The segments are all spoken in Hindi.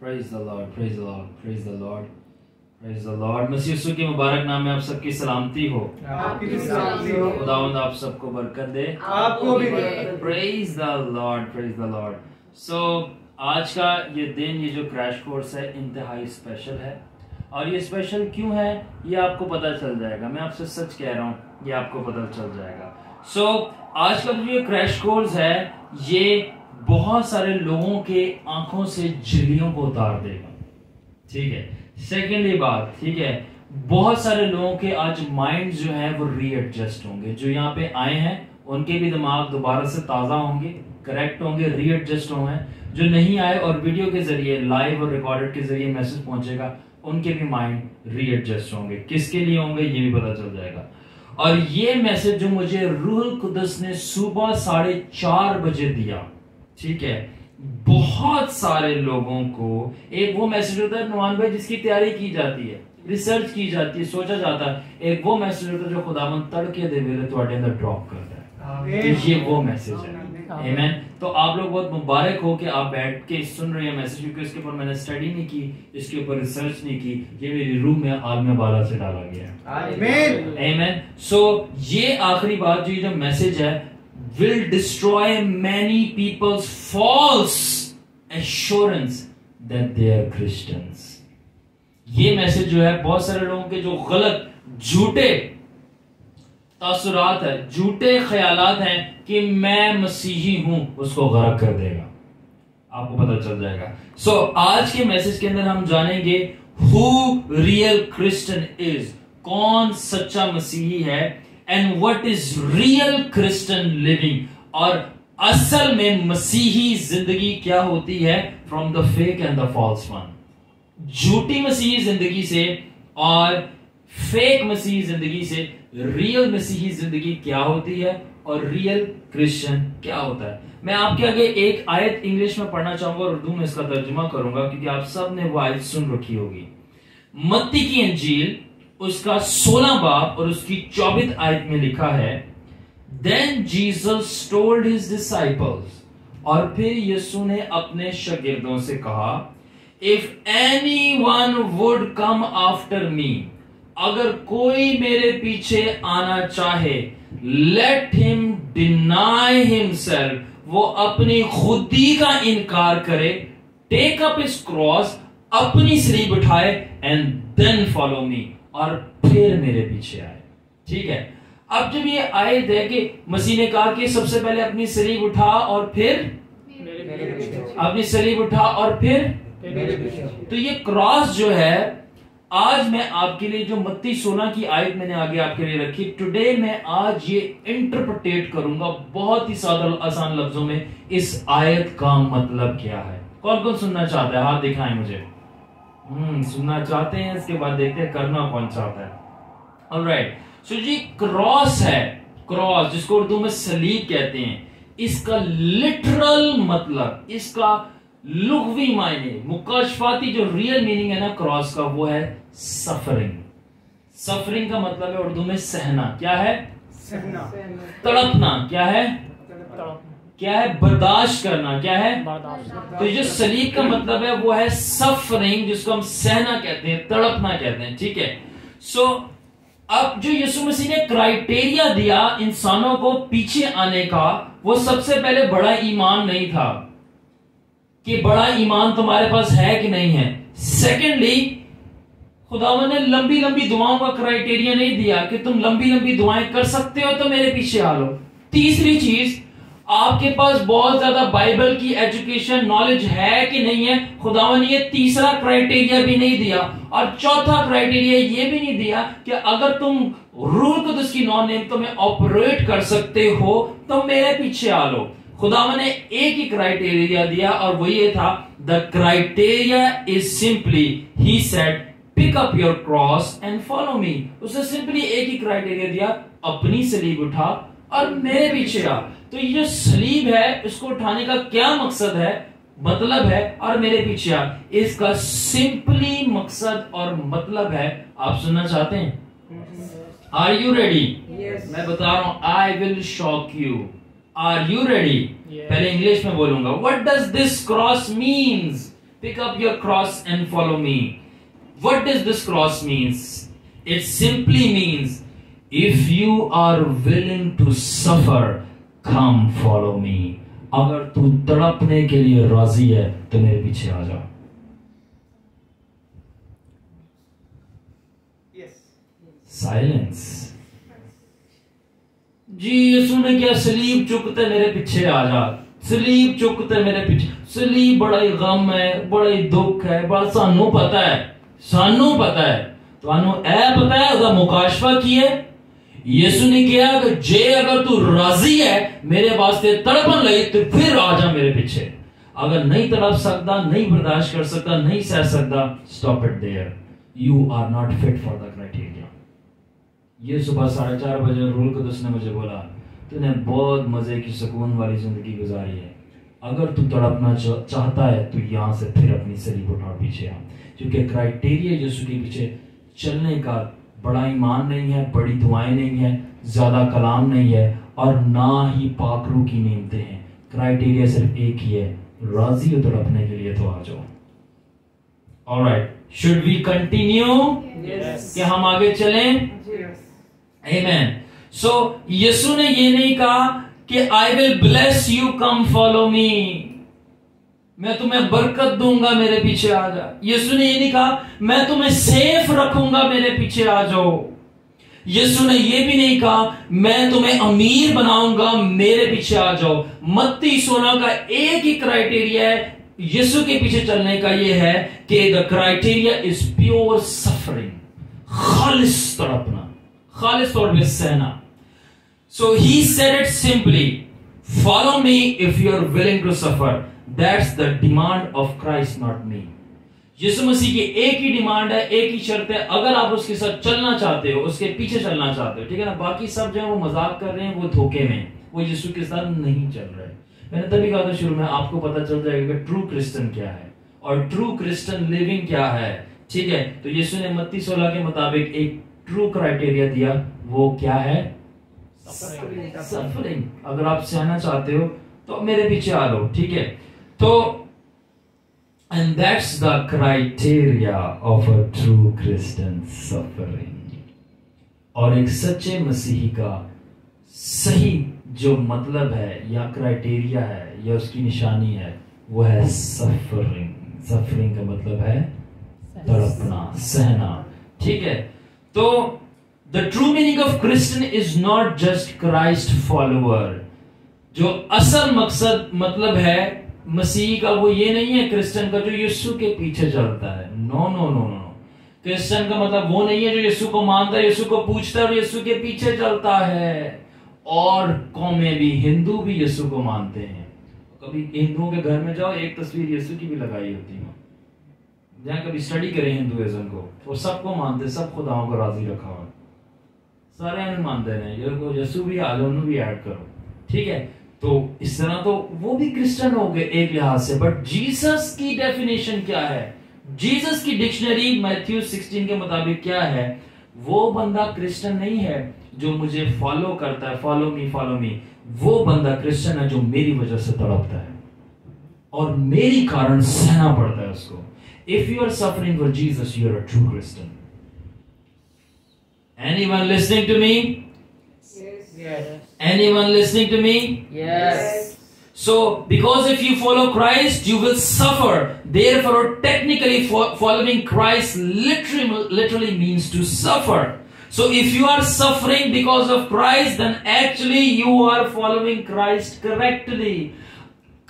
Praise the Lord, praise the Lord, praise the Lord, praise the Lord. मसीह यीशु के मुबारक नाम में आप सबकी सलामती हो। आपकी भी सलामती हो। खुदावंद आप सबको बरकत दे। आपको भी दे। Praise the Lord, praise the Lord. So आज का ये दिन, ये जो क्रैश कोर्स है, इंतहाई स्पेशल है। और ये स्पेशल क्यों है ये आपको पता चल जाएगा। मैं आपसे सच कह रहा हूँ, ये आपको पता चल जाएगा। So आज का जो ये क्रैश कोर्स है, ये बहुत सारे लोगों के आंखों से झिल्लियों को उतार देगा। ठीक है। सेकेंडली बात, ठीक है, बहुत सारे लोगों के आज माइंड जो है वो रीएडजस्ट होंगे। जो यहाँ पे आए हैं उनके भी दिमाग दोबारा से ताजा होंगे, करेक्ट होंगे, रीएडजस्ट होंगे। जो नहीं आए और वीडियो के जरिए, लाइव और रिकॉर्डेड के जरिए मैसेज पहुंचेगा, उनके भी माइंड रीएडजस्ट होंगे। किसके लिए होंगे ये भी पता चल जाएगा। और ये मैसेज जो मुझे रूहुल कुदस ने सुबह 4:30 बजे दिया, ठीक है, बहुत सारे लोगों को एक वो मैसेज होता है नुमान भाई जिसकी तैयारी की जाती है, रिसर्च की जाती है, सोचा जाता है। एक वो मैसेज होता है जो खुदावंद तड़के दे वेले तुम्हारे अंदर ड्रॉप करता है। तो ये वो मैसेज है। आमीन। तो आप लोग बहुत मुबारक हो कि आप बैठ के सुन रहे हैं मैसेज, क्योंकि इसके ऊपर मैंने स्टडी नहीं की, इसके ऊपर रिसर्च नहीं की, ये मेरी रूह में आलम बाला से डाला गया है। आमीन आमीन। सो ये आखिरी बात, जो ये मैसेज है, will destroy many people's false assurance that they are Christians. ये मैसेज जो है बहुत सारे लोगों के जो गलत झूठे तासुरात है, झूठे ख्यालात हैं कि मैं मसीही हूं, उसको गरक कर देगा। आपको पता चल जाएगा। सो आज के मैसेज के अंदर हम जानेंगे who real Christian is, कौन सच्चा मसीही है, and what is real Christian living, और असल में मसीही जिंदगी क्या होती है, from the fake and the false one. झूठी मसीही जिंदगी से और फेक मसीही जिंदगी से रियल मसीही जिंदगी क्या होती है, और रियल क्रिश्चियन क्या होता है। मैं आपके आगे एक आयत इंग्लिश में पढ़ना चाहूंगा और उर्दू में इसका तर्जुमा करूंगा, क्योंकि आप सब ने वो आयत सुन रखी होगी। मत्ती की अंजील उसका 16 बाब और उसकी 24 आयत में लिखा है, Then Jesus told his disciples, और फिर यीशु ने अपने शागिर्दों से कहा, If anyone would come after me, अगर कोई मेरे पीछे आना चाहे, let him deny himself, वो अपनी खुदी का इनकार करे, take up his cross, अपनी सलीब उठाए, and then follow me, और फिर मेरे पीछे आए। ठीक है। अब जब ये आयत है कि मसीह ने कहा कि सबसे पहले अपनी सलीब उठा और फिर अपनी सलीब उठा और फिर, तो ये क्रॉस जो है, आज मैं आपके लिए जो मत्ती 16 की आयत मैंने आगे आपके लिए रखी, टुडे मैं आज ये इंटरप्रेट करूंगा बहुत ही सादा आसान लफ्जों में, इस आयत का मतलब क्या है। कौन कौन सुनना चाहता है, हाथ दिखाएं मुझे। सुनना चाहते हैं, इसके बाद देखते हैं करना कौन चाहता है। ऑलराइट। सो जी क्रॉस है, क्रॉस जिसको उर्दू में सलीब कहते हैं, इसका लिटरल मतलब, इसका लुग़वी मायने, मुकाशफाती जो रियल मीनिंग है ना क्रॉस का, वो है सफरिंग। सफरिंग का मतलब है उर्दू में सहना। क्या है? सहना। तड़पना। क्या है? क्या है? बर्दाश्त करना। क्या है? तो जो सलीब का मतलब है वो है सफरिंग, जिसको हम सहना कहते हैं, तड़पना कहते हैं। ठीक है। सो अब जो यीशु मसीह ने क्राइटेरिया दिया इंसानों को पीछे आने का, वो सबसे पहले बड़ा ईमान नहीं था कि बड़ा ईमान तुम्हारे पास है कि नहीं है। सेकेंडली, खुदावन ने लंबी लंबी दुआओं का क्राइटेरिया नहीं दिया कि तुम लंबी लंबी दुआएं कर सकते हो तो मेरे पीछे आ लो। तीसरी चीज, आपके पास बहुत ज्यादा बाइबल की एजुकेशन नॉलेज है कि नहीं है, खुदावन ने ये तीसरा क्राइटेरिया भी नहीं दिया। और चौथा क्राइटेरिया ये भी नहीं दिया कि अगर तुम रूह कुदस की नॉन नेम में ऑपरेट कर सकते हो तो मेरे पीछे आ लो। खुदावन ने एक ही क्राइटेरिया दिया और वो ये था, the criteria is simply, he said, pick up your cross and follow me. उसने सिंपली एक ही क्राइटेरिया दिया, अपनी सलीब उठा और मेरे पीछे आ। तो ये जो सलीब है, इसको उठाने का क्या मकसद है, मतलब है, और मेरे पीछे आ, इसका सिंपली मकसद और मतलब है। आप सुनना चाहते हैं? Are you ready? मैं बता रहा हूं, I will shock you. Are you ready? पहले इंग्लिश में बोलूंगा। What does this cross means? Pick up your cross and follow me. What does this cross means? It simply means if you are willing to suffer, come follow me. अगर तू तड़पने के लिए राजी है तो मेरे पीछे आ जा. Silence. जी यीशु ने क्या सलीब चुकते मेरे पीछे आ जा. सलीब चुकते मेरे पीछे. सलीब बड़ा ही गम है, बड़ा ही दुख है. बड़ा सानू पता है, सानू पता है. ਤੁਹਾਨੂੰ ਇਹ ਪਤਾ ਹੈ ਉਹਦਾ ਮੁਕਾਸ਼ਫਾ ਕੀ ਹੈ. यीशु ने कहा कि जे अगर तू राजी है मेरे वास्ते तड़पन लई तो फिर आ जा मेरे पीछे. अगर नहीं तड़प सकता, नहीं बर्दाश्त कर सकता, नहीं सह सकता, stop it there. You are not fit for the criteria. ये सुबह 4:30 बजे रूल कुदस ने मुझे बोला तूने बहुत मजे की सुकून वाली जिंदगी गुजारी है. अगर तू तड़पना चाहता है तो यहां से फिर अपनी सलीब उठा पीछे आ. क्योंकि क्राइटेरिया यीशु के पीछे चलने का बड़ा ईमान नहीं है, बड़ी दुआएं नहीं है, ज्यादा कलाम नहीं है, और ना ही पाकरू की नेमतें हैं. क्राइटेरिया सिर्फ एक ही है, राजी हो तड़पने के लिए तो आ जाओ. Alright, should we continue? क्या हम आगे चलें? आमेन. सो यीशु ने ये नहीं कहा कि I will bless you, come follow me. मैं तुम्हें बरकत दूंगा, मेरे पीछे आ जा. यीशु ने ये नहीं कहा मैं तुम्हें सेफ रखूंगा, मेरे पीछे आ जाओ. यीशु ने ये भी नहीं कहा मैं तुम्हें अमीर बनाऊंगा, मेरे पीछे आ जाओ. मत्ती 16 का एक ही क्राइटेरिया है यीशु के पीछे चलने का, ये है कि the criteria is pure suffering. खालिस तड़पना, खालिस तौर पे सहना. So he said it simply, follow me if you are willing to suffer. That's the demand of Christ, not me. यीशु मसीह की एक ही डिमांड है, एक ही शर्त है. अगर आप उसके साथ चलना चाहते हो, उसके पीछे चलना चाहते हो, ठीक है ना. बाकी सब जो है वो मजाक कर रहे हैं, वो धोखे में, वो यीशु के साथ नहीं चल रहे. मैंने तभी कहा था शुरू में, आपको पता चल जाएगा कि ट्रू क्रिश्चियन क्या है और ट्रू क्रिश्चियन लिविंग क्या है. ठीक है, तो यीशु ने मत्ती 16 के मुताबिक एक ट्रू क्राइटेरिया दिया. वो क्या है? सफरिंग. अगर आप सहना चाहते हो तो मेरे पीछे आ लो. ठीक है, तो and that's the criteria of a true Christian suffering. और एक सच्चे मसीही का सही जो मतलब है या क्राइटेरिया है या उसकी निशानी है, वो है सफरिंग. सफरिंग का मतलब है तड़पना, सहना. ठीक है, तो the true meaning of Christian is not just Christ follower. जो असल मकसद मतलब है मसीह का, वो ये नहीं है क्रिश्चियन का जो यीशु के पीछे चलता है. No no no no. Christian का मतलब वो नहीं है जो यीशु को मानता है, यीशु को पूछता है और यीशु के पीछे चलता है. और कौमें भी, हिंदू भी यीशु को मानते हैं. कभी हिंदुओं के घर में जाओ, एक तस्वीर यीशु की भी लगाई होती है. जहां कभी स्टडी करें हिंदुइज्म को, वो सबको मानते, सब खुदाओं को राजी रखा हुआ, सारे मानते हैं. यीशु भी आ जाओ, उन्हें भी ऐड करो. ठीक है, तो इस तरह तो वो भी क्रिश्चियन हो गए एक लिहाज से. बट जीसस की डेफिनेशन क्या है? जीसस की डिक्शनरी मैथ्यू 16 के मुताबिक क्या है? वो बंदा क्रिश्चियन नहीं है जो मुझे फॉलो करता है, फॉलो मी फॉलो मी. वो बंदा क्रिश्चियन है जो मेरी वजह से तड़पता है और मेरी कारण सहना पड़ता है उसको. If you are suffering for Jesus, you are a true Christian. Anyone listening to me? Yes. Anyone listening to me? Yes. So, because if you follow Christ, you will suffer. Therefore, technically, following Christ literally means to suffer. So, if you are suffering because of Christ, then actually you are following Christ correctly.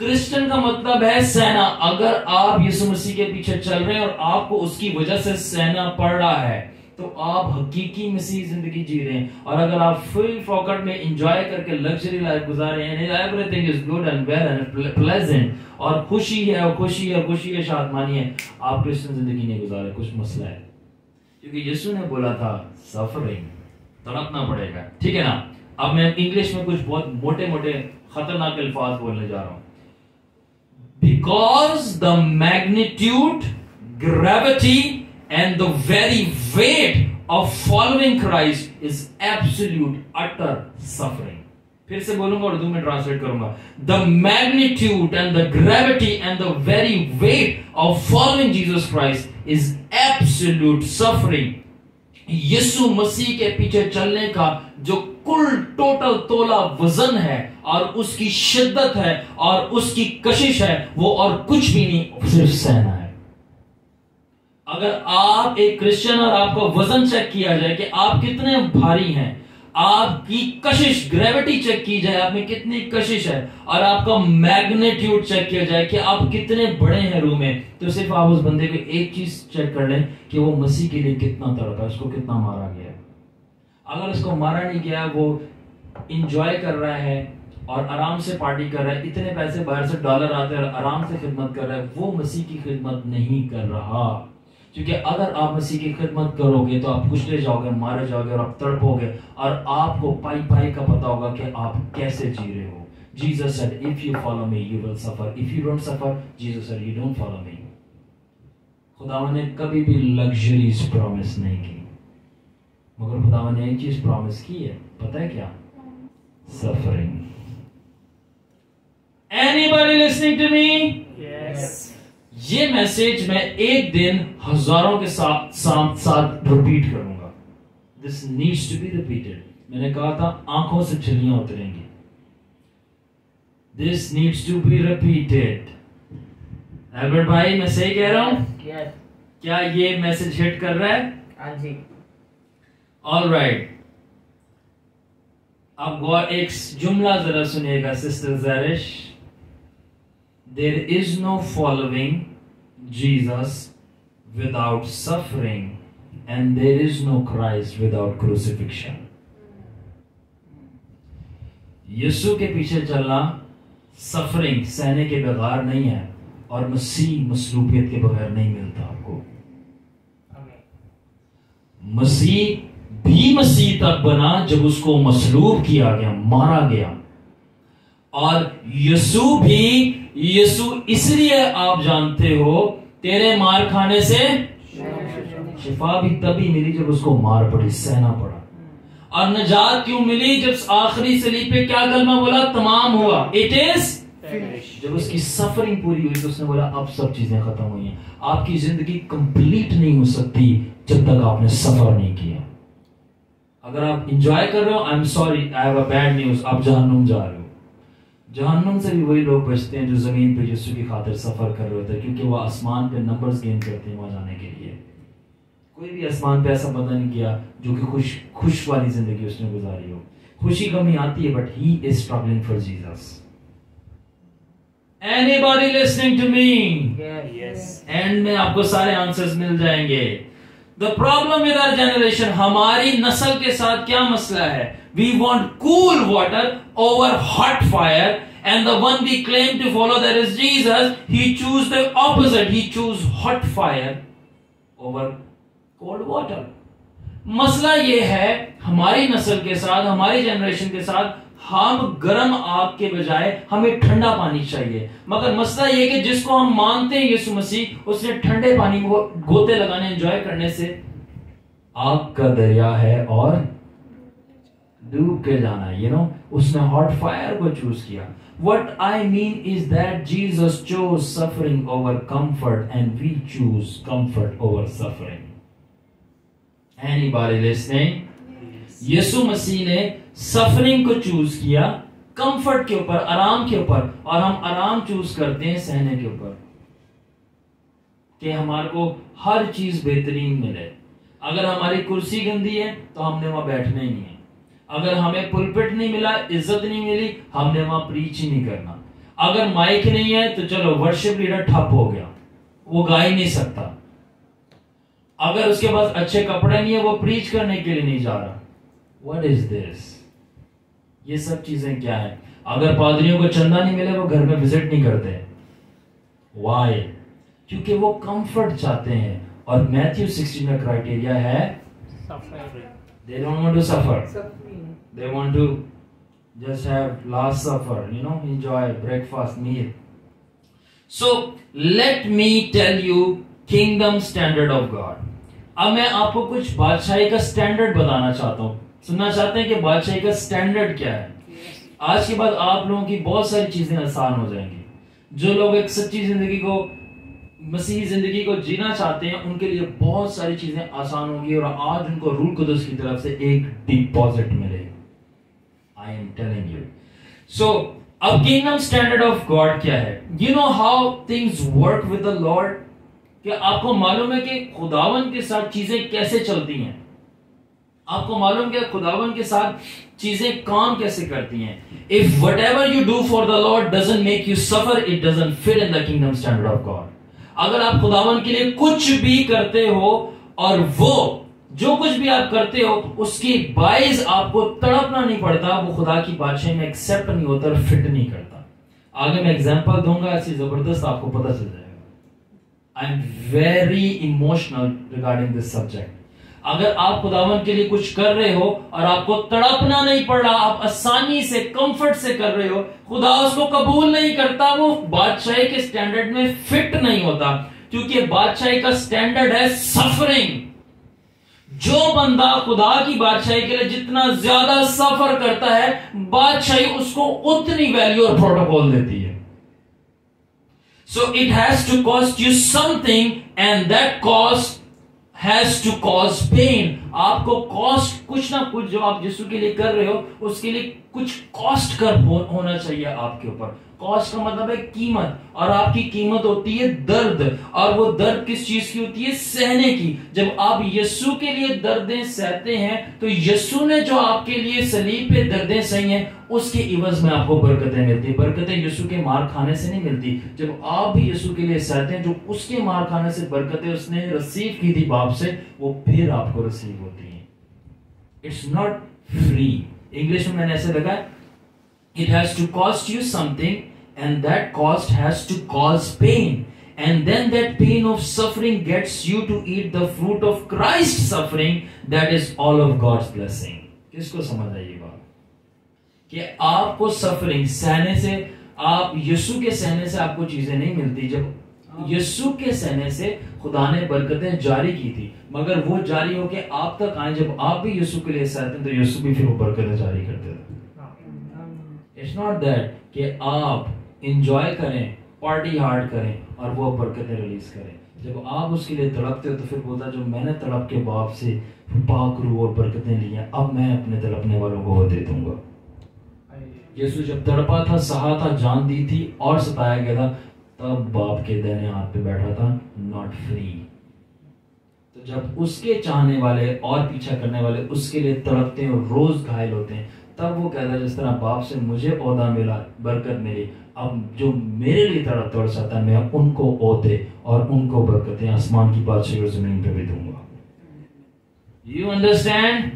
Christian का मतलब है सहना. अगर आप यीशु मसीह के पीछे चल रहे हैं और आपको उसकी वजह से सहना पड़ रहा है, तो आप हकीकी मसीह जिंदगी जी रहे हैं. और अगर आप फुल फॉकट में एंजॉय करके लग्जरी लाइफ गुजार रहे हैं, everything is good and well and pleasant, और खुशी है और खुशी है, खुशी है, शादमानी है, आप क्रिश्चियन जिंदगी नहीं गुजार रहे. कुछ मसला है. क्योंकि यीशु ने बोला था सफरिंग, तड़पना पड़ेगा. ठीक है ना. अब मैं इंग्लिश में कुछ बहुत मोटे मोटे खतरनाक अल्फाज बोलने जा रहा हूं. Because the magnitude, gravity and the very weight of following Christ is absolute utter suffering. फिर से बोलूंगा, उर्दू में ट्रांसलेट करूंगा। The magnitude and the gravity and the very weight of following Jesus Christ is absolute suffering. यीशु मसीह के पीछे चलने का जो कुल टोटल तोला वजन है और उसकी शिद्दत है और उसकी कशिश है, वो और कुछ भी नहीं, सिर्फ सहना है। अगर आप एक क्रिश्चियन और आपका वजन चेक किया जाए कि आप कितने भारी हैं, आपकी कशिश ग्रेविटी चेक की जाए, आप में कितनी कशिश है, और आपका मैग्नीट्यूड चेक किया जाए कि आप कितने बड़े हैं रूह में, तो सिर्फ आप उस बंदे को एक चीज चेक कर लें कि वो मसीह के लिए कितना तड़पा, उसको कितना मारा गया। अगर उसको मारा नहीं गया, वो इंजॉय कर रहा है और आराम से पार्टी कर रहा है, इतने पैसे बाहर से डॉलर आते हैं और आराम से खिदमत कर रहा है, वो मसीह की खिदमत नहीं कर रहा। क्योंकि अगर आप मसीह की खिदमत करोगे तो आप कुचले जाओगे, मारे जाओगे और आप तड़पोगे, और आपको पाई पाई का पता होगा कि आप कैसे जी रहे हो। Jesus said, if you follow me you will suffer, if you don't suffer, Jesus said, you don't follow me. खुदावन ने कभी भी लग्जरीज प्रॉमिस नहीं की, मगर खुदावन ने एक चीज प्रॉमिस की है, पता है क्या? Suffering. Anybody listening to me? Yes. ये मैसेज मैं एक दिन हजारों के साथ रिपीट करूंगा। This needs to be repeated. मैंने कहा था आंखों से झिल्लियां उतरेंगी। This needs to be repeated. Albert भाई, मैं सही कह रहा हूं? Yes. क्या ये मैसेज हिट कर रहा है? हाँ जी। All right. अब एक जुमला जरा सुनिएगा sister ज़रिश। There is no following Jesus without suffering, and there is no Christ without crucifixion. यीशु के पीछे चलना सफरिंग सहने के बगैर नहीं है, और मसीह मसलूबियत के बगैर नहीं मिलता आपको। मसीह भी मसीह तक बना जब उसको मसलूब किया गया, मारा गया। और यीशु भी यीशु इसलिए आप जानते हो, तेरे मार खाने से शिफा भी तभी मिली जब उसको मार पड़ी, सहना पड़ा। और नजात क्यों मिली? जब आखिरी सलीब पे क्या कलमा बोला? तमाम हुआ, इट इज। जब उसकी सफरिंग पूरी हुई तो उसने बोला अब सब चीजें खत्म हुई हैं। आपकी जिंदगी कंप्लीट नहीं हो सकती जब तक आपने सफर नहीं किया। अगर आप इंजॉय कर रहे हो, I am sorry, I have a bad news, आप जहन्नुम जा रहे हो। जहन्नुम से भी वही लोग बचते हैं जो जमीन पे यीशु की खातिर सफर कर रहे होते हैं, क्योंकि वो आसमान पे नंबर्स गेन करते हैं वहां जाने के लिए। कोई भी आसमान पे ऐसा बंदा नहीं किया जो कि खुश वाली जिंदगी उसने गुजारी हो। खुशी कमी आती है, but he is struggling for Jesus. Anybody listening to me? Yes. End में आपको सारे आंसर्स मिल जाएंगे। The problem with our generation, हमारी नस्ल के साथ क्या मसला है? We want cool water over hot fire, and the one we claim to follow, that is Jesus, he chose the opposite. He chose hot fire over cold water. मसला ये है हमारी नस्ल के साथ, हमारी जनरेशन के साथ, हम गर्म आग के बजाय हमें ठंडा पानी चाहिए। मगर मसला ये कि जिसको हम मानते हैं यीशु मसीह, उसने ठंडे पानी को गोते लगाने, एंजॉय करने से आग का दरिया है और डूब के जाना है, उसने हॉट फायर को चूज किया। What I mean is that Jesus chose suffering over comfort, and we choose comfort over suffering. Anybody listening? यीशु मसीह ने सफरिंग को चूज किया कंफर्ट के ऊपर, आराम के ऊपर, और हम आराम चूज करते हैं सहने के ऊपर, कि हमारे को हर चीज बेहतरीन मिले। अगर हमारी कुर्सी गंदी है तो हमने वहां बैठना ही नहीं है। अगर हमें पुलपिट नहीं मिला, इज्जत नहीं मिली, हमने वहां प्रीच ही नहीं करना। अगर माइक नहीं है तो चलो वर्शिप लीडर ठप हो गया, वो गा ही नहीं सकता। अगर उसके पास अच्छे कपड़े नहीं है, वो प्रीच करने के लिए नहीं जा रहा। What is this? ये सब चीजें क्या है? अगर पादरियों को चंदा नहीं मिले, वो घर में विजिट नहीं करते। वाई? क्योंकि वो कंफर्ट चाहते हैं, और मैथ्यू 16 का क्राइटेरिया है they don't want to suffer. They want to just have last supper, enjoy breakfast meal. So let me tell you kingdom standard of God. अब मैं आपको कुछ बादशाही का स्टैंडर्ड बताना चाहता हूं। सुनना चाहते हैं कि बादशाही का स्टैंडर्ड क्या है? आज के बाद आप लोगों की बहुत सारी चीजें आसान हो जाएंगी। जो लोग एक सच्ची जिंदगी को, मसीही जिंदगी को जीना चाहते हैं, उनके लिए बहुत सारी चीजें आसान होंगी और आज उनको रूह कुदस की तरफ से एक डिपॉजिट मिलेगा। I am telling you. So अब किंगडम स्टैंडर्ड ऑफ गॉड क्या है? You know how things work with the lord. क्या आपको मालूम है कि खुदावन के साथ चीजें कैसे चलती हैं? आपको मालूम है खुदावन के साथ चीजें काम कैसे करती हैं? If what ever you do for the Lord doesn't make you suffer, it doesn't fit in the kingdom standard of God. अगर आप खुदावन के लिए कुछ भी करते हो और वो जो कुछ भी आप करते हो उसकी बाइज आपको तड़पना नहीं पड़ता, वो खुदा की बादशाही में एक्सेप्ट नहीं होता और फिट नहीं करता। आगे मैं एग्जांपल दूंगा, ऐसी जबरदस्त आपको पता चल जाएगा। I am very emotional regarding this subject. अगर आप खुदावन के लिए कुछ कर रहे हो और आपको तड़पना नहीं पड़ रहा, आप आसानी से कंफर्ट से कर रहे हो, खुदा उसको कबूल नहीं करता, वो बादशाही के स्टैंडर्ड में फिट नहीं होता, क्योंकि बादशाही का स्टैंडर्ड है सफरिंग। जो बंदा खुदा की बादशाही के लिए जितना ज्यादा सफर करता है, बादशाही उसको उतनी वैल्यू और प्रोटोकॉल देती है। So it has to cost you something and that cost has to cause pain। आपको कॉस्ट कुछ ना कुछ जो आप यीशु के लिए कर रहे हो उसके लिए कुछ कॉस्ट कर होना चाहिए आपके ऊपर। कॉस्ट का मतलब है कीमत, और आपकी कीमत होती है दर्द, और वो दर्द किस चीज की होती है? सहने की। जब आप यीशु के लिए दर्दें सहते हैं तो यीशु ने जो आपके लिए सलीब पे दर्दें सही हैं उसके इवज में आपको बरकतें मिलती है। बरकतें यीशु के मार खाने से नहीं मिलती। जब आप भी यीशु के लिए सहते हैं, जो उसके मार खाने से बरकतें उसने रिसीव की थी बाप से, वो फिर आपको रिसीव होती हैं। It's not free. इंग्लिश में मैंने ऐसे लगा, it has to cost you something and that cost has to cause pain, and then that pain of suffering gets you to eat the fruit of Christ's suffering, that is all of God's blessing। किसको समझ आई ये बात कि आपको सफरिंग सहने से, आप यीशु के सहने से आपको चीजें नहीं मिलती। जब यीशु के सहने से खुदा ने बरकतें जारी की थी, मगर वो जारी होके आप तक आए जब आप भी यीशु के लिए सहते तो यीशु भी फिर वो बरकतें जारी करते थे। इट्स नॉट दैट कि आप इंजॉय करें, पार्टी हार्ड करें और वो बरकतें रिलीज करें। जब आप उसके लिए तड़पते हो तो फिर बोलता जो मैंने तड़प के बाप से पाक रूह और बरकतें ली हैं, अब मैं अपने तड़पने वालों को वो दे दूंगा। यीशु जब तड़पा था, सहा था, जान दी थी और सताया गया था, तब बाप के दाहिने हाथ पे बैठा था, नॉट फ्री। तो जब उसके चाहने वाले और पीछा करने वाले उसके लिए तड़पते हैं और रोज घायल होते हैं, तब वो कहता है जिस तरह बाप से मुझे ओहदा मिला, बरकत मिली, अब जो मेरे लिए तड़प चाहता है मैं उनको ओहदे और उनको बरकतें आसमान की बादशाही और जमीन पे भी दूंगा। You understand?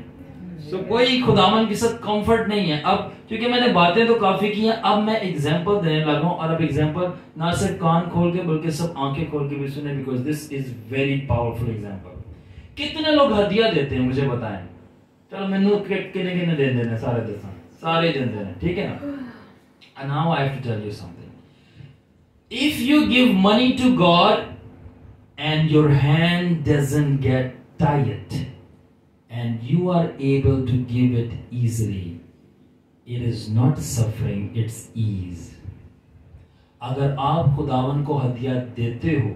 सो कोई खुदावन के साथ कंफर्ट नहीं है। अब क्योंकि मैंने बातें तो काफी की हैं, अब मैं एग्जांपल देने लगा हूं, और अब एग्जांपल ना सिर्फ कान खोल के बल्कि सब आंखें खोल के भी सुने, because this is very powerful example. कितने लोग हदिया देते हैं मुझे बताएं? चलो मैनू कितने कितने दे देने, सारे दसा, सारे दिन देने, ठीक है ना? And now I have to tell you something. If you give money to God and your hand doesn't get tired and you are able to give it easily, it is not suffering, it's ease. अगर आप खुदावन को हदिया देते हो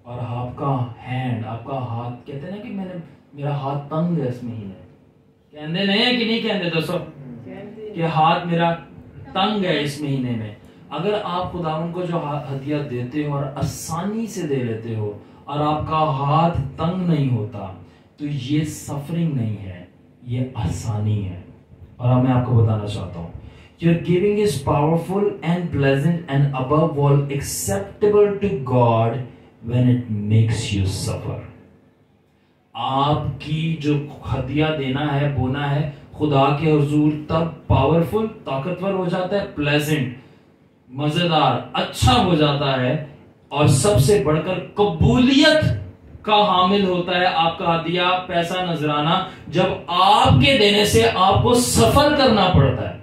और आपका हैंड, आपका हाथ, कहते हैं ना कि मेरा हाथ तंग है इस महीने, कहते नहीं है कि नहीं कहते दोस्तों कि हाथ मेरा तंग है इस महीने में। अगर आप खुदावन को जो हदिया देते हो और आसानी से दे लेते हो और आपका हाथ तंग नहीं होता, तो ये सफरिंग नहीं है, ये आसानी है। और मैं आपको बताना चाहता हूं, your giving is powerful and pleasant and above all acceptable to God when it makes you suffer। आपकी जो हदिया देना है, बोना है खुदा के हुजूर, तब पावरफुल, ताकतवर हो जाता है, प्लेजेंट, मजेदार, अच्छा हो जाता है, और सबसे बढ़कर कबूलियत का हामिल होता है आपका हदिया, पैसा, नजराना, जब आपके देने से आपको सफर करना पड़ता है,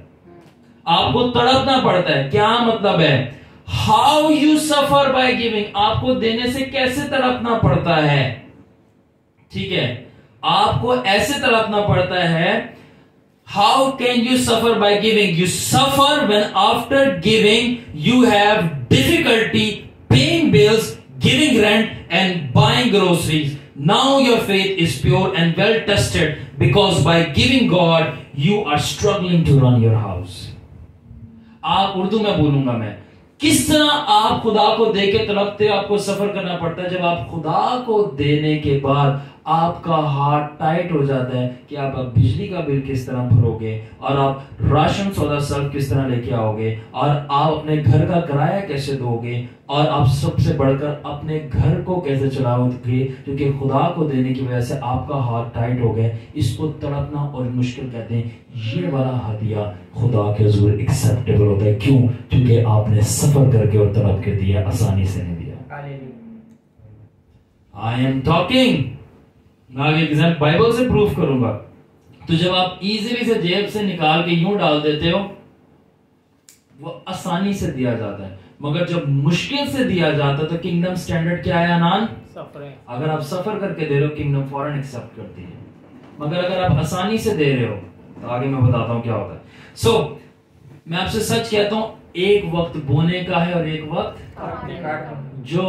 आपको तड़पना पड़ता है। क्या मतलब है? How you suffer by giving. आपको देने से कैसे तड़पना पड़ता है? ठीक है, आपको ऐसे तड़पना पड़ता है, How can you suffer by giving? You suffer when after giving you have difficulty paying bills, giving rent and buying groceries. Now your faith is pure and well tested, because by giving God you are struggling to run your house. आप उर्दू में बोलूंगा मैं, किस तरह आप खुदा को देके तड़पते हो, आपको सफर करना पड़ता है। जब आप खुदा को देने के बाद आपका हाथ टाइट हो जाता है कि आप अब बिजली का बिल किस तरह भरोगे, और आप राशन सौदा सब किस तरह लेके आओगे, और आप अपने घर का किराया कैसे दोगे, और आप सबसे बढ़कर अपने घर को कैसे चलाओगे, क्योंकि खुदा को देने की वजह से आपका हाथ टाइट हो गया। इसको तड़पना और मुश्किल कहते हैं। ये वाला हदिया खुदा के हुजूर एक्सेप्टेबल होता है। क्यों? क्योंकि आपने सफर करके और तड़प के दिया, आसानी से नहीं दिया। I am talking. मैं आगे एग्जाम बाइबल से प्रूफ करूंगा। तो जब आप इजीली से जेब से निकाल के यूं डाल देते हो, वो आसानी से दिया जाता है। मगर जब मुश्किल से दिया जाता है तो किंगडम स्टैंडर्ड क्या है अनान? अगर आप सफर करके दे रहे हो, किंगडम फौरन एक्सेप्ट करती है। मगर अगर आप आसानी से दे रहे हो तो आगे मैं बताता हूं क्या होता है। मैं आपसे सच कहता हूं, एक वक्त बोने का है और एक वक्त जो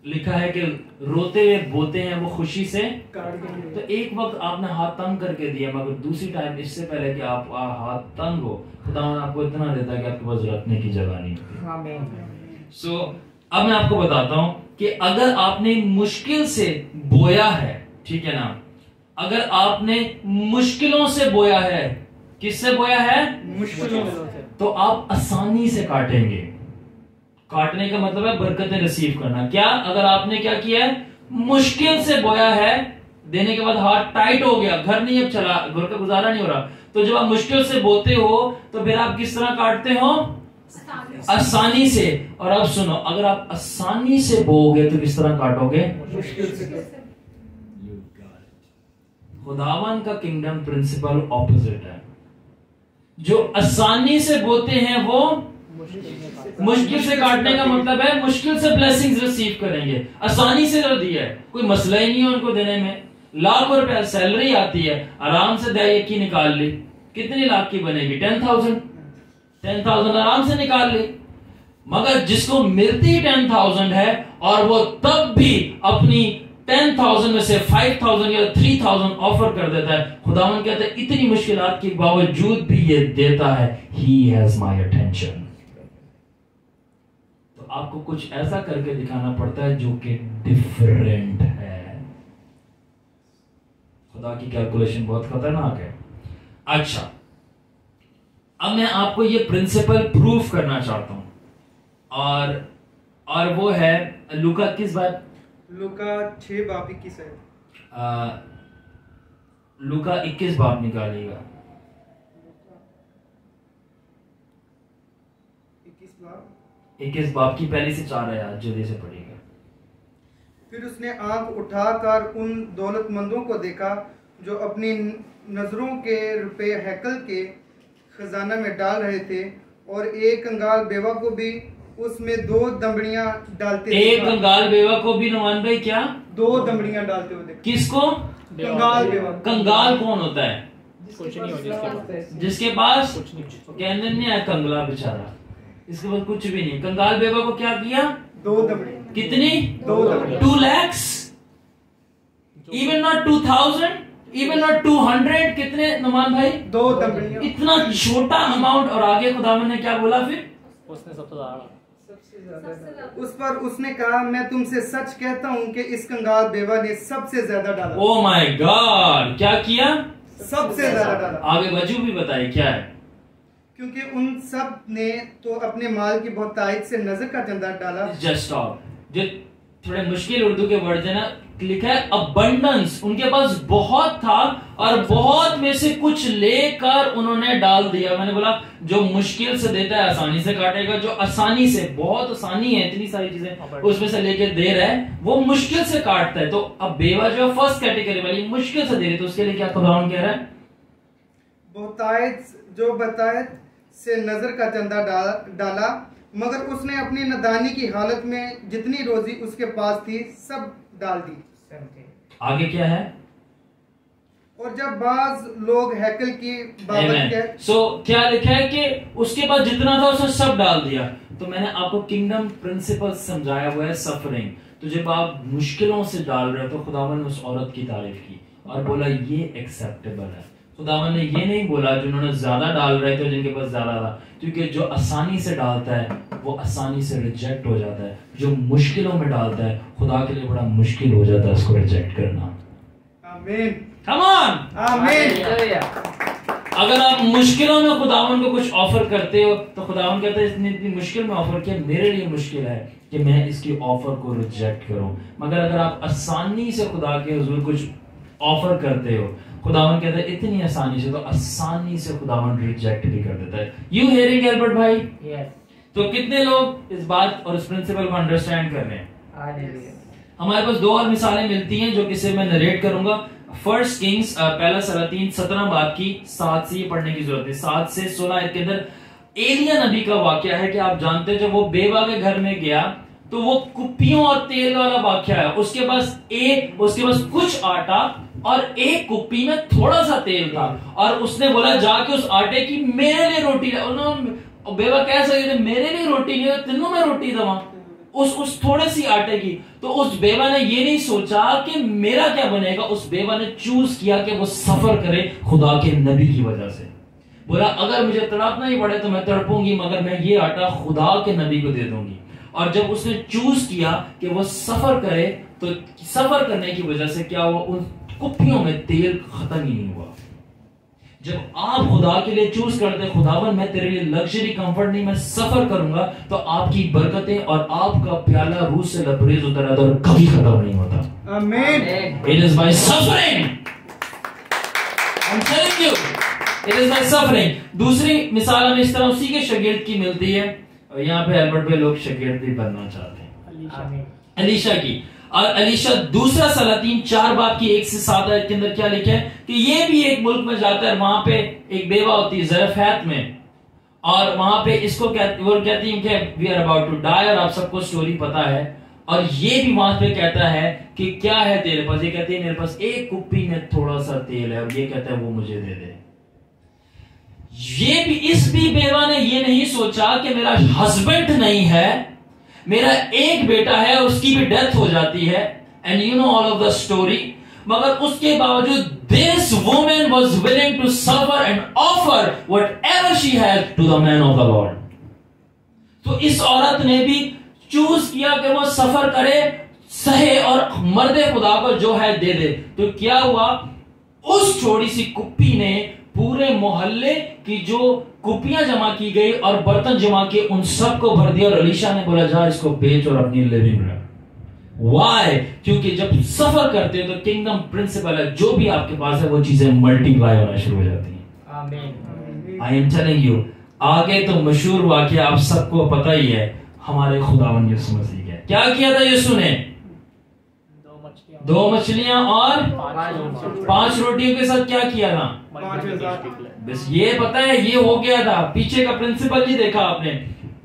लिखा है कि रोते हुए बोते हैं वो खुशी से। तो एक वक्त आपने हाथ तंग करके दिया, मगर दूसरी टाइम इससे पहले कि आप हाथ तंग हो, खुदा आपको इतना देता है कि आपके पास रखने की जगह नहीं होती। अब मैं आपको बताता हूं कि अगर आपने मुश्किल से बोया है, ठीक है ना, अगर आपने मुश्किलों से बोया है, किससे बोया है? मुश्किलों से, तो आप आसानी से काटेंगे। काटने का मतलब है बरकतें रिसीव करना। क्या? अगर आपने क्या किया है? मुश्किल से बोया है, देने के बाद हाथ टाइट हो गया, घर नहीं अब चला, घर का गुजारा नहीं हो रहा, तो जब आप मुश्किल से बोते हो तो फिर आप किस तरह काटते हो? आसानी से। और अब सुनो, अगर आप आसानी से बोओगे तो किस तरह काटोगे? मुश्किल से। खुदावन का किंगडम प्रिंसिपल ऑपोजिट है। जो आसानी से बोते हैं वो मुश्किल से काटने का मतलब है मुश्किल से ब्लेसिंग्स रिसीव करेंगे। आसानी से जो दिया है, कोई मसला ही नहीं है उनको देने में। लाखों रुपया सैलरी आती है, आराम से दया की निकाल ली। कितनी लाख की बनेगी? 10,000 आराम से निकाल ली। मगर जिसको मिलती 10,000 है और वो तब भी अपनी 10,000 में से 5,000 या 3,000 ऑफर कर देता है, खुदावन कहता है इतनी मुश्किलात के बावजूद भी ये देता है, ही हैज माय अटेंशन। तो आपको कुछ ऐसा करके दिखाना पड़ता है जो कि डिफरेंट है। खुदा की कैलकुलेशन बहुत खतरनाक है। अच्छा, अब मैं आपको ये प्रिंसिपल प्रूफ करना चाहता हूं, और वो है लूका किस बात? लूका 6 बाब 21 है। लूका 21 बाब निकालिएगा। 21 बाब की पहली से 4 आयत जल्दी से पढ़िएगा। फिर उसने आंख उठाकर उन दौलतमंदों को देखा जो अपनी नजरों के रुपए हैकल के खजाना में डाल रहे थे, और एक कंगाल बेवा को भी उसमें 2 दमड़ियां डालते। एक कंगाल बेवा को भी नवान भाई क्या? 2 दमड़ियां डालते हुए देखा। किसको? कंगाल बेवा। कंगाल कौन होता है? जिसके पास कहने नहीं है, कंगला बेचारा, इसके पास कुछ भी नहीं। कंगाल बेवा को क्या किया? 2 दमड़ियां। कितनी? 2 दमड़ियां। 2 lakhs, even not 2,000, even not 200। कितने नुमान भाई? 2 दमड़ियां। इतना छोटा अमाउंट। और आगे खुदावन ने क्या बोला फिर? उसने सबसे ज्यादा उस पर उसने कहा, मैं तुमसे सच कहता हूं कि इस कंगाल बेवा ने सबसे ज्यादा डाला। ओ माय गॉड, क्या किया? सबसे ज्यादा डाला। आगे वजह भी बताइए क्या है? क्योंकि उन सब ने तो अपने माल की बहुतायत से नजर का चंदा डाला। Just stop. जो थोड़े मुश्किल उर्दू के वर्ड है ना, लिखा है अबंडेंस। उनके पास बहुत था और बहुत में से कुछ लेकर उन्होंने डाल दिया। मैंने बोला जो मुश्किल से देता है आसानी से काटेगा, जो आसानी से, बहुत आसानी है, इतनी सारी चीजें उसमें से लेके दे रहा है, वो मुश्किल से काटता है। तो अब बेवा जो फर्स्ट कैटेगरी वाली मुश्किल से दे रही, तो उसके लिए क्या खुदावन कह रहा है? बहुतायत से नजर का चंदा डाला, मगर उसने अपनी नादानी की हालत में जितनी रोजी उसके पास थी सब डाल दी। आगे क्या है? और जब बाज लोग हैकल की बाबत सो क्या लिखा है कि उसके पास जितना था उसने सब डाल दिया। तो मैंने आपको किंगडम प्रिंसिपल समझाया हुआ है सफरिंग। तो जब आप मुश्किलों से डाल रहे हो तो खुदावन ने उस औरत की तारीफ की और बोला ये एक्सेप्टेबल है। खुदावन ने ये नहीं बोला जिन्होंने ज्यादा डाल रहे थे जिनके पास ज्यादा था, क्योंकि जो आसानी से डालता है वो आसानी से रिजेक्ट हो जाता है। जो मुश्किलों में डालता है खुदा के लिए बड़ा मुश्किल हो जाता है उसको रिजेक्ट करना। आमीन कम ऑन आमीन। अगर आप मुश्किलों में खुदावन को कुछ ऑफर करते हो तो खुदावन कहता है इसने इतनी मुश्किल में ऑफर किया, मेरे लिए मुश्किल है कि मैं इसकी ऑफर को रिजेक्ट करूं। मगर अगर आप आसानी से खुदा के हुजूर कुछ ऑफर करते हो, खुदावन कहता है इतनी आसानी से, तो आसानी से खुदावन रिजेक्ट भी कर देता है। यू हियरिंग एल्बर्ट भाई? तो कितने लोग इस बात और इस प्रिंसिपल को अंडरस्टैंड कर रहे हैं? हमारे पास दो और मिसालें मिलती हैं जो किसे मैं नरेट करूंगा। फर्स्ट किंग्स पहला सलातीन 17 बाब की 7 से ये पढ़ने की जरूरत है। 7 से 16 के अंदर एलिया नबी का वाकया है कि आप जानते हैं जब वो बेवा के घर में गया तो वो कुप्पियों और तेल वाला वाकया है। उसके पास कुछ आटा और एक कुप्पी में थोड़ा सा तेल था और उसने बोला जाके उस आटे की मेरे लिए रोटी बेवा कह सकते मेरे लिए रोटी नहीं, तीनों में रोटी दवा उस थोड़े सी आटे की। तो उस बेवा ने ये नहीं सोचा कि मेरा क्या बनेगा, उस बेवा ने चूज किया कि वो सफर करे खुदा के नबी की वजह से। बोला अगर मुझे तड़पना ही पड़े तो मैं तड़पूंगी, मगर मैं ये आटा खुदा के नबी को दे दूंगी। और जब उसने चूज किया कि वो सफर करे तो सफर करने की वजह से क्या हुआ, उन कुप्पियों में तेल खत्म ही नहीं हुआ। जब आप खुदा के लिए चूज करते हैं खुदावन मैं तेरे लिए लग्जरी कंफर्ट नहीं, मैं सफर करूंगा, तो आपकी बरकतें और आपका प्याला रूह से लबरेज होता रहता और कभी खत्म नहीं होता। आमीन। It is by suffering. I'm telling you, it is by suffering. दूसरी मिसाल हमें इस तरह उसी के शागिर्द की मिलती है, और यहाँ पे एल्बर्ट पे लोग शागिर्द भी बनना चाहते हैं। अलीशा की और अलीशा दूसरा सलातीन 4 बाब की 1 से 7 आयत के अंदर क्या लिखा है कि ये भी एक मुल्क में जाता है, वहां पे एक बेवा होती है ज़रफ़ैत में, और वहां पे इसको वो कहती है कि we are about to die, और आप सबको स्टोरी पता है। और ये भी वहां पे कहता है कि क्या है तेरे पास, ये कहती है मेरे पास एक कुप्पी में थोड़ा सा तेल है, और ये कहता है वो मुझे दे दे। ये भी इस भी बेवा ने ये नहीं सोचा कि मेरा हस्बैंड नहीं है, मेरा एक बेटा है, उसकी भी डेथ हो जाती है, and you know all of the story. मगर उसके बावजूद this woman was willing to suffer and offer whatever she had to the man of the Lord. तो इस औरत ने भी चूज किया कि वो सफर करे, सहे और मर्दे खुदा को जो है दे दे। तो क्या हुआ, उस छोटी सी कुप्पी ने पूरे मोहल्ले की जो कुपियां जमा की गई और बर्तन जमा के उन सबको भर दिया, और अलीशा ने बोला जा इसको बेच और अपनी लिविंग रख। वाई? क्योंकि जब सफर करते हो तो किंगडम प्रिंसिपल है, जो भी आपके पास है वो चीजें मल्टीप्लाई होना शुरू हो जाती हैं। आमीन। आई एम टेलिंग यू, आगे तो मशहूर वाकया आप सबको पता ही है, हमारे खुदावन यीशु मसीह का क्या किया था यीशु ने? 2 मछलियां और 5 रोटियों के साथ क्या किया था? बस ये पता है ये हो गया था, पीछे का प्रिंसिपल नहीं देखा आपने।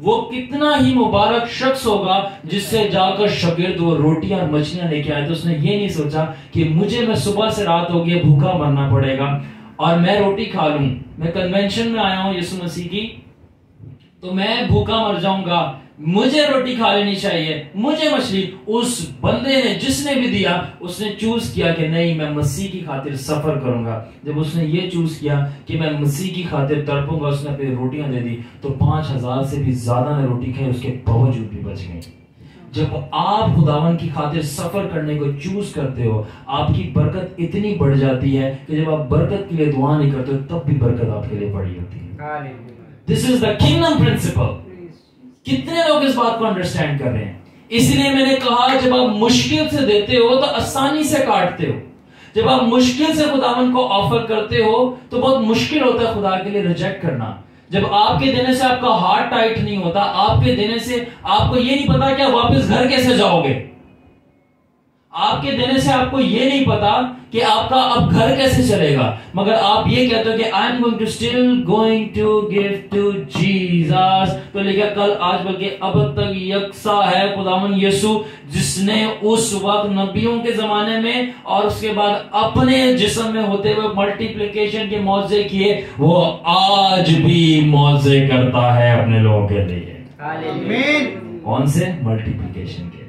वो कितना ही मुबारक शख्स होगा जिससे जाकर शागिर्द वो रोटियां और मछलियां लेके आए। तो उसने ये नहीं सोचा कि मुझे मैं सुबह से रात हो गई भूखा मरना पड़ेगा और मैं रोटी खा लूं, मैं कन्वेंशन में आया हूं यीशु मसीह की, तो मैं भूखा मर जाऊंगा, मुझे रोटी खा लेनी चाहिए, मुझे मछली। उस बंदे ने जिसने भी दिया उसने चूज किया कि नहीं मैं मसीह की खातिर सफर करूंगा। जब उसने ये चूज किया कि मैं मसीह की खातिर तड़पूंगा, उसने अपनी रोटियां दे दी, तो 5000 से भी ज्यादा ने रोटी खाई, उसके बावजूद भी बच गई। जब आप खुदावन की खातिर सफर करने को चूज करते हो, आपकी बरकत इतनी बढ़ जाती है कि जब आप बरकत के लिए दुआ नहीं करते हो तब भी बरकत आपके लिए बड़ी होती है। This is the kingdom principle. कितने लोग इस बात को अंडरस्टैंड कर रहे हैं? इसलिए मैंने कहा जब आप मुश्किल से देते हो तो आसानी से काटते हो। जब आप मुश्किल से खुदावन को ऑफर करते हो तो बहुत मुश्किल होता है खुदा के लिए रिजेक्ट करना। जब आपके देने से आपका हार्ट टाइट नहीं होता, आपके देने से आपको ये नहीं पता कि आप वापस घर कैसे जाओगे, आपके देने से आपको ये नहीं पता कि आपका अब घर कैसे चलेगा, मगर आप ये कहते हो कि I am going to still going to give to Jesus. तो लिखा कल आज बल्कि अब तक यकसा है खुदावन यीशु, जिसने उस वक्त नबियों के जमाने में और उसके बाद अपने जिस्म में होते हुए मल्टीप्लिकेशन के मौजे किए, वो आज भी मौजे करता है अपने लोगों के लिए। आमीन। कौन से? मल्टीप्लिकेशन के।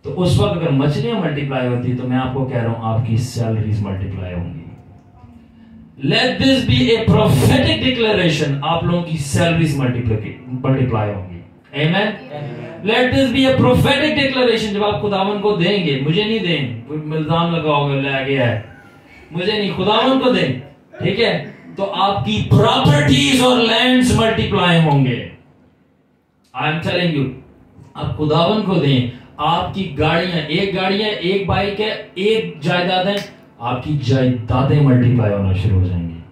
तो उस वक्त अगर मछलियां मल्टीप्लाई होती तो मैं आपको कह रहा हूं आपकी सैलरीज मल्टीप्लाई होंगी। Let this be a prophetic declaration, आप लोगों की सैलरीज मल्टीप्लाई होंगी। Amen. Let this be a prophetic declaration, जब आप खुदावन को देंगे, मुझे नहीं दें, इल्जाम लगाओगे ले गया है, मुझे नहीं, खुदावन को दें, ठीक है, तो आपकी प्रॉपर्टीज और लैंड्स मल्टीप्लाई होंगे। आई एम टेलिंग यू, आप खुदावन को दें, आपकी गाड़ियां, एक बाइक है, एक जायदाद है, आपकी जायदादें मल्टीप्लाई होना शुरू हो जाएंगी।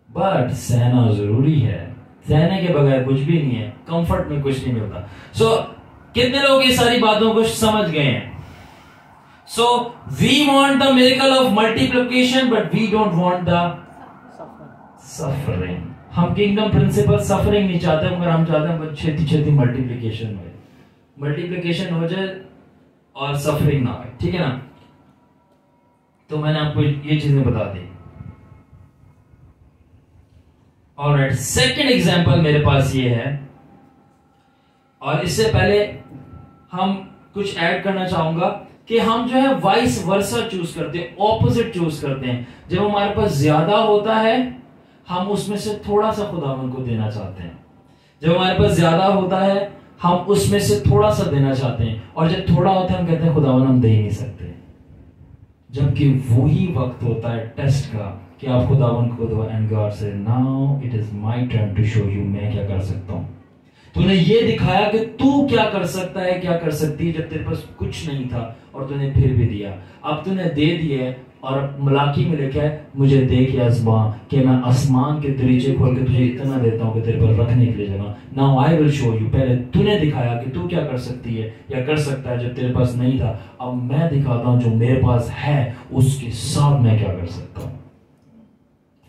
बट सहना जरूरी है, सहने के बगैर कुछ भी नहीं है, कंफर्ट में कुछ नहीं मिलता। सो कितने लोग ये सारी बातों को समझ गए हैं? So we want the miracle of multiplication but we don't want the suffering. हम किंगडम प्रिंसिपल सफरिंग नहीं चाहते, मगर हम चाहते हैं छेती छेती मल्टीप्लिकेशन हो जाए और सफरिंग ना आए, ठीक है ना। तो मैंने आपको ये चीजें बता दी। ऑलराइट, सेकंड एग्जांपल मेरे पास ये है, और इससे पहले हम कुछ ऐड करना चाहूंगा कि हम जो है वाइस वर्सा चूज करते हैं, ऑपोजिट चूज करते हैं। जब हमारे पास ज्यादा होता है हम उसमें से थोड़ा सा खुदावन को देना चाहते हैं, जब हमारे पास ज्यादा होता है हम उसमें से थोड़ा सा देना चाहते हैं, और जब थोड़ा होता है हम कहते हैं खुदावन हम दे ही नहीं सकते। जबकि वही वक्त होता है टेस्ट का कि आप खुदावन को दो, एंड गॉड से now it is my turn to show you, मैं क्या कर सकता हूं। तूने ये दिखाया कि तू क्या कर सकता है, क्या कर सकती है, जब तेरे पास कुछ नहीं था और तूने फिर भी दिया। अब तूने दे दिए, और मलाकी में लिखा है मुझे देख आसमां कि मैं आसमान के दरीचे खोल के तुझे इतना देता हूं कि तेरे पर रखने के लिए जगह। Now I will show you, पहले तूने दिखाया कि तू क्या कर सकती है या कर सकता है जब तेरे पास नहीं था, अब मैं दिखाता हूं जो मेरे पास है उसके साथ मैं क्या कर सकता हूं।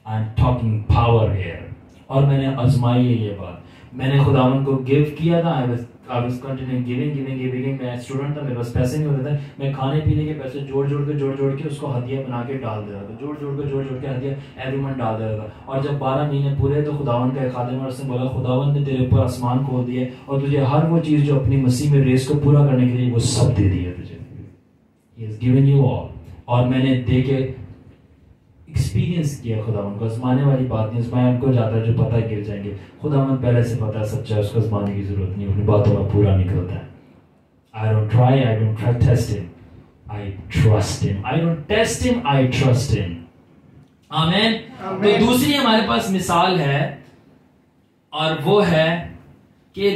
I am talking power here. और मैंने आजमाई है ये बात, मैंने खुदावन को गिव किया था, आई वाज कंटिन्यूइंग गिविंग। मैं स्टूडेंट था, मेरे पास पैसे नहीं होते थे, मैं खाने पीने के पैसे जोड़ जोड़ के उसको हदिया बना के डाल दे रहा था, जोड़ जोड़ के हदिया एवरी मंथ डाल दे रहा था। और जब 12 महीने पूरे तो खुदावन का एक खादिम उसने बोला खुदावन ने तेरे ऊपर आसमान खोल दिए और तुझे हर वो चीज जो अपनी मसीह में रेस को पूरा करने के लिए वो सब दे दिया तुझे। He has given you all. और मैंने दे के एक्सपीरियंस किया खुदावन को। आजमाने वाली बात नहीं, आजमाया उनको जाता है जो पता है गिर जाएंगे। खुदावन पहले से पता है सच्चा है, उसको आजमाने की जरूरत नहीं, अपनी बातों में पूरा निकलता है। I don't try, I don't test him, I trust him. I don't test him, I trust him. आमेन। तो दूसरी हमारे पास मिसाल है, और वो है कि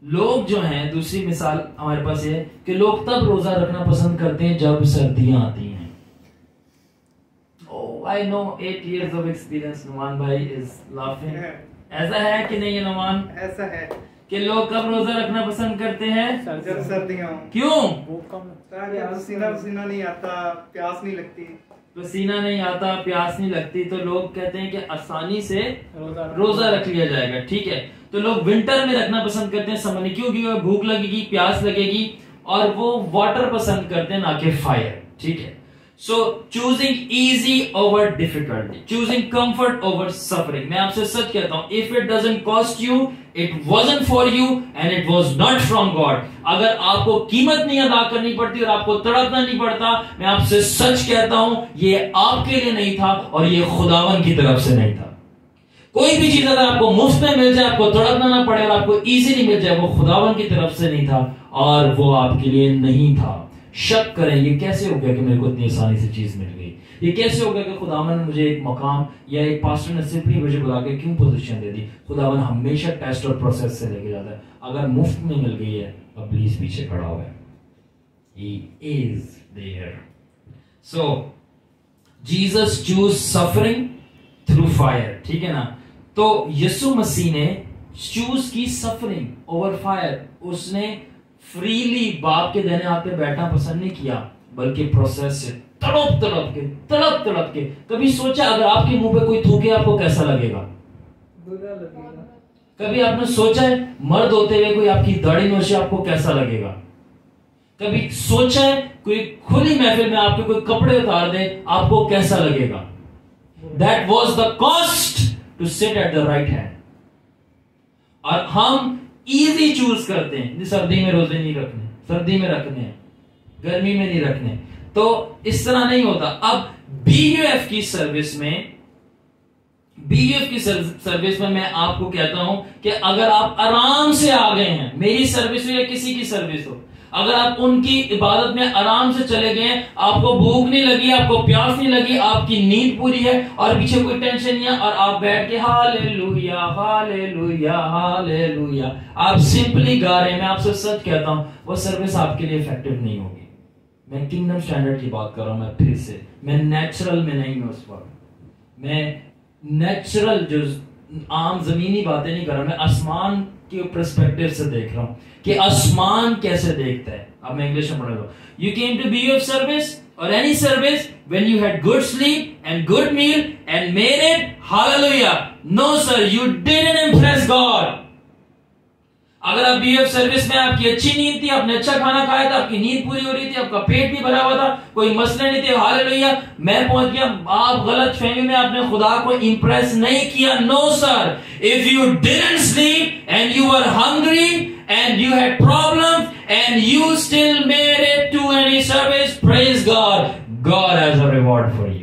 लोग जो हैं, दूसरी मिसाल हमारे पास ये कि लोग तब रोजा रखना पसंद करते हैं जब सर्दियां आती हैं। I know 8 years of experience. Numan भाई is laughing. ऐसा है कि नहीं है नुमान? ऐसा है कि लोग कब रोजा रखना पसंद करते हैं? जब सर्दियां हो। क्यों? पसीना नहीं आता, प्यास नहीं लगती। पसीना नहीं आता, प्यास नहीं लगती, तो लोग कहते हैं कि आसानी से रोजा रख लिया जाएगा, ठीक है। तो लोग विंटर में रखना पसंद करते हैं, समझ नहीं क्यों, क्योंकि भूख लगेगी, प्यास लगेगी, और वो वाटर पसंद करते हैं ना कि फायर, ठीक है। So choosing easy over difficulty, choosing comfort over suffering. मैं आपसे सच कहता हूं, if it doesn't cost you, it wasn't for you and it was not from God. अगर आपको कीमत नहीं अदा करनी पड़ती और आपको तड़पना नहीं पड़ता, मैं आपसे सच कहता हूं ये आपके लिए नहीं था और ये खुदावन की तरफ से नहीं था। कोई भी चीज अगर आपको मुफ्त में मिल जाए, आपको तड़पना ना पड़े और आपको इजीली मिल जाए, वो खुदावन की तरफ से नहीं था और वो आपके लिए नहीं था। शक करें ये कैसे हो गया कि मेरे को इतनी आसानी से चीज मिल गई, ये कैसे हो गया कि खुदावन ने मुझे एक मकाम या एक पास्टर ने सिंपली मुझे बुला के क्यों पोजीशन दे दी। खुदावन हमेशा टेस्ट और प्रोसेस से लेके जाता है। अगर मुफ्त में मिल गई है, इब्लीस पीछे खड़ा हुआ है, he is there. So Jesus choose suffering through fire, ठीक है ना। तो यीशु मसीह ने चूज की सफरिंग ओवर फायर, उसने फ्रीली बाप के देने हाथ पे बैठना पसंद नहीं किया, बल्कि प्रोसेस से तड़प के। कभी सोचा अगर आपके मुंह पे कोई थूके आपको कैसा लगेगा? बुरा लगेगा। कभी आपने सोचा है मर्द होते हुए कोई आपकी दाढ़ी नोचे आपको कैसा लगेगा? कभी सोचा है कोई खुली महफिल में आपके कोई कपड़े उतार दे आपको कैसा लगेगा? That was the cost to sit at the right hand. और हम इजी चूज करते हैं, सर्दी में रोजे नहीं रखने, सर्दी में रखने हैं, गर्मी में नहीं रखने। तो इस तरह नहीं होता। अब बीयूएफ की सर्विस में मैं आपको कहता हूं कि अगर आप आराम से आ गए हैं, मेरी सर्विस हो या किसी की सर्विस हो, अगर आप उनकी इबादत में आराम से चले गए, आपको भूख नहीं लगी, आपको प्यास नहीं लगी, आपकी नींद पूरी है और पीछे कोई टेंशन नहीं है, और आप बैठ के हालेलुया हालेलुया हालेलुया आप सिंपली गा रहे हैं, मैं आपसे सच कहता हूं वो सर्विस आपके लिए इफेक्टिव नहीं होगी। मैं किंगडम स्टैंडर्ड की बात कर रहा हूं, मैं फिर से, मैं नेचुरल में नहीं हूं उस वक्त, मैं नेचुरल जो आम जमीनी बातें नहीं कर रहा, मैं आसमान के पर्सपेक्टिव से देख रहा हूं कि आसमान कैसे देखता है। अब मैं इंग्लिश में पढ़ूंगा। You came to be of service और any service when you had good sleep and good meal and made it hallelujah. No sir, you didn't impress God. अगर आप बीएफ सर्विस में आपकी अच्छी नींद थी, आपने अच्छा खाना खाया था, आपकी नींद पूरी हो रही थी, आपका पेट भी भरा हुआ था, कोई मसले नहीं थे, हालेलुया मैं पहुंच गया, आप गलत फहमी में आपने खुदा को इंप्रेस नहीं किया। No sir, if you didn't sleep and you were hungry and you had problems and you still made it to any service, praise God, God has a reward for you.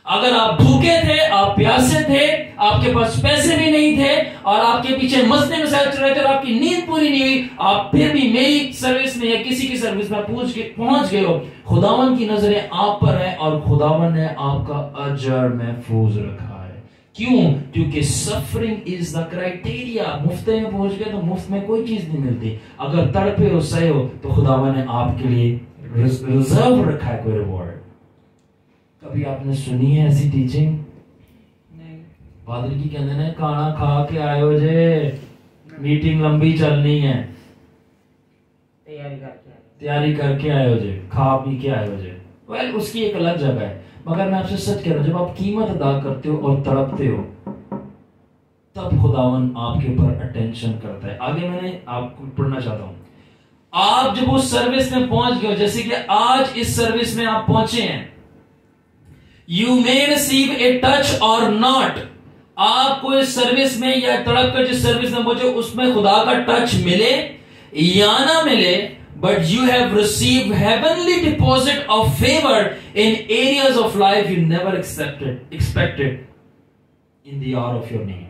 अगर आप भूखे थे, आप प्यासे थे, आपके पास पैसे भी नहीं थे और आपके पीछे मसले मसाइल चल रहे थे और आपकी नींद पूरी नहीं हुई, आप फिर भी मेरी सर्विस में या किसी की सर्विस में पहुंच गए हो, खुदावन की नजरें आप पर है और खुदावन ने आपका अजर महफूज रखा है। क्यों? क्योंकि सफरिंग इज द क्राइटेरिया। मुफ्त में पहुंच गए तो मुफ्त में कोई चीज नहीं मिलती। अगर तड़पे हो, सहे हो, तो खुदावन ने आपके लिए रिजर्व रखा है कोई रिवॉर्ड। कभी आपने सुनी है ऐसी टीचिंग? नहीं। पादरी की कहते हैं खाना खा के आयो जे, मीटिंग लंबी चलनी है, तैयारी करके आयो जे, खा पी के आयो जे। वेल, उसकी एक अलग जगह है, मगर मैं आपसे सच कह रहा हूं, जब आप कीमत अदा करते हो और तड़पते हो तब खुदावन आपके ऊपर अटेंशन करता है। आगे मैंने आपको पढ़ना चाहता हूं। आप जब उस सर्विस में पहुंच गए, जैसे कि आज इस सर्विस में आप पहुंचे हैं, You may receive a touch or not. आपको इस सर्विस में या तड़प कर जिस सर्विस में पहुंचे उसमें खुदा का टच मिले या ना मिले, but you have received heavenly deposit of favor in areas of life you never expected in the hour of your need.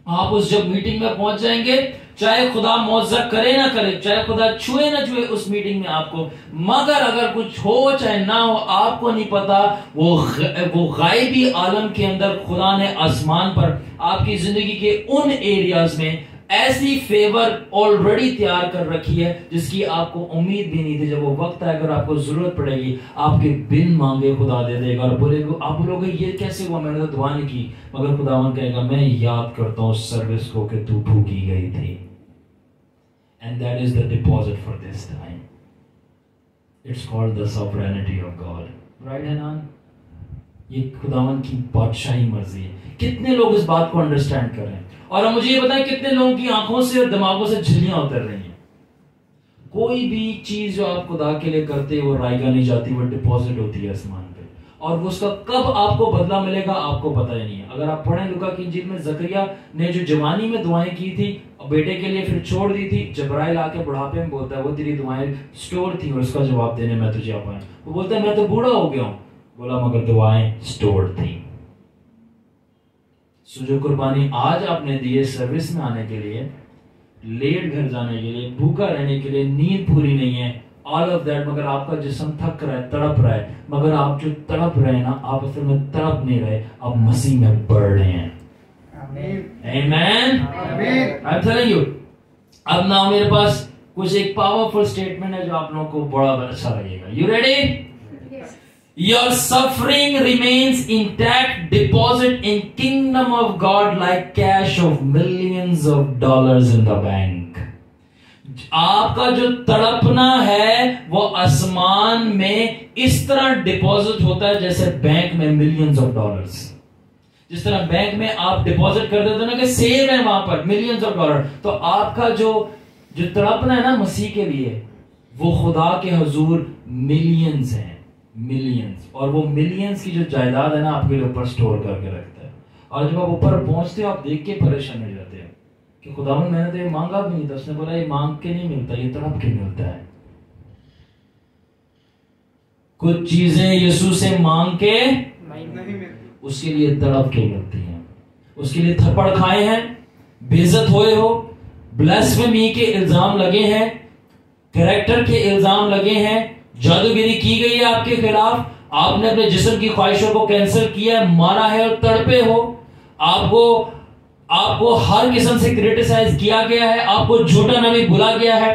आप उस जब मीटिंग में पहुंच जाएंगे, चाहे खुदा मौजज़ा करे ना करे, चाहे खुदा छुए ना छुए उस मीटिंग में आपको, मगर अगर कुछ हो चाहे ना हो आपको नहीं पता, वो गायबी आलम के अंदर खुदा ने आसमान पर आपकी जिंदगी के उन एरियाज में ऐसी फेवर ऑलरेडी तैयार कर रखी है जिसकी आपको उम्मीद भी नहीं थी। जब वो वक्त आएगा अगर आपको जरूरत पड़ेगी, आपके बिन मांगे खुदा दे देगा और आप बोलोगे ये कैसे हुआ, मैंने तो दुआ नहीं की, मगर खुदावन कहेगा मैं याद करता हूं उस सर्विस को कि तू फूकी गई थी, and that is the deposit for this time. It's called the sovereignty of God, right है ना? ये खुदावन की बादशाही मर्जी है। कितने लोग इस बात को अंडरस्टैंड कर रहे हैं? और मुझे ये बताएं कितने लोगों की आंखों से और दिमागों से झिल्लियां उतर रही हैं? कोई भी चीज जो आप खुदा के लिए करते वो रायगा नहीं जाती, वो डिपॉजिट होती है आसमान पे, और वो उसका कब आपको बदला मिलेगा आपको पता ही नहीं है। अगर आप पढ़ें लूका की इंजील में, जकरिया ने जो जवानी में दुआएं की थी बेटे के लिए फिर छोड़ दी थी, जबराइल आके बुढ़ापे में बोलता है वो तेरी दुआएं स्टोर थी और उसका जवाब देने मैं तुझे आ पाया। वो बोलता है मैं तो बूढ़ा हो गया हूं, बोला मगर दुआएं स्टोर थी। जो कुर्बानी आज आपने दी है सर्विस में आने के लिए, लेट घर जाने के लिए, भूखा रहने के लिए, नींद पूरी नहीं है, ऑल ऑफ दैट, मगर आपका जिस्म थक रहा है, तड़प रहा है, मगर आप जो तड़प रहे हैं ना, आप असल में तड़प नहीं रहे, आप मसीह में बढ़ रहे हैं। आमीन, आई एम टेलिंग यू। अब ना मेरे पास कुछ एक पावरफुल स्टेटमेंट है जो आप लोगों को बड़ा अच्छा लगेगा। You ready? Your suffering remains intact, deposit in kingdom of God like cash of millions of dollars in the bank. आपका जो तड़पना है वो आसमान में इस तरह डिपॉजिट होता है जैसे बैंक में मिलियंस ऑफ डॉलर्स। जिस तरह बैंक में आप डिपॉजिट कर देते हो ना कि सेव है वहां पर मिलियंस ऑफ डॉलर, तो आपका जो तड़पना है ना मसीह के लिए, वो खुदा के हुजूर मिलियंस हैं, मिलियंस। और वो मिलियंस की जो जायदाद है ना आपके ऊपर स्टोर करके रखता है। और जब आप ऊपर पहुंचते हो आप देख के परेशान हो जाते हो कि खुदावन मैंने तो ये मांगा भी नहीं था। उसने बोला ये मांग के नहीं मिलता, ये तड़प के मिलता है। कुछ चीजें यीशु से मांग के नहीं मिलती, उसके लिए तड़प के मिलती हैं। उसके लिए थप्पड़ खाए हैं, बेइज्जत हुए हो, ब्लास्फेमी के इल्जाम लगे हैं, कैरेक्टर के इल्जाम लगे हैं, जादूगिरी की गई है आपके खिलाफ, आपने अपने जिस्म की ख्वाहिशों को कैंसिल किया है, मारा है और तड़पे हो, आपको हर किस्म से क्रिटिसाइज किया गया है, आपको झूठा नबी बुला गया है,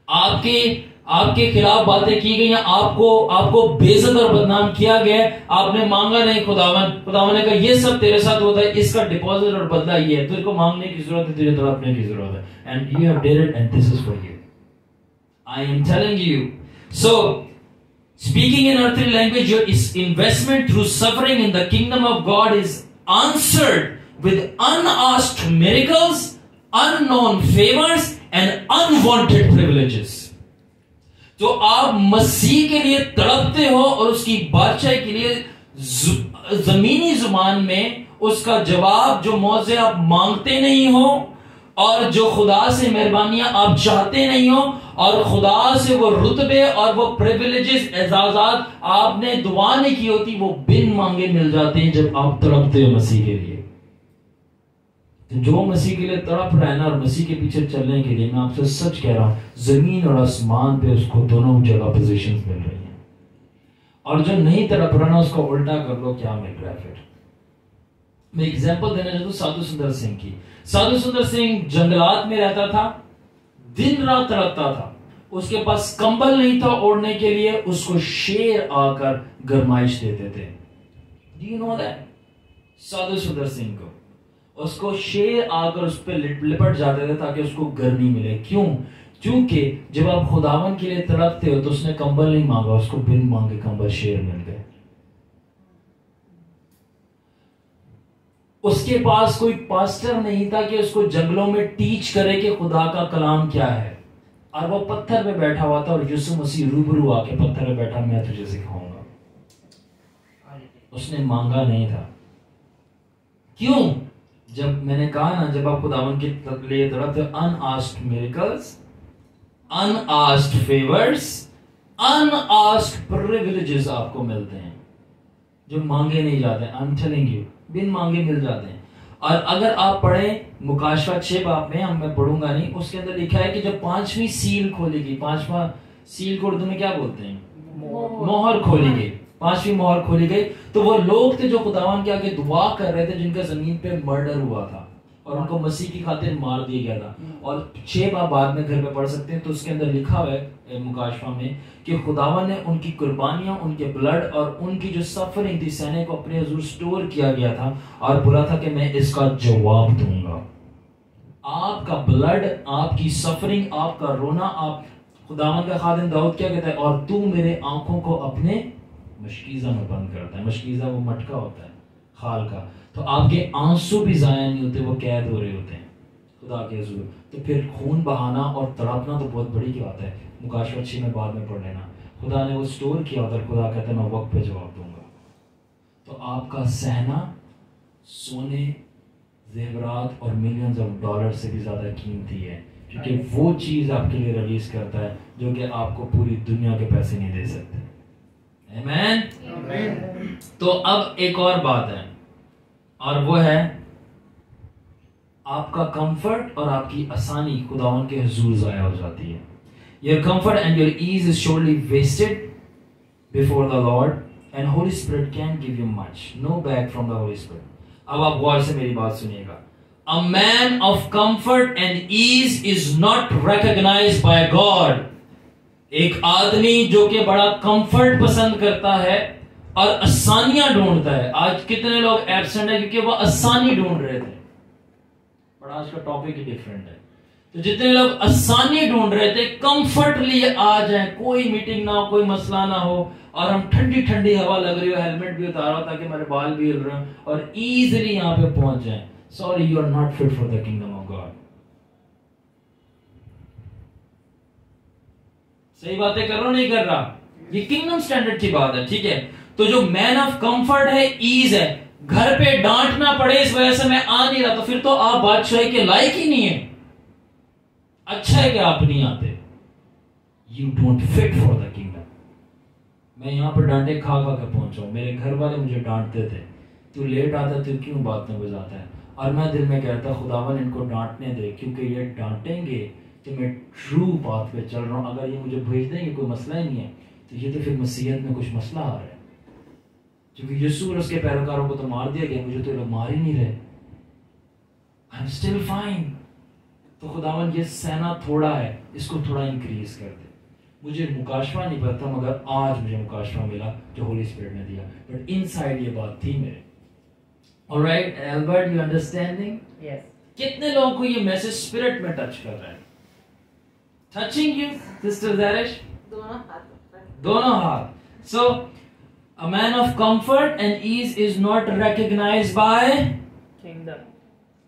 आपके खिलाफ बातें की गई हैं, आपको बेइज्जत और बदनाम किया गया है। आपने मांगा नहीं, खुदावन ने कहा ये सब तेरे साथ होता है, इसका डिपॉजिट और बदला ये है, तुझे को मांगने की जरूरत है, तुझे तड़पने की जरूरत है। And you have did it and this is for you, I am telling you. So speaking in earthly language, your investment through suffering in the kingdom of God is answered with unasked miracles, unknown favors and unwanted privileges. तो आप मसीह के लिए तड़पते हो और उसकी बादशाही के लिए जमीनी जुबान में उसका जवाब जो मौजे आप मांगते नहीं हो और जो खुदा से मेहरबानियां आप चाहते नहीं हो और खुदा से वो रुतबे और वो प्रिविलेजेस एजाजात आपने दुआ नहीं की होती, वो बिन मांगे मिल जाते हैं जब आप तड़पते हो मसीह के लिए। जो मसीह के लिए तड़प रहा है ना और मसीह के पीछे चलने के लिए, मैं आपसे सच कह रहा हूं, जमीन और आसमान पे उसको दोनों जगह पोजीशंस मिल रही हैं। और जो नहीं तड़प रहा ना उसको उल्टा कर लो, क्या मिल रहा है फिर। मैं एग्जांपल देना चाहता हूं साधु सुंदर सिंह की। साधु सुंदर सिंह जंगलात में रहता था, दिन रात तड़पता था, उसके पास कंबल नहीं था ओढ़ने के लिए, उसको शेर आकर गरमाइश देते थे। Do you know that? Sadhu Sundar Singh को उसको शेर आकर उस पर लिपट जाते थे ताकि उसको गर्मी मिले। क्यों? क्योंकि जब आप खुदावन के लिए तड़पते हो तो उसने कंबल नहीं मांगा, उसको बिन मांगे कंबल शेर मिल गए। उसके पास कोई पास्टर नहीं था कि उसको जंगलों में टीच करे कि खुदा का कलाम क्या है, और वो पत्थर पे बैठा हुआ था और यीशु मसीह रूबरू आके पत्थर पे बैठा, मैं तुझे सिखाऊंगा। उसने मांगा नहीं था। क्यों? जब मैंने कहा ना, जब आप खुदावन के लिए तड़पते, अनआस्क्ड मिरेकल्स, अनआस्क्ड फेवर्स, अनआस्क्ड प्रिविलेजेस आपको मिलते हैं जो मांगे नहीं जाते। आई एम टेलिंग यू, बिन मांगे मिल जाते हैं। और अगर आप पढ़ें मुकाशवा 6 बाब में, मैं पढ़ूंगा नहीं, उसके अंदर लिखा है कि जब 5वीं सील खोली गई, 5वां सील को उर्दू में क्या बोलते हैं? मोहर खोली गई, 5वीं मोहर खोली गई, तो वो लोग थे जो खुदावन के आगे दुआ कर रहे थे जिनका जमीन पे मर्डर हुआ था और उनको मसीह की खातिर मार दिया गया था। और 6 बाब बाद में घर में पढ़ सकते हैं, तो उसके अंदर लिखा हुआ है मुकाशवा में कि खुदावन ने उनकी कुर्बानियां, उनके ब्लड और उनकी जो सफरिंग थी सहने को अपने हुजूर स्टोर किया गया था और बोला था कि मैं इसका जवाब दूंगा। आपका ब्लड, आपकी सफरिंग, आपका रोना, आप खुदावन का खादिम दाऊद क्या कहता है? और तू मेरे आंखों को अपने मशकीज़ा में बंद करता है। मशकीज़ा वो मटका होता है खाल का, तो आपके आंसू भी जाया नहीं होते, वो कैद हो रहे होते हैं खुदा के हुजूर। तो फिर खून बहाना और तड़पना तो बहुत बड़ी की बात है। मुकाशवा 6 में बाद में पढ़ लेना। खुदा ने वो स्टोर किया होता है, खुदा कहता है मैं वक्त पे जवाब दूंगा। तो आपका सहना सोने, जेवरात और मिलियंस ऑफ डॉलर से भी ज्यादा कीमती है, क्योंकि वो चीज आपके लिए रिलीज करता है जो कि आपको पूरी दुनिया के पैसे नहीं दे सकते। आमीन। तो अब एक और बात है, और वो है आपका कंफर्ट और आपकी आसानी खुदावन के हुजूर जाया हो जाती है। Your comfort and your ease is surely wasted before the Lord, and Holy Spirit can't give you much. No back from the Holy Spirit. अब आप गौर से मेरी बात सुनिएगा। A man of comfort and ease is not recognized by God. एक आदमी जो कि बड़ा कंफर्ट पसंद करता है और आसानियां ढूंढता है। आज कितने लोग एब्सेंट है क्योंकि वो आसानी ढूंढ रहे थे, बट आज का टॉपिक ही डिफरेंट है। तो जितने लोग आसानी ढूंढ रहे थे, कंफर्ट लिए आ जाए, कोई मीटिंग ना हो, कोई मसला ना हो, और हम ठंडी ठंडी हवा लग रही हो, हेलमेट भी उतारा हो ताकि हमारे बाल भी हिल रहे हो और इजीली यहां पे पहुंच जाए, sorry, you are not fit for the kingdom of God. सही बातें कर रहा हूं, नहीं कर रहा? ये किंगडम स्टैंडर्ड की बात है, ठीक है? तो जो मैन ऑफ कंफर्ट है, ईज है, घर पे डांटना पड़े इस वजह से मैं आ नहीं रहा, तो फिर तो आप बादशाही के लायक ही नहीं है। अच्छा है कि आप नहीं आते। You don't fit for the kingdom. मैं यहां पर डांटे खा खा कर पहुंचा हूं, मेरे घर वाले मुझे डांटते थे, तू लेट आता, तू क्यों बात में बजाता है, और मैं दिल में कहता खुदावन इनको डांटने दे, क्योंकि ये डांटेंगे तो मैं ट्रू पाथ पे चल रहा हूं। अगर ये मुझे भेज देंगे, कोई मसला ही नहीं है, तो ये तो फिर मसीहत में कुछ मसला आ रहा है, क्योंकि यीशु और उसके पैरोकारों को तो मार दिया गया, मुझे तो लोग मार ही नहीं रहे, आई एम स्टिल फाइन। तो खुदावन ये सहना थोड़ा है, इसको थोड़ा इंक्रीज कर दे। मुझे मुकाशवा नहीं पता, मगर आज मुझे मुकाशवा मिला जो होली स्पिरिट ने दिया, बट इनसाइड ये बात थी मेरे। Alright Albert, you understanding? Yes. कितने लोगों को ये मैसेज स्पिरिट में टच कर रहा है? Touching you sister Zarish? दोनों हाथ। सो a man of comfort and ease is not recognized by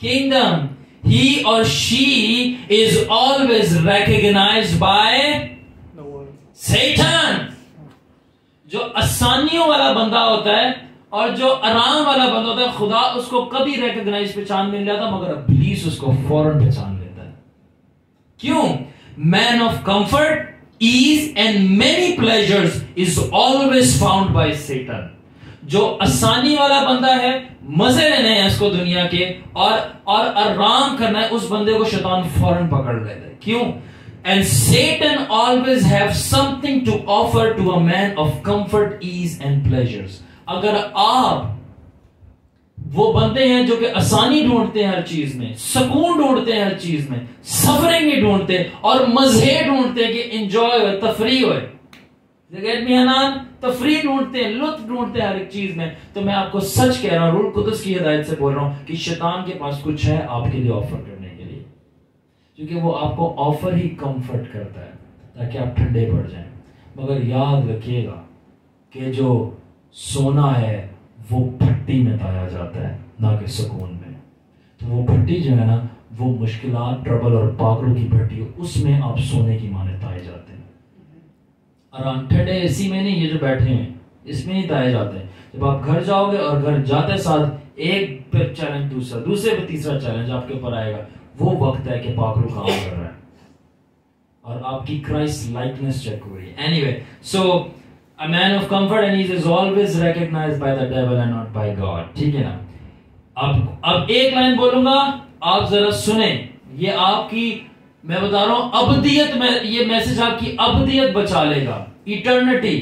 kingdom. He or she is always recognized by the world. Satan. जो आसानियों वाला बंदा होता है और जो आराम वाला बंदा होता है, खुदा उसको कभी रिकॉग्नाइज पहचान नहीं लेता, मगर इब्लीस उसको फौरन पहचान लेता है। क्यों? Man of comfort, ease and many pleasures is always found by Satan. जो आसानी वाला बंदा है, मजे लेने हैं इसको दुनिया के, और आराम करना है, उस बंदे को शैतान फौरन पकड़ लेता है। क्यों? And Satan always have something to offer to a man of comfort, ease and pleasures. अगर आप वो बंदे हैं जो कि आसानी ढूंढते हैं हर चीज में, सुकून ढूंढते हैं हर चीज में, सफरिंग नहीं ढूंढते और मजे ढूंढते हैं कि एंजॉय हो, तफरी हो, तफरी ढूंढते हैं, लुत्फ ढूंढते हैं हर एक चीज में, तो मैं आपको सच कह रहा हूं, रूह कुदस की हिदायत से बोल रहा हूं कि शैतान के पास कुछ है आपके लिए ऑफर करने के लिए, क्योंकि वो आपको ऑफर ही कंफर्ट करता है ताकि आप ठंडे पड़ जाएं। मगर याद रखिएगा कि जो सोना है वो भट्टी में ताया जाता है, ना कि सुकून में। तो वो भट्टी जो है ना, वो मुश्किलात, ट्रबल और पागलों की भट्टी, उसमें आप सोने की माने ताए जाते हैं। आराम ठंडे एसी में नहीं, ये जो बैठे हैं इसमें ही ताए जाते हैं। जब आप घर जाओगे और घर जाते साथ एक पे चैलेंज, दूसरे पे तीसरा चैलेंज आपके ऊपर आएगा, वो वक्त है कि पागलों काम कर रहा है और आपकी क्राइस्ट लाइकनेस चेक हो रही है। Anyway, so a man of comfort and ease is always recognized by the devil and not by God. ठीक है ना? अब एक लाइन बोलूंगा, आप जरा सुने, ये आपकी, मैं बता रहा हूं, अबदियत में, ये मैसेज आपकी अबदियत बचा लेगा, इटर्निटी।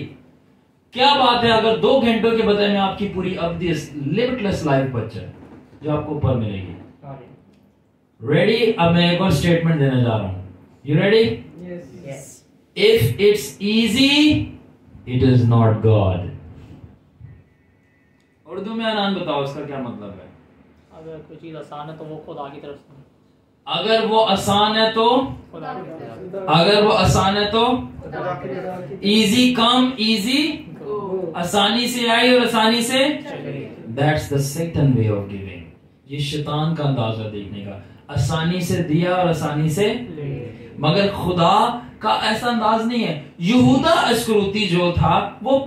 क्या बात है अगर 2 घंटों के बदले में आपकी पूरी अबदियत, लिमिटलेस लाइफ बच जाए, जो आपको ऊपर मिलेगी। रेडी? अब मैं एक और स्टेटमेंट देने जा रहा हूं। You ready? Yes. If it's easy, it is not God. Urdu में आनान बताओ इसका क्या मतलब है? अगर कोई चीज आसान है तो वो खुदा की तरफ से, अगर वो आसान है तो, खुदा की तरफ से, अगर वो आसान है तो, इजी कम इजी, गो, आसानी से आई और आसानी से, चले। That's the Satan way of giving. ये शैतान का अंदाजा देखने का, आसानी से दिया और आसानी से, ले। मगर खुदा का ऐसा अंदाज नहीं है। यहूदा अस्करूती जो था वो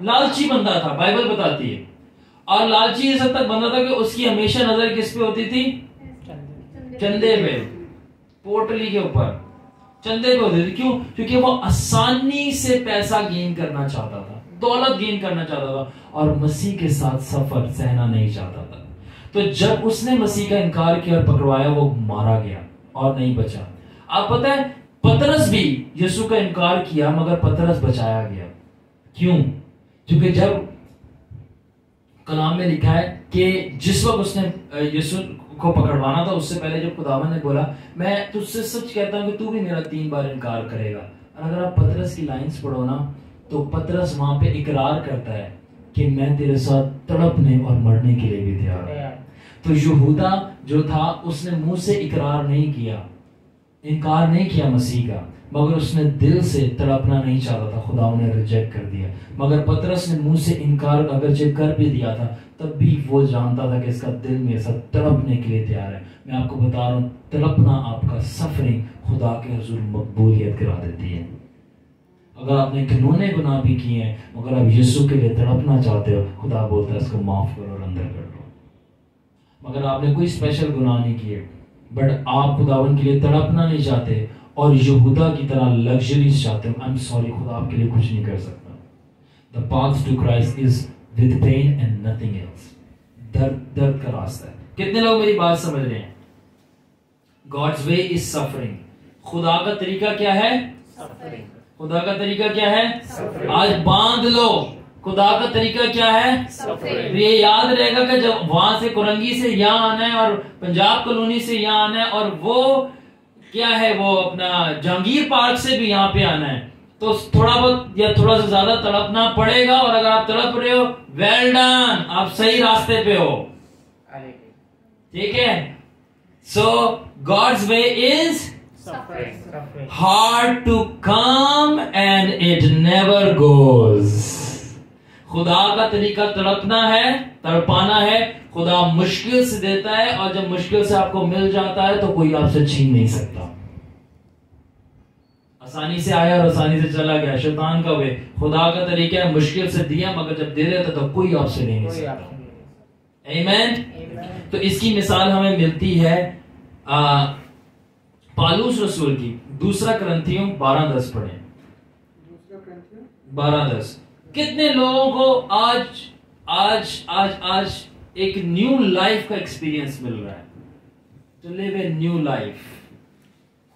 लालची बंदा था, बाइबल बताती है, और लालची इस हद तक बंदा था कि उसकी हमेशा नजर किस पे होती थी? चंदे पे, पोटली के ऊपर चंदे पे होती थी। क्यों? क्योंकि वो आसानी से पैसा गेन करना चाहता था, दौलत गेन करना चाहता था, और मसीह के साथ सफर सहना नहीं चाहता था। तो जब उसने मसीह का इनकार किया और पकड़वाया, वो मारा गया और नहीं बचा। आप पता है, पतरस भी यीशु का इनकार किया मगर पतरस बचाया गया। क्यों? क्योंकि जब कलाम में लिखा है कि जिस वक्त उसने यीशु को पकड़वाना था, उससे पहले जब खुदावन ने बोला, मैं तुझसे सच कहता हूं कि तू भी मेरा 3 बार इनकार करेगा। और अगर आप पतरस की लाइंस पढ़ो ना, तो पतरस वहां पे इकरार करता है कि मैं तेरे साथ तड़पने और मरने के लिए भी तैयार हूं। तो यहूदा जो था, उसने मुंह से इकरार नहीं किया, इनकार नहीं किया मसीह का, मगर उसने दिल से तड़पना नहीं चाहता था, खुदा ने रिजेक्ट कर दिया। मगर पतरस ने मुंह से इनकार अगर जब कर भी दिया था, तब भी वो जानता था कि इसका दिल मेरे साथ तड़पने के लिए तैयार है। मैं आपको बता रहा हूँ, तड़पना आपका सफरिंग खुदा के हुजूर मकबूलियत करा देती है। अगर आपने घिनौने गुनाह भी किए हैं, मगर आप यीशु के लिए तड़पना चाहते हो, खुदा बोलता है इसको माफ करो और अंदर कर लो। मगर आपने कोई स्पेशल गुनाह नहीं किए, बट आप खुदावन के लिए तड़पना नहीं चाहते और यहूदा की तरह लग्जरीज चाहते हो, आई एम सॉरी, खुदा आपके लिए कुछ नहीं कर सकता। The path to Christ is with pain and nothing else. दर्द का रास्ता है। कितने लोग मेरी बात समझ रहे हैं? God's way is suffering. खुदा का तरीका क्या है? सफरिंग। खुदा का तरीका क्या है? आज बांध लो, खुदा का तरीका क्या है? सफरिंग। ये याद रहेगा कि जब वहां से कुरंगी से यहाँ आना है और पंजाब कॉलोनी से यहाँ आना है और वो क्या है, वो अपना जहांगीर पार्क से भी यहाँ पे आना है, तो थोड़ा बहुत या थोड़ा सा ज्यादा तड़पना पड़ेगा। और अगर आप तड़प रहे हो, वेल डन, आप सही रास्ते पे हो। ठीक है? So God's way is suffering. hard to come and it never goes। खुदा का तरीका तड़पना है, तड़पाना है। खुदा मुश्किल से देता है और जब मुश्किल से आपको मिल जाता है तो कोई आपसे छीन नहीं सकता। आसानी से आया और आसानी से चला गया, शैतान का वे। खुदा का तरीका है मुश्किल से दिया, मगर जब दे देता तो कोई आपसे ले नहीं सकता। आमीन। तो इसकी मिसाल हमें मिलती है पालूस रसूल की। दूसरा करंथियों 12:10 पढ़े। 12:10। कितने लोगों को आज आज आज आज एक न्यू लाइफ का एक्सपीरियंस मिल रहा है, to live a new life.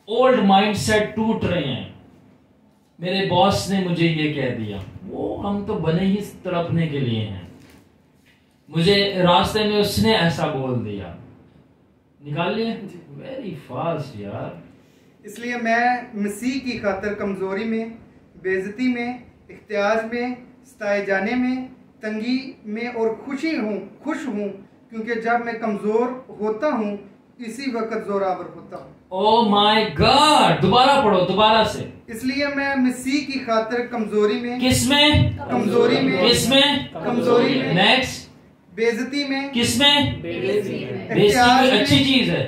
Old mindset टूट रहे हैं। मेरे बॉस ने मुझे ये कह दिया, वो हम तो बने ही तड़पने के लिए हैं। मुझे रास्ते में उसने ऐसा बोल दिया, निकाल लिए वेरी फास्ट यार। इसलिए मैं मसीह की खातिर कमजोरी में, बेइज्जती में, इख्तियार में, सताए जाने में, तंगी में और खुश हूँ, क्योंकि जब मैं कमजोर होता हूँ इसी वक्त जोरावर होता हूँ। ओह माय गॉड, दोबारा पढ़ो, दोबारा से। इसलिए मैं मसीह की खातिर कमजोरी में, किसमें? कमजोरी में, किसमें? कमजोरी में, नेक्स्ट, बेइज्जती में, किसमें? बेइज्जती में। बेइज्जती में अच्छी चीज है,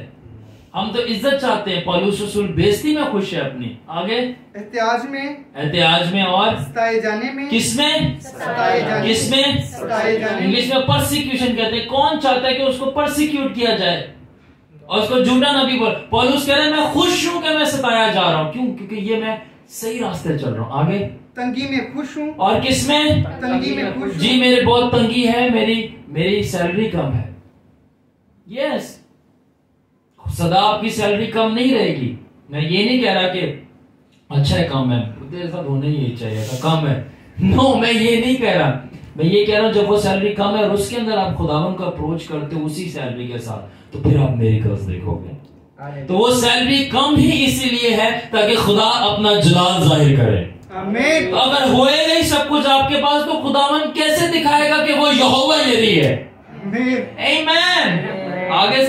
हम तो इज्जत चाहते हैं। पौलुस रसूल बेइज्जती में खुश है अपनी। आगे, एहतियाज में, एहतियाज में और सताए जाने में, किसमें? सताए जाने, किसमें? सताए जाने, इंग्लिश में परसिक्यूशन कहते हैं। कौन चाहता है कि उसको परसिक्यूट किया जाए और उसको झूठा नबी बोल? पौलुस कह रहे हैं मैं खुश हूं कि मैं सताया जा रहा हूं। क्यों? क्योंकि ये मैं सही रास्ते चल रहा हूं। आगे, तंगी में खुश हूँ, और किसमें? तंगी में खुश हूँ। जी मेरे बहुत तंगी है, मेरी सैलरी कम है। यस, सदा आपकी सैलरी कम नहीं रहेगी। मैं ये नहीं कह रहा कि अच्छा है कम है, तेरे साथ होने ही चाहिए था, कम है। नो, मैं ये नहीं कह रहा। मैं ये कह रहा हूं जब वो सैलरी कम है और उसके अंदर आप खुदावन को अप्रोच करते हो उसी सैलरी के साथ, तो फिर आप मिरेकल्स देखोगे। तो वो सैलरी कम ही इसीलिए है ताकि खुदा अपना जलाल जाहिर करे। आमीन। तो अगर होएगा ही सब कुछ आपके पास, तो खुदावन कैसे दिखाएगा कि वो यहोवा यरी है? आमीन। आमीन। आगे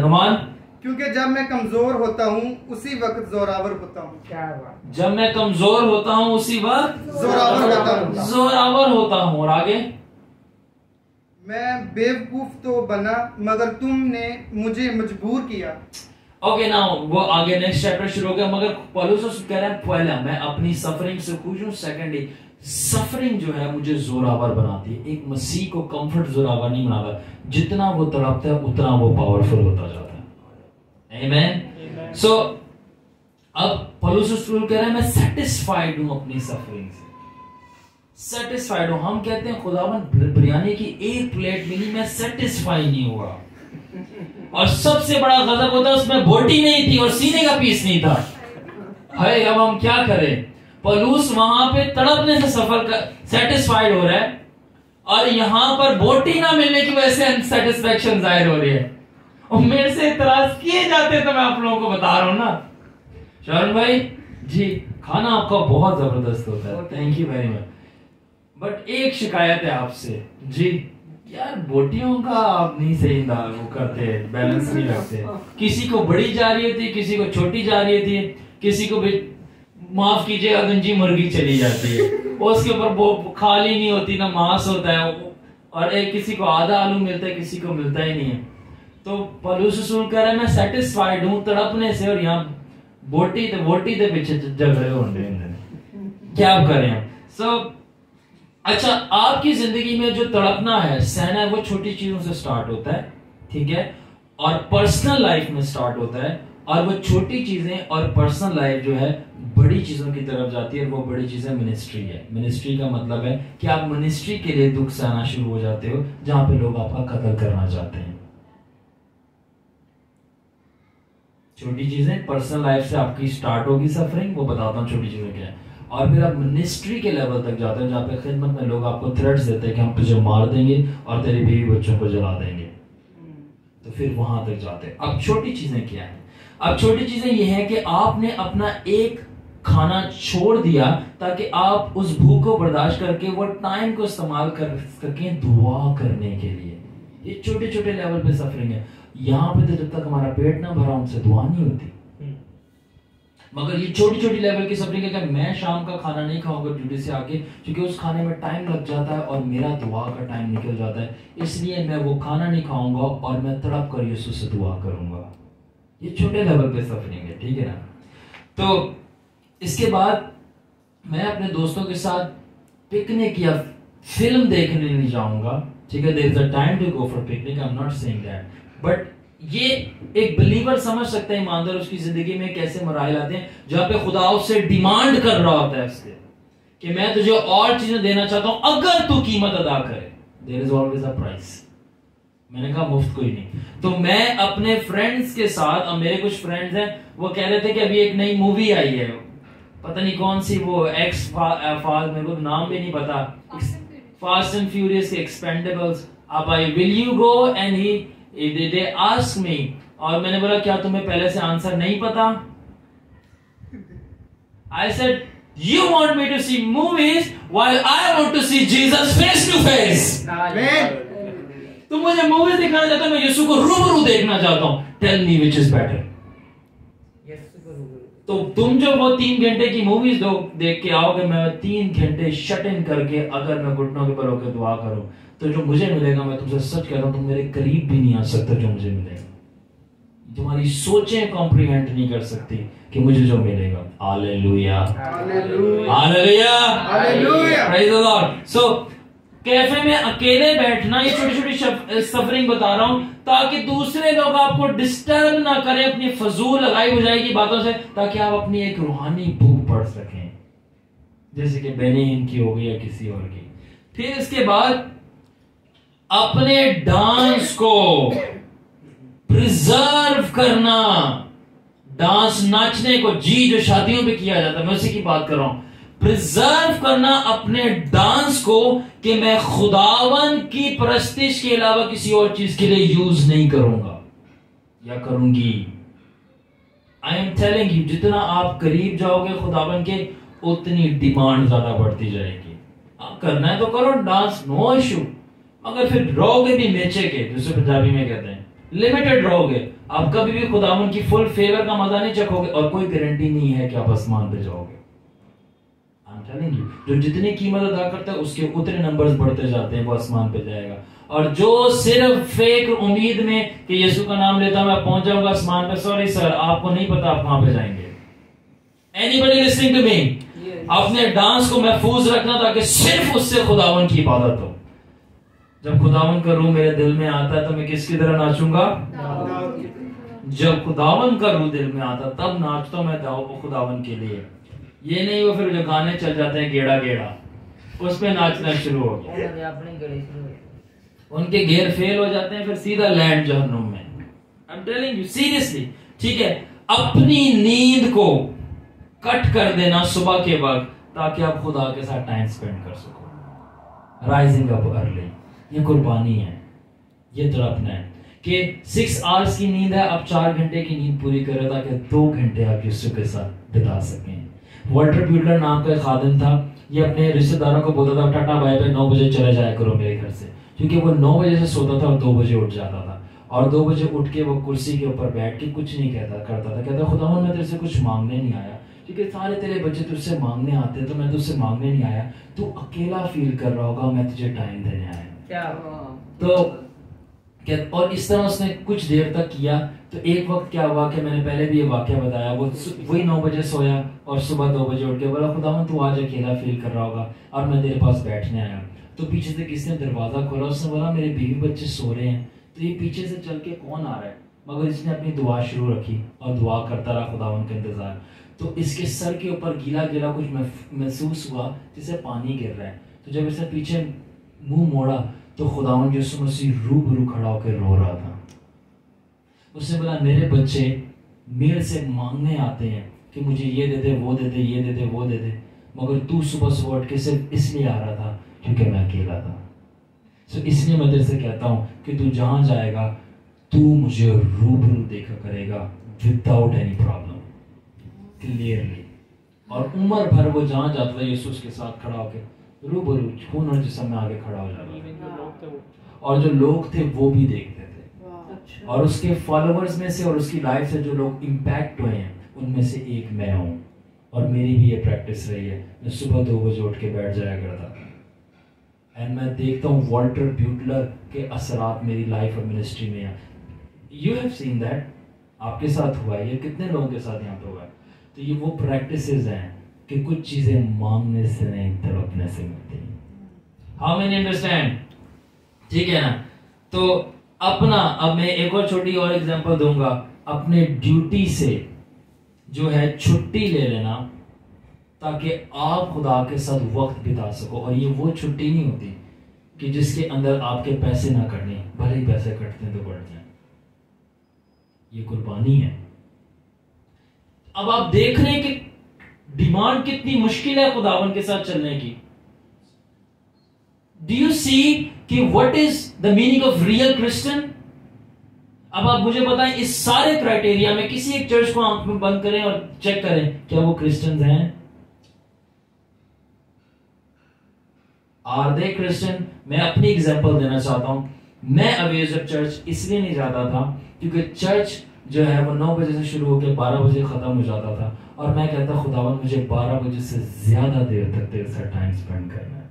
नुमान, क्योंकि जब मैं कमजोर होता हूँ उसी वक्त जोरावर होता हूँ। जब मैं कमजोर होता हूँ उसी वक्त जोरावर होता हूँ। और आगे, मैं बेवकूफ तो बना मगर तुमने मुझे मजबूर किया। ओके नाउ वो आगे नेक्स्ट चैप्टर शुरू हो गया। मगर पौलुस कह रहा है पहला मैं अपनी सफरिंग से खुश हूँ, सेकेंडली सफरिंग जो है मुझे जोरावर बनाती है। एक मसीह को कंफर्ट जोरावर नहीं बनाता, जितना वो तड़पता है उतना वो पावरफुल होता जाता है। आमीन। सो अब पौलुस कह रहा है मैं सेटिस्फाइड हूं अपनी सफरिंग से, सेटिस्फाइड हूं। हम कहते हैं खुदावन बिरयानी की एक प्लेट मिली, मैं सेटिस्फाई नहीं हुआ। और सबसे बड़ा गजब होता है उसमें बोटी नहीं थी और सीने का पीस नहीं था। हाय, अब हम क्या करें? पौलुस वहां पे तड़पने से सफर कर सेटिस्फाइड हो रहा है और यहां पर बोटी ना मिलने की वजह से अनसेटिस्फैक्शन जाहिर हो रही है। और मेरे से इतराज किए जाते तो मैं आप लोगों को बता रहा हूं ना। शरण भाई जी, खाना आपका बहुत जबरदस्त होता है, thank you very much. But एक शिकायत है आपसे जी, यार बोटियों का आप नहीं सही वो करते, बैलेंस नहीं रखते। किसी को बड़ी जा रही होती, किसी को छोटी जा रही होती, किसी को भी माफ कीजिएगा गंजी मुर्गी चली जाती है, उसके ऊपर वो खाली नहीं होती, ना मांस होता है, और एक किसी को आधा आलू मिलता है, किसी को मिलता ही नहीं है। तो पौलुस रसूल कह रहा है मैं सेटिस्फाइड हूं तड़पने से, और यहाँ बोटी के पीछे झगड़े होंगे, क्या करें हम। अच्छा, आपकी जिंदगी में जो तड़पना है, सहना है, वो छोटी चीजों से स्टार्ट होता है, ठीक है, और पर्सनल लाइफ में स्टार्ट होता है, और वो छोटी चीजें और पर्सनल लाइफ जो है बड़ी चीजों की तरफ जाती है, और वो बड़ी चीजें मिनिस्ट्री है। मिनिस्ट्री का मतलब है कि आप मिनिस्ट्री के लिए दुख सहना शुरू हो जाते हो, जहां पे लोग आपका कत्ल करना चाहते हैं। छोटी चीजें पर्सनल लाइफ से आपकी स्टार्ट होगी सफरिंग, वो बताता हूँ छोटी चीजें क्या है, और फिर आप मिनिस्ट्री के लेवल तक जाते हैं, जहाँ पे खिदमत में लोग आपको थ्रेट्स देते हैं कि हम तुझे मार देंगे और तेरी बीवी बच्चों को जला देंगे, तो फिर वहां तक जाते हैं। अब छोटी चीजें क्या है? अब छोटी चीजें ये है कि आपने अपना एक खाना छोड़ दिया ताकि आप उस भूख को बर्दाश्त करके वो टाइम को इस्तेमाल कर सकें दुआ करने के लिए। ये छोटे छोटे लेवल पे सफरिंग है। यहाँ पे तो जब तक हमारा पेट ना भरा उनसे दुआ नहीं होती, मगर ये छोटी छोटी लेवल की सफरिंग है कि मैं शाम का खाना नहीं खाऊंगा ड्यूटी से आके, क्योंकि उस खाने में टाइम लग जाता है और मेरा दुआ का टाइम निकल जाता है, इसलिए मैं वो खाना नहीं खाऊंगा और मैं तड़प कर यीशु से दुआ करूंगा। ये छोटे लेवल पे सफरिंग है, ठीक है ना। तो इसके बाद मैं अपने दोस्तों के साथ पिकनिक या फिल्म देखने नहीं जाऊंगा, ठीक है। There is a time to go for picnic, I am not saying that, but ये एक बिलीवर समझ सकता है, ईमानदार उसकी जिंदगी में कैसे मराहल आते हैं जहां पे खुदा उससे डिमांड कर रहा होता है उससे कि मैं तुझे और चीजें देना चाहता हूं अगर तू कीमत अदा करे। There is always a price. मैंने कहा मुफ्त कोई नहीं। तो मैं अपने फ्रेंड्स के साथ, अब मेरे कुछ फ्रेंड्स हैं, वो कह रहे थे कि अभी एक नई मूवी आई है, पता नहीं कौन सी, वो एक्स फास्ट, मेरे को नाम भी नहीं पता, फास्ट एंड फ्यूरियस के एक्सपेंडेबल्स। अब I will you go, and he they ask me, और मैंने बोला क्या तुम्हें पहले से आंसर नहीं पता? I said you want me to see movies while I want to see Jesus face to face. तुम मुझे मूवीज दिखाना चाहते हो, मैं यीशु को रूबरू देखना चाहता हूं। Tell me which is better. तो तुम जो वो 3 घंटे की मूवीज देख के आओगे, मैं 3 घंटे शट इन करके अगर मैं घुटनों के बल होकर दुआ करूं, तो जो मुझे मिलेगा, मैं तुमसे सच कहता हूं, तुम मेरे करीब भी नहीं आ सकते जो मुझे मिलेगा। तुम्हारी सोचें कॉम्प्रीहेंड नहीं कर सकती कि मुझे जो मिलेगा। Hallelujah, hallelujah, hallelujah, praise the lord. So cafe में अकेले बैठना, ये छोटी छोटी सफरिंग बता रहा हूं ताकि दूसरे लोग आपको डिस्टर्ब ना करें अपनी फजूल लगाई बुझाई की बातों से, ताकि आप अपनी एक रूहानी भूख पढ़ सकें, जैसे कि बेनिहिन की हो गई या किसी और की। फिर इसके बाद अपने डांस को प्रिजर्व करना, डांस नाचने को, जी जो शादियों में किया जाता है, मैं उसी की बात कर रहा हूं। प्रिजर्व करना अपने डांस को कि मैं खुदावन की परस्तिश के अलावा किसी और चीज के लिए यूज नहीं करूंगा या करूंगी। आई एम टेलिंग यू, जितना आप करीब जाओगे खुदावन के, उतनी डिमांड ज्यादा बढ़ती जाएगी। आप करना है तो करो डांस, नो इशू, मगर फिर रहोगे भी मेचे के, जिसे पंजाबी में कहते हैं, लिमिटेड रहोगे। आप कभी भी खुदावन की फुल फेवर का मजा नहीं चखोगे, और कोई गारंटी नहीं है कि आप आसमान पे जाओगे। आई एम टेलिंग यू, जो जितनी कीमत अदा करता है उसके उतने नंबर्स बढ़ते जाते हैं, वो आसमान पे जाएगा। और जो सिर्फ फेक उम्मीद में कि यीशु का नाम लेता मैं पहुंच जाऊंगा आसमान पे, सॉरी सर, आपको नहीं पता आप कहां पे जाएंगे। Anybody listening to me? अपने डांस को महफूज रखना ताकि सिर्फ उससे खुदावन की इबादत हो। जब खुदावन का रूह मेरे दिल में आता है तो मैं किसकी तरह नाचूंगा? जब खुदावन का रूह दिल में आता तब नाचता मैं खुदावन के लिए। ये नहीं वो फिर जो गाने चल जाते हैं गेड़ा गेड़ा, उस पे नाचना शुरू हो गया, उनके गेयर फेल हो जाते हैं, फिर सीधा लैंड जहन्नुम में। आई एम टेलिंग यू सीरियसली, ठीक है। अपनी नींद को कट कर देना सुबह के वक्त, ताकि आप खुदा के साथ टाइम स्पेंड कर सको। राइजिंग अप अर्ली, ये कुर्बानी है, ये तड़पना है कि 6 आवर्स की नींद है, अब 4 घंटे की नींद पूरी करें ताकि 2 घंटे आप यीशु के साथ बिता सकें। वॉल्टर ब्यूटलर नाम का एक खादिम था, ये अपने रिश्तेदारों को बोलता था टाटा बाय बाय 9 बजे चले जाया करो मेरे घर से, क्योंकि वो 9 बजे से सोता था और 2 बजे उठ जाता था, और 2 बजे उठ के वो कुर्सी के ऊपर बैठ के कुछ नहीं करता था, कहता खुदावन मैं तेरे से कुछ मांगने नहीं आया, क्योंकि सारे तेरे बच्चे तुझसे मांगने आते हैं, तो मैं तुझसे मांगने नहीं आया, तू अकेला फील कर रहा होगा, मैं तुझे टाइम देने आया। क्या तो और इस तरह उसने कुछ देर तक किया। तो एक वक्त क्या हुआ कि मैंने पहले भी ये वाकया बताया, वो वही 9 बजे सोया और सुबह 2 बजे उठ के बोला खुदावन तू आज अकेला फील कर रहा होगा और मैं तेरे पास बैठने आया। तो पीछे से किसने दरवाजा खोला, उसने बोला मेरे बीवी बच्चे सो रहे हैं, तो ये पीछे से चल के कौन आ रहा है, मगर इसने अपनी दुआ शुरू रखी और दुआ करता रहा खुदावन का इंतजार। तो इसके सर के ऊपर गीला गीला कुछ महसूस हुआ जैसे पानी गिर रहा है। तो जब इसने पीछे मुंह मोड़ा तो खुदावन यीशु मसीह रूबरू खड़ा होकर रो रहा था। उसने बोला मेरे बच्चे मेरे से मांगने आते हैं कि मुझे ये दे दे, वो दे दे, ये दे दे, वो दे दे, मगर तू सुबह सुबह उठ के सिर्फ इसलिए आ रहा था क्योंकि मैं अकेला था। सो इसलिए मैं तेरे से कहता हूँ कि तू जहाँ जाएगा तू मुझे रूबरू देखा करेगा विदाउट एनी प्रॉब्लम, क्लियरली। और उम्र भर वो जहाँ जाता था यीशु के साथ खड़ा होकर रूबरू खून और जिस्म में आगे खड़ा हो जाता था, और जो लोग थे वो भी देखते थे। और उसके फॉलोअर्स में से और उसकी लाइफ से जो लोग इम्पैक्ट हुए हैं उनमें से एक मैं हूँ। और मेरी भी ये प्रैक्टिस रही है, मैं सुबह 2 बजे उठ के बैठ जाया करता था। एंड मैं देखता हूँ वॉल्टर ब्यूटलर के असरात मेरी लाइफ और मिनिस्ट्री में हैं। यू हैव सीन दैट, आपके साथ हुआ है, ये कितने लोगों के साथ यहाँ पे हुआ है। तो ये वो प्रैक्टिसेस हैं कि कुछ चीजें मांगने से नहीं तड़पने से मिलती। How many understand? ठीक है ना? तो अपना, अब मैं एक और छोटी और एग्जांपल दूंगा, अपने ड्यूटी से जो है छुट्टी ले लेना ताकि आप खुदा के साथ वक्त बिता सको। और ये वो छुट्टी नहीं होती कि जिसके अंदर आपके पैसे ना कटने, भले ही पैसे कटते हैं तो बढ़ जाए, ये कुर्बानी है। अब आप देख रहे हैं कि डिमांड कितनी मुश्किल है खुदावन के साथ चलने की। डू यू सी कि what is the meaning of real Christian? अब आप मुझे बताएं, इस सारे क्राइटेरिया में किसी एक चर्च को आंख में बंद करें और चेक करें क्या वो क्रिश्चियंस हैं? Are they Christian? मैं अपनी एग्जांपल देना चाहता हूं। मैं अवेजर चर्च इसलिए नहीं जाता था क्योंकि चर्च जो है वो 9 बजे से शुरू होकर 12 बजे खत्म हो जाता था, और मैं कहता खुदावन मुझे 12 बजे से ज्यादा देर तक तेरे साथ टाइम स्पेंड करना है।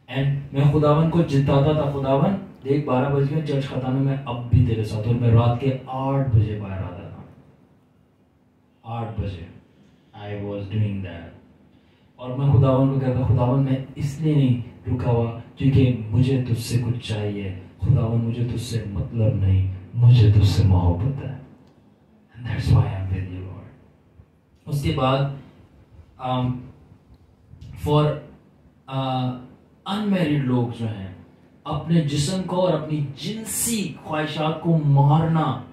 एंड मैं खुदावन को जिताता था, खुदावन देख 12 बजे में चर्च खत्म है, मैं अब भी तेरे साथ। और मैं रात के 8 बजे बाहर आता था, 8 बजे आई वॉज डूइंग दैट। और मैं खुदावन को कहता खुदावन मैं इसलिए नहीं रुका हुआ क्योंकि मुझे तुझसे कुछ चाहिए, खुदावन मुझे तुझसे मतलब नहीं, मुझे तुझसे मोहब्बत है। That's why I'm with you, Lord. उसके बाद फॉर अनमैरिड लोग जो हैं अपने जिस्म को और अपनी जिनसी ख्वाहिशात को मारना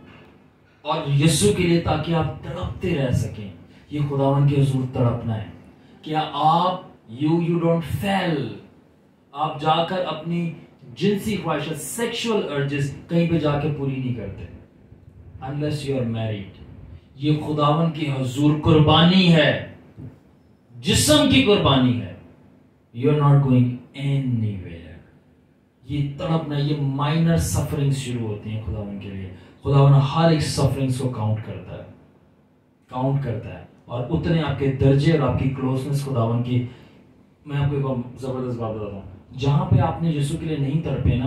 और यीशु के लिए, ताकि आप तड़पते रह सकें, ये खुदावन के हुजूर तड़पना है। क्या आप यू डोंट फेल, आप जाकर अपनी जिनसी ख्वाहिशात सेक्सुअल अर्जेस कहीं पे जाके पूरी नहीं करते अनलेस यू आर मैरिड। ये खुदावन की हुजूर कुर्बानी है, जिस्म की कुर्बानी है। You are not going anywhere. ये तड़पना, ये माइनर सफरिंग्स शुरू होती हैं खुदावन के लिए। खुदावन हर एक सफरिंग्स को काउंट करता है और उतने आपके दर्जे और आपकी क्लोजनेस खुदावन की। मैं आपको एक जबरदस्त बात बताता हूँ, जहां पे आपने यीशु के लिए नहीं तड़पे ना,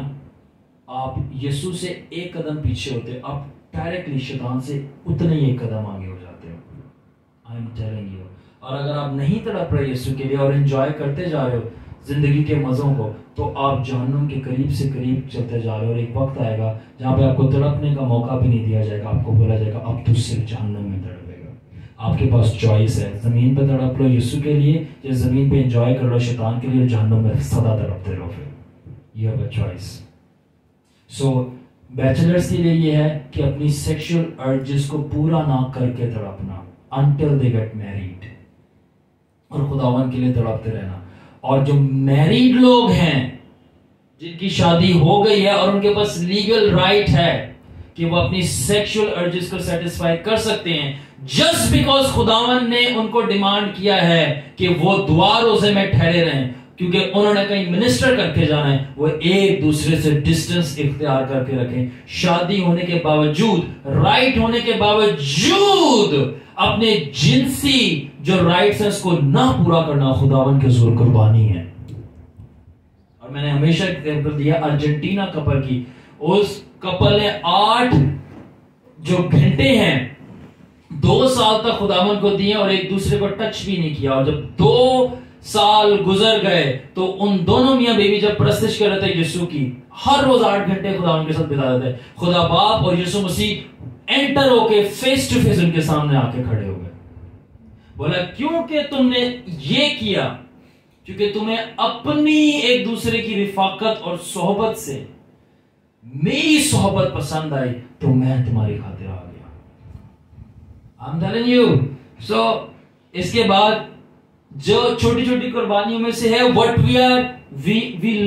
आप यीशु से एक कदम पीछे होते, आप डायरेक्टली शैतान से उतने ही एक कदम आगे हो जाते हो। आई एम टेलिंग यू। और अगर आप नहीं तड़प रहे यीशु के लिए और एंजॉय करते जा रहे हो जिंदगी के मजों को, तो आप जहन्नुम के करीब से करीब चलते जा रहे हो। और एक वक्त आएगा जहां पे आपको तड़पने का मौका भी नहीं दिया जाएगा, आपको बोला जाएगा अब तू सिर्फ जहन्नुम में तड़पेगा। आपके पास चॉइस है, जमीन पे तड़प लो यीशु के लिए या जमीन पे एंजॉय कर लो शैतान के लिए, जहन्नुम में सदा तड़पते रहो। फिर you have a choice. So bachelors के लिए ये है कि अपनी सेक्सुअल अर्जेस को पूरा ना करके तड़पना until they get married, और खुदावन के लिए तड़पते रहना। और जो मैरिड लोग हैं जिनकी शादी हो गई है और उनके पास लीगल राइट है कि वो अपनी सेक्सुअल अर्जेस को सेटिस्फाई कर सकते हैं, जस्ट बिकॉज खुदावन ने उनको डिमांड किया है कि वो दुआ रोजे में ठहरे रहें, क्योंकि उन्होंने कहीं मिनिस्टर करके जाना है, वो एक दूसरे से डिस्टेंस इख्तियार करके रखें। शादी होने के बावजूद, राइट होने के बावजूद अपने जिनसी जो राइट्स हैं उसको ना पूरा करना खुदावन के हुजूर कुर्बानी है। और मैंने हमेशा एग्जांपल दिया अर्जेंटीना कपल की। उस कपल ने 8 जो घंटे हैं 2 साल तक खुदावन को दिए और एक दूसरे को टच भी नहीं किया। और जब 2 साल गुजर गए तो उन दोनों मियां बीवी जब परस्तिश कर रहे थे यीशु की, हर रोज 8 घंटे खुदावन के साथ बिता देते। खुदा बाप और यीशु मसीह एंटर होके फेस टू फेस उनके सामने आके खड़े हो गए। बोला क्योंकि तुमने ये किया, क्योंकि तुम्हें अपनी एक दूसरे की रिफाकत और सोहबत से मेरी सोहबत पसंद आई, तो मैं तुम्हारी खातिर आ गया। I'm telling you. So इसके बाद जो छोटी छोटी कुर्बानियों में से है, what we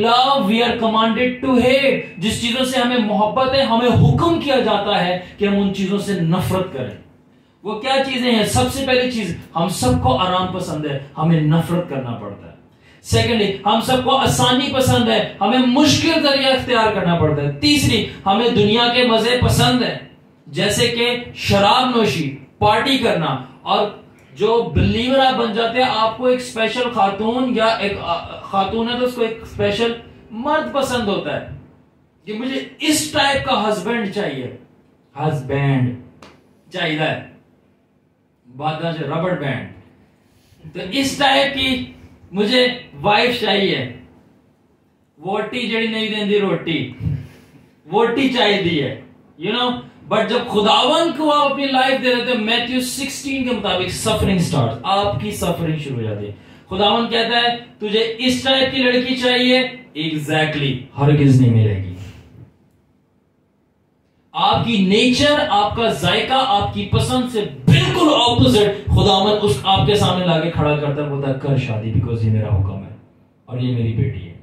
love, we are commanded to hate। जिस चीजों से हमें मोहब्बत है, हमें हुक्म किया जाता है कि हम उन चीजों से नफरत करें। वो क्या चीजें हैं? सबसे पहली चीज, हम सबको आराम पसंद है, हमें नफरत करना पड़ता है। सेकेंडली, हम सबको आसानी पसंद है, हमें मुश्किल जरिया इख्तियार करना पड़ता है। तीसरी, हमें दुनिया के मजे पसंद है, जैसे कि शराब नोशी, पार्टी करना। और जो बिलीवर आप बन जाते हैं, आपको एक स्पेशल खातून या एक खातून है तो उसको एक स्पेशल मर्द पसंद होता है कि मुझे इस टाइप का हस्बैंड चाहिए, हस्बैंड चाहिए, बात से रबड़ बैंड, तो इस टाइप की मुझे वाइफ चाहिए। वोटी जड़ी नहीं देंदी रोटी, वोटी चाहिए, यू नो। बट जब खुदावन को आप अपनी लाइफ दे रहे थे, मैथ्यू 16 के मुताबिक सफरिंग स्टार्ट, आपकी सफरिंग शुरू हो जाती है। खुदावन कहता है तुझे इस टाइप की लड़की चाहिए, एग्जैक्टली हरगिज नहीं मिलेगी। आपकी नेचर, आपका जायका, आपकी पसंद से बिल्कुल ऑपोजिट खुदावन उस आपके सामने लाके खड़ा करता है, बोलता है कर शादी, बिकॉज ये मेरा हुक्म है और ये मेरी बेटी है।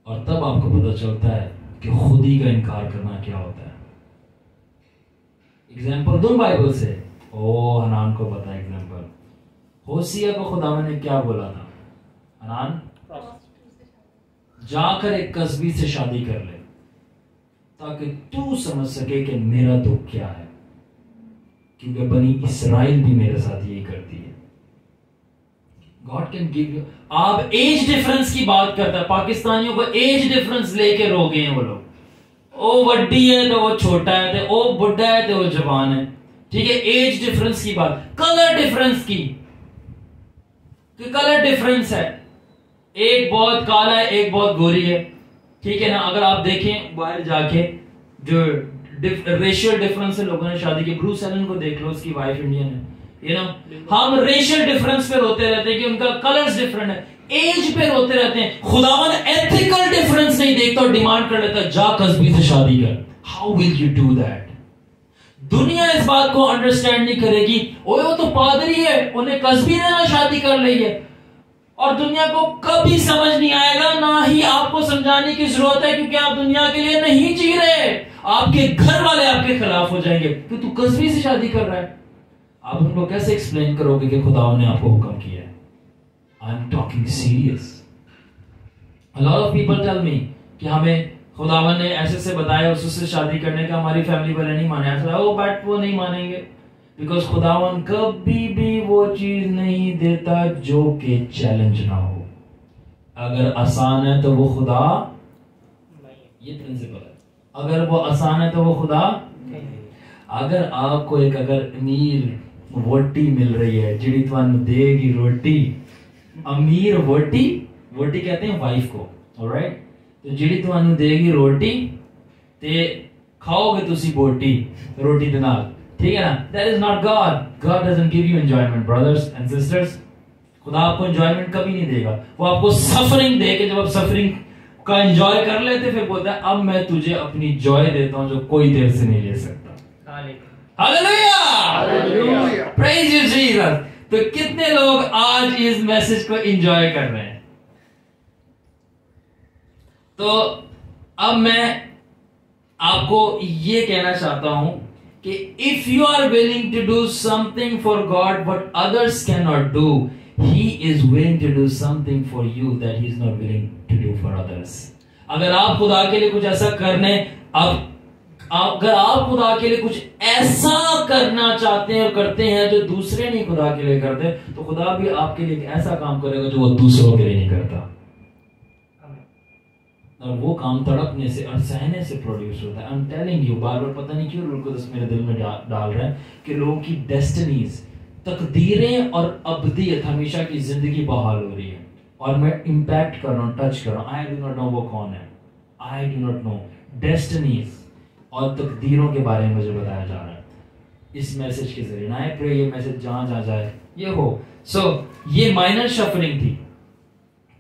और तब आपको पता चलता है कि खुद ही का इनकार करना क्या होता है। एग्जाम्पल दूं बाइबल से, ओ हनान को पता है एग्जाम्पल। होसिया को खुदावन ने क्या बोला था? हनान जाकर एक कस्बी से शादी कर ले ताकि तू समझ सके कि मेरा दुख क्या है, क्योंकि बनी इसराइल भी मेरे साथ यही करती है। God can give you. आप एज डिफरेंस की बात करता है, पाकिस्तानियों को एज डिफरेंस लेके रो गए हैं वो लोग। ओ वड्डी है तो वो छोटा है, तो ओ बुढ़ा है तो वो जवान है, ठीक है। एज डिफरेंस की बात, कलर डिफरेंस की, कि कलर डिफरेंस है, एक बहुत काला है, एक बहुत गोरी है, ठीक है ना। अगर आप देखें बाहर जाके जो रेशियल डिफरेंस है, लोगों ने शादी की, ब्रूस एलन को देख लो, उसकी वाइफ इंडियन है, यू नो। हम रेशियल डिफरेंस पे रोते रहते हैं कि उनका कलर्स डिफरेंट है, एज पे रोते रहते हैं। खुदावन एथिकल डिफरेंस नहीं देखता और डिमांड कर लेता जा कस्बी से शादी कर। How will you do that? दुनिया इस बात को अंडरस्टैंड नहीं करेगी, ओए वो तो पादरी है, उन्हें कस्बी ने ना शादी कर ली है। और दुनिया को कभी समझ नहीं आएगा, ना ही आपको समझाने की जरूरत है, क्योंकि आप दुनिया के लिए नहीं जी रहे। आपके घर वाले आपके खिलाफ हो जाएंगे कि तू कस्बी से शादी कर रहा है। आप उनको कैसे एक्सप्लेन करोगे कि खुदा ने आपको हुक्म किया है? I am talking serious. A lot of people tell me कि हमें खुदावन ने ऐसे से बताया उससे शादी करने का, हमारी फैमिली वाले नहीं माने। ऐसा ओ बट वो नहीं मानेंगे, बिकॉज खुदावन कभी भी वो चीज नहीं देता जो कि चैलेंज ना हो। अगर आसान है तो वो खुदा, ये प्रिंसिपल है, अगर वो आसान है तो वो खुदा। अगर आपको एक अगर अमीर वोटी मिल रही है जिड़ी तुहानू देगी रोटी, अमीर वोटी, वोटी कहते हैं वाइफ को, ऑलराइट, तो जिड़ी तुहानू देगी रोटी ते खाओगे तुसी बोटी रोटी दे नाल, ठीक है ना। That is not God. God doesn't give you enjoyment brothers and sisters. खुदा आपको एंजॉयमेंट कभी नहीं देगा, वो आपको सफरिंग देके, जब आप सफरिंग का एंजॉय कर लेते फिर बोलता है अब मैं तुझे अपनी जॉय देता हूं जो कोई देर से नहीं ले सकता। Hallelujah, hallelujah, praise you Jesus. तो कितने लोग आज इस मैसेज को एंजॉय कर रहे हैं? तो अब मैं आपको ये कहना चाहता हूं कि if you are willing to do something for God what others can not do, he is willing to do something for you that he is not willing to do for others. अगर आप खुदा के लिए कुछ ऐसा करने अगर आप खुदा के लिए कुछ ऐसा करना चाहते हैं और करते हैं जो दूसरे नहीं खुदा के लिए करते, तो खुदा भी आपके लिए एक ऐसा काम करेगा जो वो दूसरों के लिए नहीं करता। और वो काम तड़पने से और सहने से प्रोड्यूस होता है। आई एम टेलिंग यू, बार बार पता नहीं क्यों रुल्कुदस मेरे दिल में डाल रहा है कि लोगों की डेस्टिनीज, तकदीरें और अब्दियत हमेशा की जिंदगी बहाल हो रही है। और मैं इम्पैक्ट कर रहा हूँ, टच कर रहा हूँ। आई डू नॉट नो वो कौन है, I do not know. Destinies और तकदीरों के बारे में मुझे बताया जा रहा है इस मैसेज के जरिए। ना प्रे ये मैसेज जहां जहां जाए ये हो। सो ये माइनर शफरिंग थी,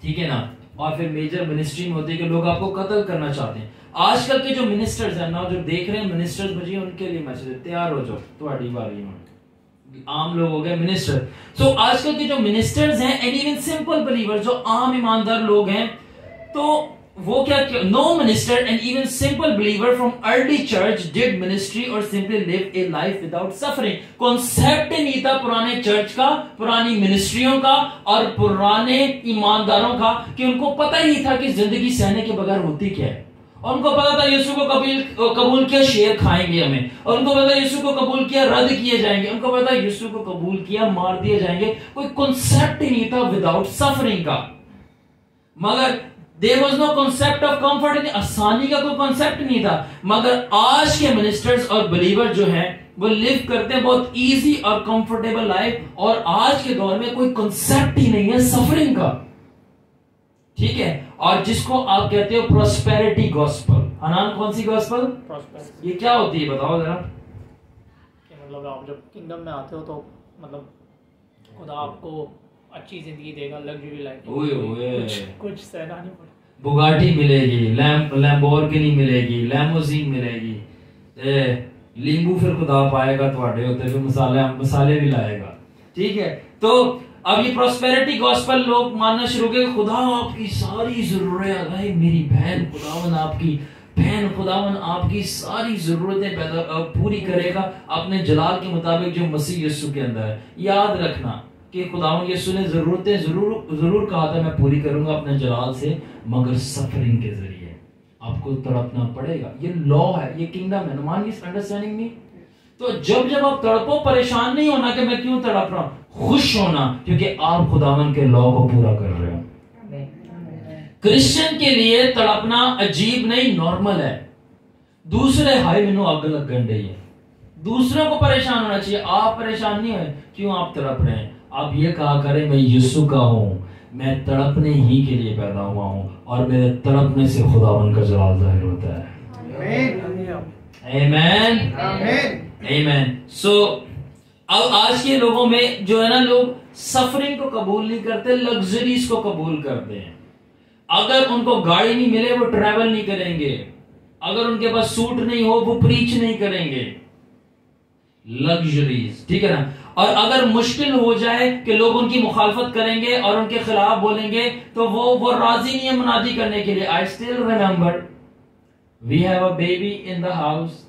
ठीक है ना। और फिर मेजर मिनिस्ट्री में होती है कि लोग आपको कत्ल करना चाहते हैं। आजकल के जो मिनिस्टर्स हैं ना, जो देख रहे हैं मिनिस्टर्स बजी, उनके लिए मैसेज है, तैयार हो जाओ, तुम्हारी बारी है। आम लोग हो गए मिनिस्टर। सो आजकल के जो मिनिस्टर्स हैं एंड इवन सिंपल बिलीवर, जो आम ईमानदार लोग हैं, तो वो क्या, no minister and even simple believer from early church did ministry और simply live a life without suffering. Concept नहीं था पुराने चर्च का, पुरानी मिनिस्ट्रियों का और पुराने ईमानदारों का, कि उनको पता ही नहीं था कि जिंदगी सहने के बगैर होती क्या है। और उनको पता था यीशु को कबूल किया शेर खाएंगे हमें, और उनको पता यीशु को कबूल किया रद्द किए जाएंगे, उनको पता यीशु को कबूल किया मार दिए जाएंगे। कोई कॉन्सेप्ट ही नहीं था विदाउट सफरिंग का। मगर there was no concept of comfort, आसानी का कोई कॉन्सेप्ट नहीं था। मगर आज के मिनिस्टर्स और बिलीवर जो हैं वो लिव करते हैं बहुत इजी और कंफर्टेबल लाइफ, और आज के दौर में कोई कॉन्सेप्ट ही नहीं है सफरिंग का, ठीक है। और जिसको आप कहते हो प्रोस्पेरिटी गॉस्पल। अनान, कौन सी गॉस्पल? प्रॉस्पेरिटी। ये क्या होती है बताओ जरा। कि मतलब आप जब किंगडम में आते हो तो मतलब खुदा आपको अच्छी जिंदगी देगा, लग्जरी लाइफ, कुछ सहना नहीं पड़ेगा। बुगाटी मिलेगी, लैम्बोर्गिनी मिलेगी, लैमोजीन मिलेगी, लींबू फिर खुदा पाएगा तुम्हारे होते, फिर मसाले भी लाएगा, ठीक है। तो अब ये प्रोस्पेरिटी गॉस्पेल लोग मानना शुरू किए, खुदा आपकी सारी जरूरत है, मेरी बहन खुदावन आपकी बहन खुदावन आपकी सारी जरूरतें पैदा पूरी करेगा अपने जलाल के मुताबिक जो मसीह यीशु के अंदर है। याद रखना कि खुदावन यीशु ने जरूरतें जरूर कहा था मैं पूरी करूंगा अपने जलाल से, मगर सफरिंग के जरिए आपको तड़पना पड़ेगा। ये लॉ है, ये किंगडम है। मान इस अंडरस्टैंडिंग में। तो जब आप तड़पो, परेशान नहीं होना कि मैं क्यों तड़प रहा हूं, खुश होना क्योंकि आप खुदावन के लॉ को पूरा कर रहे हो। क्रिश्चियन के लिए तड़पना अजीब नहीं, नॉर्मल है। दूसरे हाय मैनू अग लगन रही है, दूसरों को परेशान होना चाहिए, आप परेशान नहीं हो। क्यों आप तड़प रहे हैं? आप ये कहा करें मैं यीशु का हूं, मैं तड़पने ही के लिए पैदा हुआ हूं और मेरे तड़पने से खुदावन का जलाल जाहिर होता है। आमीन, आमीन। सो अब आज के लोगों में जो है ना, लोग सफरिंग को कबूल नहीं करते, लग्जरीज को कबूल करते हैं। अगर उनको गाड़ी नहीं मिले वो ट्रैवल नहीं करेंगे, अगर उनके पास सूट नहीं हो वो प्रीच नहीं करेंगे, लग्जरीज, ठीक है ना। और अगर मुश्किल हो जाए कि लोग उनकी मुखालफत करेंगे और उनके खिलाफ बोलेंगे तो वो राजी नहीं है मुनादी करने के लिए। I still remember we have a baby in the house.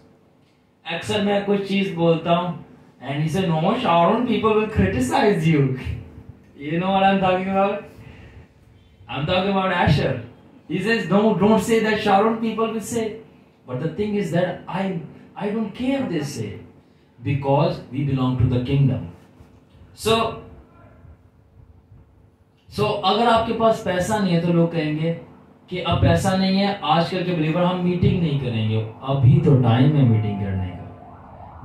अक्सर मैं कुछ चीज बोलता हूं and he said, no Sharon, people will criticize you. You know what I'm talking about? I'm talking about Asher. He says, no, don't say that Sharon, people will say. But the thing is that I don't care they say, because we belong to the kingdom. So अगर आपके पास पैसा नहीं है तो लोग कहेंगे कि अब पैसा नहीं है, आजकल के बिलीवर हम मीटिंग नहीं करेंगे। अभी तो टाइम है मीटिंग करने का,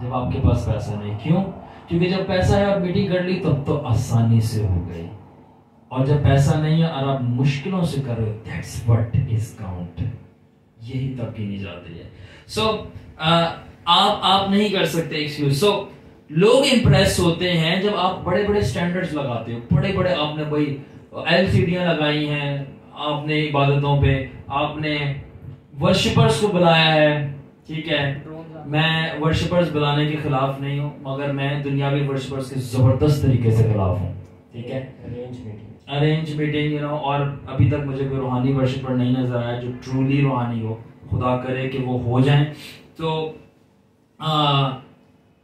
जब आपके पास पैसा नहीं। क्यों? क्योंकि जब पैसा है और मीटिंग कर ली तब तो आसानी से हो गई, और जब पैसा नहीं है और आप मुश्किलों से कर रहे हो, दैट्स व्हाट इज काउंट, यही तब की नहीं जाती है। सो आप नहीं कर सकते एक्सक्यूज। सो लोग इंप्रेस होते हैं जब आप बड़े बड़े स्टैंडर्ड्स लगाते हो, बड़े बड़े आपने भाई एलसीडियां लगाई हैं आपने इबादतों पे, आपने वर्शिपर्स को बुलाया है, ठीक है। मैं वर्शिपर्स बुलाने के खिलाफ नहीं हूं, मगर मैं दुनियावी वर्शिपर्स के जबरदस्त तरीके से खिलाफ हूं, ठीक है। Arrange meeting, you know. और अभी तक मुझे कोई रूहानी वर्शिपर नहीं नजर आया जो ट्रूली रूहानी हो, खुदा करे कि वो हो जाएं।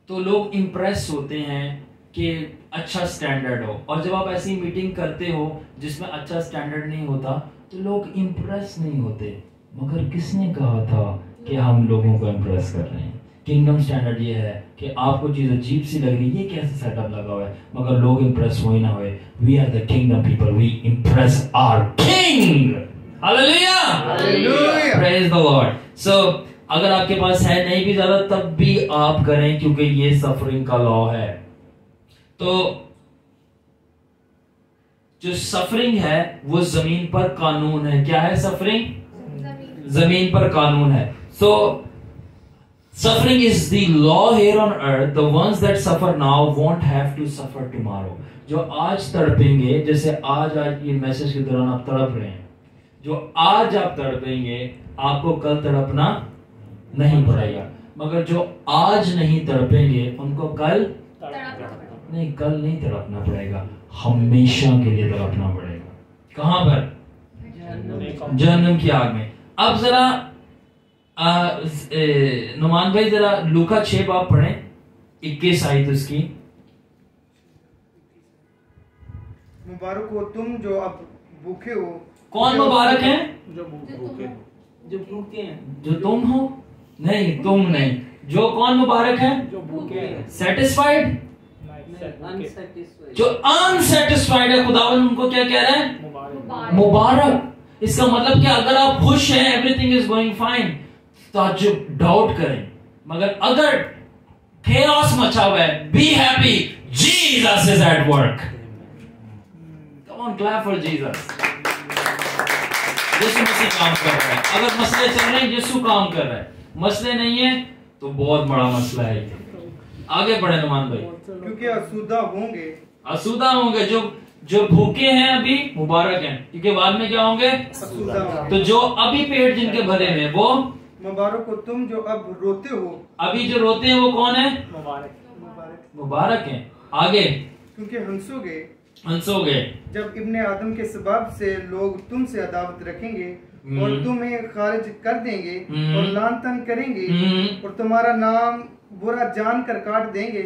तो लोग इंप्रेस होते हैं कि अच्छा स्टैंडर्ड हो। और जब आप ऐसी मीटिंग करते हो जिसमें अच्छा स्टैंडर्ड नहीं होता तो लोग इम्प्रेस नहीं होते। मगर किसने कहा था कि हम लोगों को इम्प्रेस कर रहे हैं? किंगडम स्टैंडर्ड ये है कि आपको चीज अजीब सी लग रही है, ये कैसे सेटअप लगा हुआ है, मगर लोग इम्प्रेस हो ही ना होए। We are the kingdom people, we impress our king. Hallelujah, hallelujah, praise the lord. So अगर आपके पास है नहीं भी ज्यादा तब भी आप करें, क्योंकि ये सफरिंग का लॉ है। तो जो सफरिंग है वो जमीन पर कानून है। क्या है सफरिंग? जमीन पर कानून है। सो suffering is the law here on earth. The ones that suffer now won't have to suffer tomorrow. जो आज तड़पेंगे, जैसे आज ये मैसेज के दौरान आप तड़प रहे हैं, जो आज आप तड़पेंगे आपको कल तड़पना नहीं पड़ेगा। मगर जो आज नहीं तड़पेंगे उनको कल नहीं तड़पना पड़ेगा, हमेशा के लिए तड़पना पड़ेगा। कहां पर? जहन्नम की आग में। अब जरा नुमान भाई जरा लूका 6 बाब पढ़े, 21 आयत उसकी। मुबारक हो तुम जो अब भूखे हो। कौन मुबारक है? जो भूखे हैं। जो तुम हो? नहीं, तुम नहीं। जो कौन मुबारक है? जो भूखे हैं। सेटिस्फाइड? जो अनसेटिस्फाइड है खुदावन उनको क्या कह रहा है? मुबारक। इसका मतलब क्या? अगर आप खुश हैं, एवरीथिंग इज गोइंग फाइन, तो आप जो डाउट करें। मगर अगर chaos मचा हुआ है, be happy, Jesus is at work. Come on, clap for Jesus. यीशु मसीह काम कर रहा है। अगर मसले चल रहे हैं, यीशु काम कर रहा है। मसले नहीं है तो बहुत बड़ा मसला है। आगे बढ़े नुमान भाई। क्योंकि असूदा होंगे जो भूखे हैं अभी, मुबारक हैं, क्योंकि बाद में क्या होंगे? तो जो अभी पेट जिनके भरे में, वो मुबारक हो तुम जो अब रोते हो। अभी जो रोते हैं वो कौन है? मुबारक हैं। आगे, क्योंकि हंसोगे जब इब्ने आदम के सबब से लोग तुमसे अदावत रखेंगे और तुम्हें खारिज कर देंगे और लान तन करेंगे और तुम्हारा नाम बुरा जानकर काट देंगे,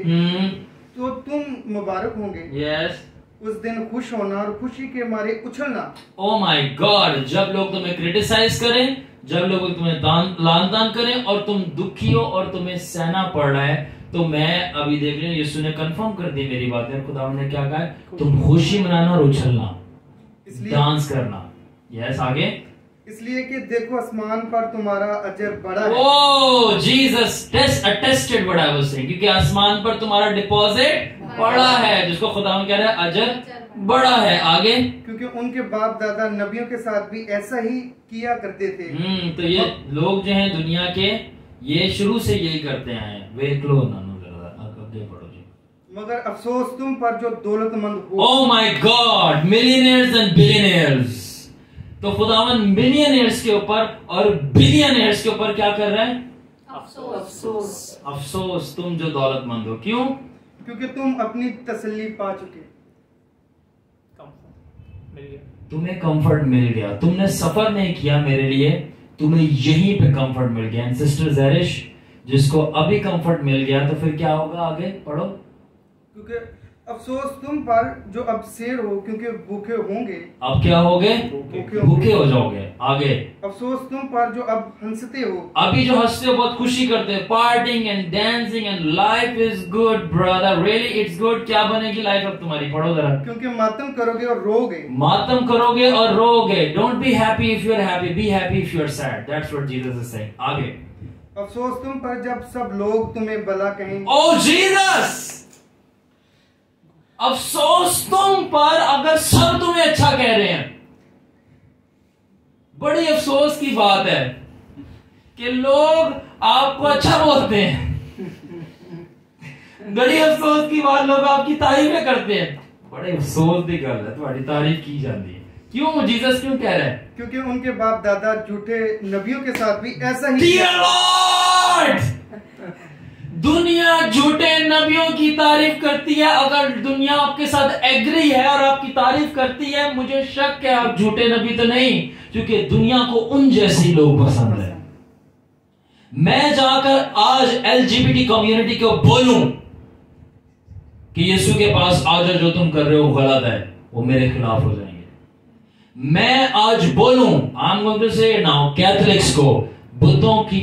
तो तुम मुबारक होंगे। यस, उस दिन खुश होना और खुशी के मारे उछलना। ओ माय गॉड, जब लोग तुम्हें क्रिटिसाइज करें, जब लोग तुम्हें लान तान करें और तुम दुखी हो और तुम्हें सहना पड़ रहा है, तो मैं अभी देख रही हूँ यीशु ने कंफर्म कर दी मेरी बातें। खुदा ने क्या कहा है? तुम खुशी मनाना और उछलना, डांस करना। यस, आगे, इसलिए कि देखो आसमान पर तुम्हारा अजर बड़ा है। ओ जीसस अटेस्टेड बड़ा है उससे, क्योंकि आसमान पर तुम्हारा डिपॉजिट बड़ा है, जिसको खुदा कह रहा है अजर बड़ा है। आगे, क्योंकि उनके बाप दादा नबियों के साथ भी ऐसा ही किया करते थे। तो ये लोग जो हैं दुनिया के, ये शुरू से यही करते आए हैं। वेट लो नानू, आगे पढ़ो जी। मगर अफसोस तुम पर जो दौलतमंद हो। Oh my God, millionaires and billionaires. तो खुदावन मिलियनेयर्स के ऊपर और बिलियनेयर्स के ऊपर क्या कर रहा है? अफसोस तुम जो दौलतमंद हो। क्यों? क्योंकि तुम अपनी तसल्ली पा चुके। तुम्हें कंफर्ट मिल गया, तुमने सफर नहीं किया मेरे लिए, तुम्हें यहीं पे कंफर्ट मिल गया। सिस्टर ज़ेरिश, जिसको अभी कंफर्ट मिल गया, तो फिर क्या होगा? आगे पढ़ो। क्योंकि अफसोस तुम पर जो अब शेर हो, क्योंकि भूखे होंगे। अब क्या होगे? भूखे हो जाओगे। आगे, अफसोस तुम पर जो अब हंसते हो। अभी जो हंसते हो, बहुत खुशी करते हो, partying and dancing and life is good brother, really it's good. क्या बनेगी लाइफ अब तुम्हारी? पढ़ो जरा। क्योंकि मातम करोगे और रोगे। मातम करोगे और रोगे। Don't be happy if you are happy, be happy if you are sad. That's what Jesus is saying. आगे, अफसोस तुम पर जब सब लोग तुम्हें भला कहें। ओ जीसस, अफसोस तुम पर अगर सब तुम्हें अच्छा कह रहे हैं। बड़ी अफसोस की बात है कि लोग आपको अच्छा बोलते हैं। बड़ी अफसोस की बात, लोग आपकी तारीफें करते हैं। बड़े अफसोस की गल है, तुम्हारी तारीफ की जाती है। क्यों? जीसस क्यों कह रहे हैं? क्योंकि उनके बाप दादा झूठे नबियों के साथ भी ऐसा ही। डियर लॉर्ड, दुनिया झूठे नबियों की तारीफ करती है। अगर दुनिया आपके साथ एग्री है और आपकी तारीफ करती है, मुझे शक है आप झूठे नबी तो नहीं, क्योंकि दुनिया को उन जैसे लोग पसंद है। मैं जाकर आज एलजीबीटी कम्युनिटी को बोलूं कि यीशु के पास आ जाओ, जो तुम कर रहे हो गलत है, वो मेरे खिलाफ हो जाएंगे। मैं आज बोलूं, आई एम गोइंग टू से नाउ, कैथलिक्स को बुतों की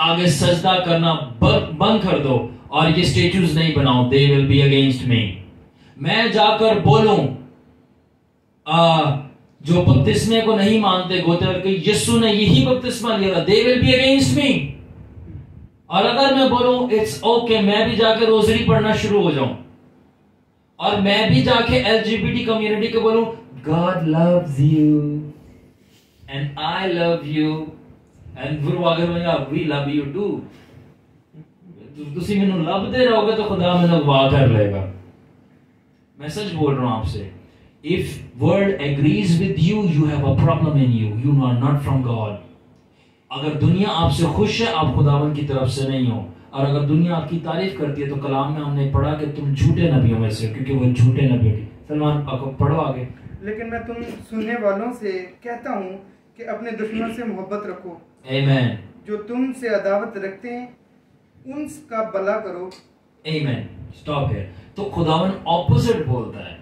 आगे सजदा करना बंद कर दो और ये स्टेच्यूज नहीं बनाओ, they will be against me. मैं जाकर बोलूं जो बपतिस्मे को नहीं मानते गोत्र के, यीशु ने यही बपतिस्मा लिया था, they will be against me. और अगर मैं बोलूं इट्स ओके, मैं भी जाकर रोजरी पढ़ना शुरू हो जाऊं और मैं भी जाके एलजीबीटी कम्युनिटी को बोलूं God loves you and I love you and we love you too, तुसी मैनू लभदे रहोगे तो खुदा मैनू वाह कर लेगा। मैं सच बोल रहा हूं आपसे, if world agrees with you, you have a problem in you, you are not from God। अगर दुनिया आपसे खुश है, आप खुदावन की तरफ से नहीं हो, और अगर दुनिया आपकी तारीफ करती है तो कलाम में हमने पढ़ा कि तुम झूठे नबियों में से, क्योंकि वो झूठे नबी की। सलमान पढ़ो आगे। लेकिन मैं तुम सुनने वालों से कहता हूँ कि अपने दुश्मनों से मोहब्बत रखो, आमीन। जो तुमसे अदावत रखते हैं उनका भला करो, आमीन। स्टॉप है। तो खुदावन ऑपोजिट बोलता है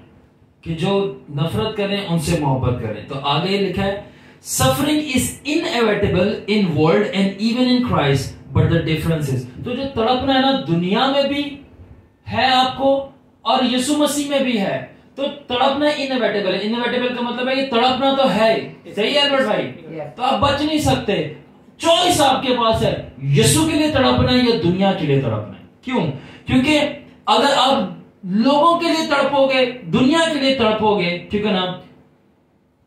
कि जो नफरत करें उनसे मोहब्बत करें। तो आगे लिखा है suffering is inevitable in world and even in Christ but the difference is. तो जो तड़पना है ना, दुनिया में भी है आपको और यीशु मसीह में भी है। तो तड़पना इनएविटेबल है। इनएविटेबल का मतलब है कि तड़पना तो है, सही है अल्बर्ट भाई? तो आप बच नहीं सकते, चॉइस आपके पास है, यीशु के लिए तड़पना है या दुनिया के लिए तड़पना है। क्यों? क्योंकि अगर आप लोगों के लिए तड़पोगे, दुनिया के लिए तड़पोगे, ठीक है ना,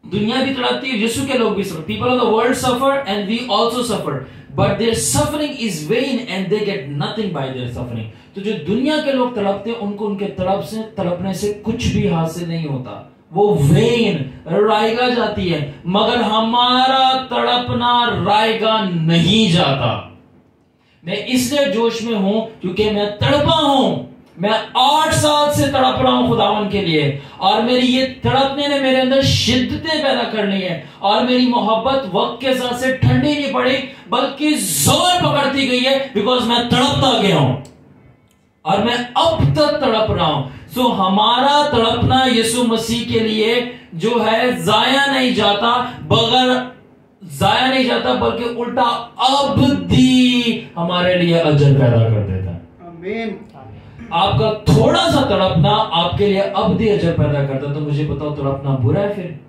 दुनिया भी तड़पती है, यीशु के लोग भी suffer, people of the world suffer and we also suffer, but their suffering is vain and they get nothing by their suffering. तो जो दुनिया के लोग तड़पते हैं उनको उनके तड़पने से कुछ भी हासिल नहीं होता, वो वेन रायगा जाती है, मगर हमारा तड़पना रायगा नहीं जाता। मैं इसलिए जोश में हूं क्योंकि मैं तड़पा हूं। मैं 8 साल से तड़प रहा हूं खुदावन के लिए, और मेरी ये तड़पने ने मेरे अंदर शिद्दतें पैदा करनी है, और मेरी मोहब्बत वक्त के साथ से ठंडी नहीं पड़ी बल्कि जोर पकड़ती गई है, बिकॉज मैं तड़पता गया हूं और मैं अब तक तड़प रहा हूं। सो हमारा तड़पना यीशु मसीह के लिए जो है जाया नहीं जाता, जाया नहीं जाता, बल्कि उल्टा अबदी हमारे लिए अजर पैदा कर देता है। आमीन। आपका थोड़ा सा तड़पना आपके लिए अबदी अजर पैदा करता है। तो मुझे बताओ, तड़पना बुरा है? फिर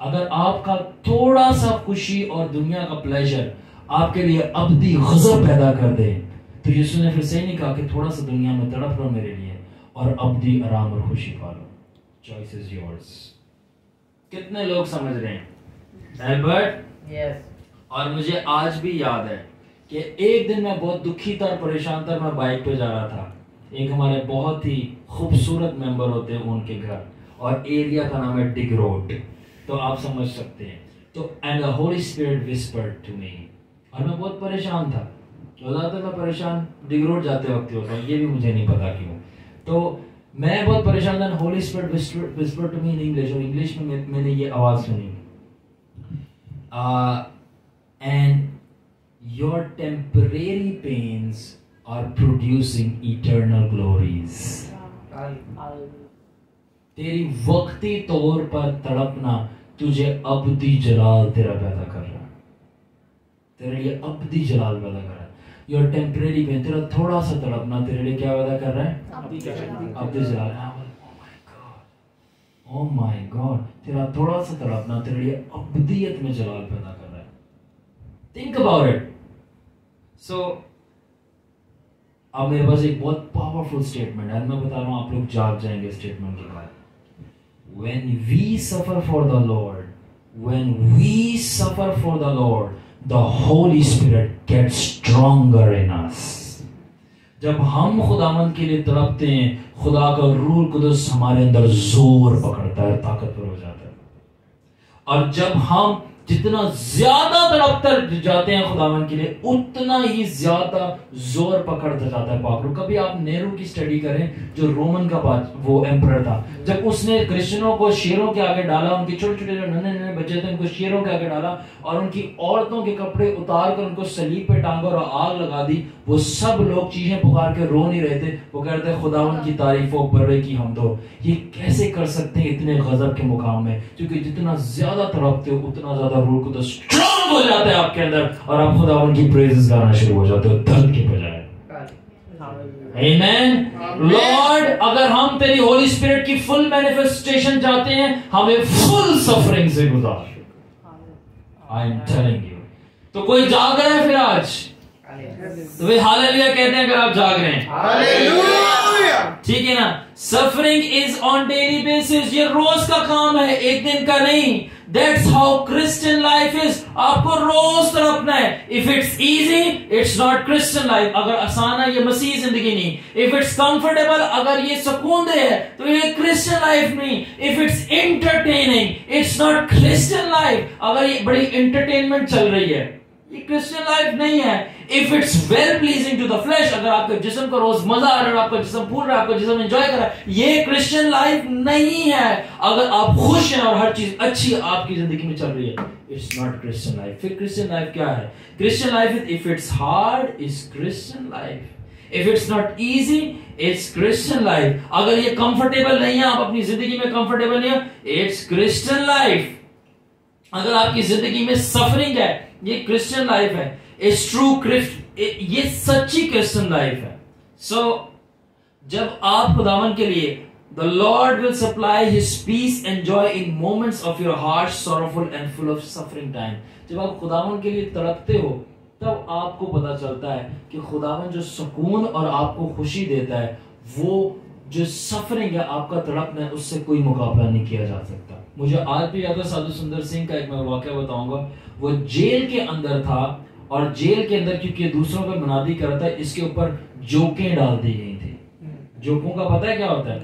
अगर आपका थोड़ा सा खुशी और दुनिया का प्लेजर आपके लिए अबदी गजब पैदा कर दे, तो यीशु ने फिर सही नहीं कहा कि थोड़ा सा दुनिया में तड़प लो मेरे लिए और अबदी आराम और खुशी पा लो? Choice is yours. कितने लोग समझ रहे हैं एल्बर्ट? यस। और मुझे आज भी याद है कि एक दिन मैं बहुत दुखी था, परेशान था, मैं बाइक पे जा रहा था। एक हमारे बहुत ही खूबसूरत मेंबर होते हैं उनके घर, और एरिया का नाम है डिग रोड, तो आप समझ सकते हैं। तो and the Holy Spirit whispered to me, और मैं बहुत परेशान था। ज्यादातर मैं परेशान डिग रोड जाते वक्त होता हूँ, ये भी मुझे नहीं पता क्यों। तो मैं बहुत परेशान था। Holy Spirit whispered to me in English, और इंग्लिश में मैंने ये आवाज सुनी, and your temporary pains are producing eternal glories। तेरी वक्ती तौर पर तड़पना तुझे अबदी जलाल तेरा पैदा कर रहा है, तेरे लिए अबदी जलाल पैदा कर रहा है। योर टेम्परेरी पेन, तेरा थोड़ा सा तड़पना तेरे लिए क्या पैदा कर रहा है? अबदी जलाल। ओ माय गॉड, तेरा थोड़ा सा तड़पना तेरे लिए अबदियत में जलाल पैदा कर रहा है। Think about it. सो अब मेरे पास एक बहुत पावरफुल स्टेटमेंट है, मैं बता रहा हूं, आप लोग जाग जाएंगे स्टेटमेंट के बाद। When we suffer for the Lord, when we suffer for the Lord, the Holy Spirit gets stronger in us। जब हम खुदावंद के लिए तड़पते हैं, खुदा का रूह कुदस हमारे अंदर जोर पकड़ता है, ताकतवर हो जाता है। और जब हम जितना ज्यादा तड़पते जाते हैं खुदावन के लिए, उतना ही ज्यादा जोर पकड़ता जाता है पापरू। कभी आप नेहरू की स्टडी करें, जो रोमन का वो एम्परर था, जब उसने क्रिश्चियनों को शेरों के आगे डाला, उनके छोटे छोटे जो नन्हे नन्हे बच्चे थे उनको शेरों के आगे डाला और उनकी औरतों के कपड़े उतार कर उनको सलीब पे टांगा और आग लगा दी, वो सब लोग चीखें पुकार के रो नहीं रहे थे, वो कह रहे थे खुदावन की तारीफ हो, बर्रे की हमदो। ये कैसे कर सकते हैं इतने गजब के मुकाम में? क्योंकि जितना ज्यादा तड़पते हो उतना ज्यादा रूह को तो स्ट्रांग हो जाता है आपके अंदर और आप खुदावन की प्रेजेस गाना शुरू हो जाते हो दर्द के बजाय। आमीन। लॉर्ड, अगर हम तेरी होली स्पिरिट की फुल मैनिफेस्टेशन चाहते हैं, हमें फुल सफरिंग से गुजार। आई एम टेलिंग यू। तो कोई जाग रहा है फिर आज? तो वे हालेलुया कहते हैं अगर आप जाग रहे हैं। हालेलुया, ठीक है ना? Suffering is on daily basis, ये रोज का काम है, एक दिन का नहीं। That's how Christian life is. आपको रोज तड़पना है। If it's easy, it's not Christian life. अगर आसान है ये मसीह जिंदगी नहीं। If it's comfortable, अगर ये सुकून दे है तो ये Christian life नहीं। If it's entertaining, it's not Christian life. अगर ये बड़ी entertainment चल रही है, ये Christian life नहीं है। If it's well pleasing to the flesh, अगर आपके जिस्म को रोज मजा आ रहा है, आपका जिस्म फूल रहा है, आपका जिस्म एंजॉय कर रहा है, ये क्रिश्चियन लाइफ नहीं है। अगर आप खुश हैं और हर चीज अच्छी आपकी जिंदगी में चल रही है, इट्स नॉट क्रिश्चियन लाइफ। फिर क्रिश्चियन लाइफ क्या है? Christian life if it's hard is Christian life, if it's not easy it's Christian life. अगर ये कंफर्टेबल नहीं है, आप अपनी जिंदगी में कंफर्टेबल नहीं है, इट्स क्रिश्चियन लाइफ। अगर आपकी जिंदगी में सफरिंग है, ये क्रिश्चियन लाइफ है। इट्स ट्रू ये सच्ची क्रिश्चियन लाइफ है। सो जब आप खुदावन के लिए the Lord will supply his peace and joy in moments of your heart sorrowful and full of suffering time, जब आप खुदावन के लिए तड़पते हो तब आपको पता चलता है कि खुदावन जो सुकून और आपको खुशी देता है, वो जो सफरिंग है, आपका तड़पना है, उससे कोई मुकाबला नहीं किया जा सकता। मुझे आज भी याद है साधु सुंदर सिंह का एक मैं वाकया बताऊंगा। वो जेल के अंदर था और जेल के अंदर क्योंकि दूसरों पर मुनादी कर रहा था, इसके ऊपर जोकें डाल दी गई थी। जोकों का पता है क्या होता है?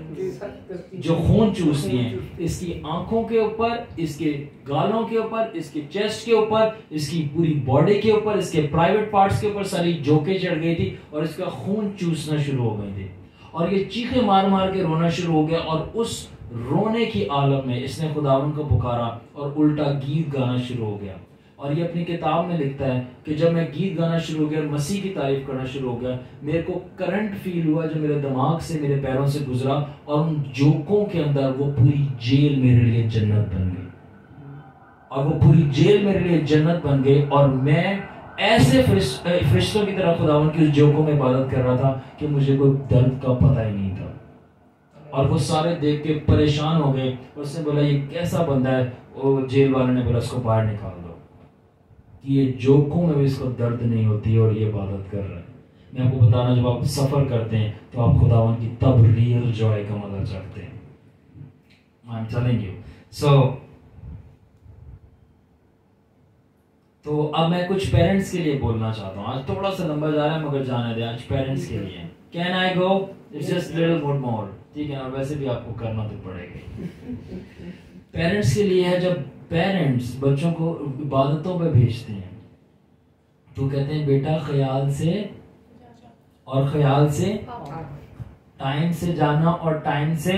जो खून चूसती हैं। इसकी आंखों के ऊपर, इसके गालों के ऊपर, इसके चेस्ट के ऊपर, इसकी पूरी बॉडी के ऊपर, इसके प्राइवेट पार्ट्स के ऊपर सारी जोकें चढ़ गई थी और इसका खून चूसना शुरू हो गई थी और ये चीखे मार मार के रोना शुरू हो गया। और उस रोने की आलम में इसने खुदावन को पुकारा और उल्टा गीत गाना शुरू हो गया। और ये अपनी किताब में लिखता है कि जब मैं गीत गाना शुरू हो गया, मसीह की तारीफ करना शुरू हो गया, मेरे को करंट फील हुआ जो मेरे दिमाग से, मेरे पैरों से गुजरा और उन जोकों के अंदर वो पूरी जेल मेरे लिए जन्नत बन गई। और वो पूरी जेल मेरे लिए जन्नत बन गई और मैं ऐसे फरिश्तों की तरह खुदावन की उस जोकों में इबादत कर रहा था कि मुझे कोई दर्द का पता ही नहीं था। और वो सारे देख के परेशान हो गए। उसने बोला ये कैसा बंदा है? वो जेल वाले ने बोला इसको बाहर निकाल दो, कि ये जोकों में भी इसको दर्द नहीं होती है और ये इबादत कर रहा है। मैं आपको बताना, जब आप सफर करते हैं तो आप खुदावन की तब रियल जॉय का मजा चाहते हैं। I am telling you. So तो अब मैं कुछ पेरेंट्स के लिए बोलना चाहता हूँ। आज थोड़ा सा लंबा जा रहा है मगर जाने दे। आज पेरेंट्स के लिए can I go? It's just little bit more, ठीक है ना? वैसे भी आपको करना तो पड़ेगा। पेरेंट्स के लिए है, जब पेरेंट्स बच्चों को इबादतों पे भेजते हैं तो कहते हैं बेटा ख्याल से और ख्याल से, टाइम से जाना और टाइम से,